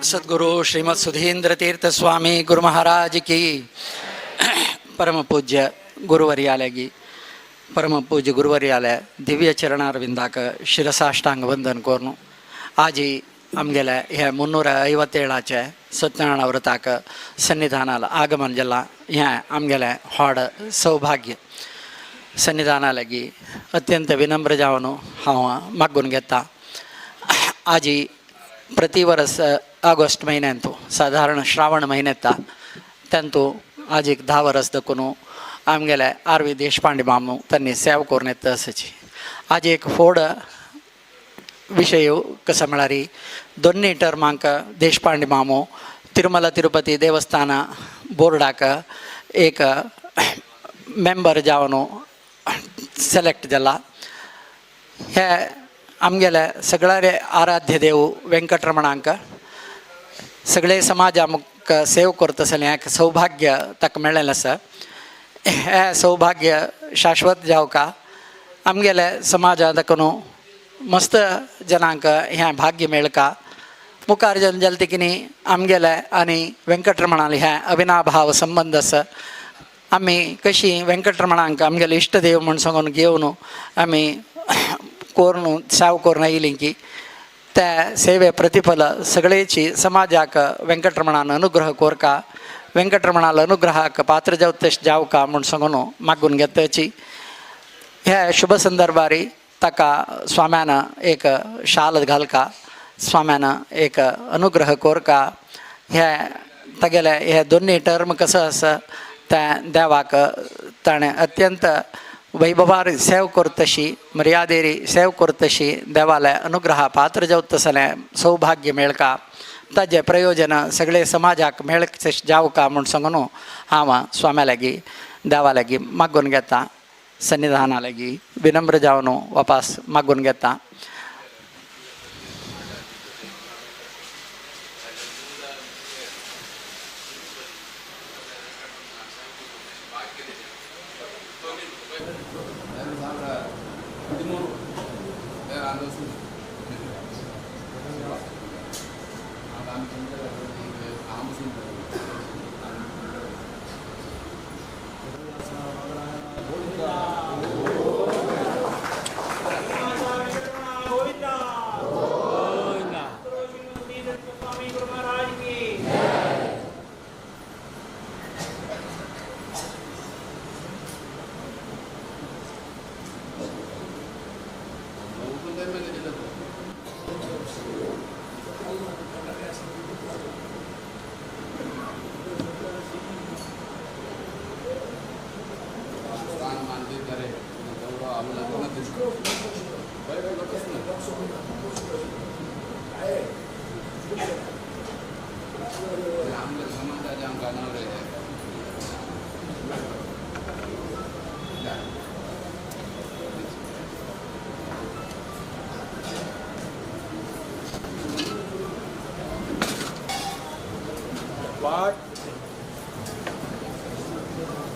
सद्गुरु श्रीमद सुधींद्र तीर्थ स्वामी गुरु महाराज की परम पूज्य गुरुवर्यालय परम पूज्य गुरुवर्यालय दिव्य चरणारविंदाक शिरसाष्टांग वंदन कोरनु. आजी आमगेले हे 357चे सत्यनारायण व्रताक सन्निधानाला आगमन जल्ला हे आमगेले व्हड सौभाग्य. सन्निधानालागी अत्यंत विनम्र जावन हांव मागून घेता. आजी प्रति वर्स ऑगस्ट महिन्यांतू साधारण श्रावण महिन्यात त्यांतू आज एक 10 वर्स दखून आमगेले आरवी देशपांडे मामू त्यांनी सेव करून येत असाची. आज एक फोड विषय कसं म्हळ्यार दोन्ही टर्मांक देशपांडे मामू तिरुमला तिरुपती देवस्थान बोर्डाक एक मेंबर जावन सिलेक्ट जाला. हे आमगेले सगळे आराध्य देव वेंकटरमणांक सगळे समाजाक सेव करतसले एक सौभाग्य ताका मेळ्ळेलें आसा. हे सौभाग्य शाश्वत जावका आमगेले समाजा दाखून मस्त जनांक हें भाग्य मेळका. मुखार जल्तिकिनी आमगेले आनी वेंकटरमणाले हे अविनाभाव संबंध आसा. आमी कशी वेंकटरमणांक आमगेले इश्टदेव म्हूण सांगून घेवन आमी कोरून सेव करून आयलीं की त्या सेवे प्रतिफल सगळेची समाजाक वेंकटरमणान अनुग्रह कोरका वेंकटरमणाला अनुग्रहाक पात्र जावका म्हूण सांगून मागून घेताची. ह्या शुभ संदर्भारी ताका स्वाम्यान एक शाल घालका स्वाम्यान एक अनुग्रह कोरका. हे तागेले हे दोन्ही टर्म कसं आसा त्या देवाक ताणें अत्यंत वैभवार सेव करतशी मर्यादेरी सेव करतशी देवाले अनुग्रहा पात्र जावतसलें सौभाग्य मेळका. ताजे प्रयोजन सगळे समाजाक मेळ जावका म्हूण सांगून हांव स्वाम्या लागीं देवा लागीं मागून घेता. सन्निधाना लागीं विनम्र जावन वापस मागून घेता.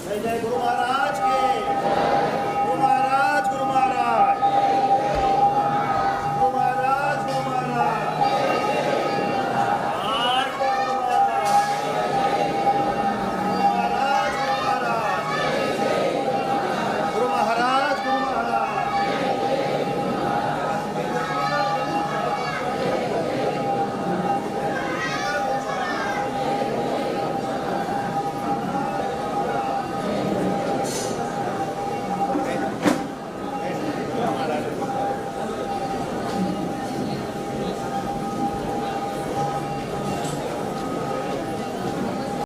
जय जय गुरु महाराज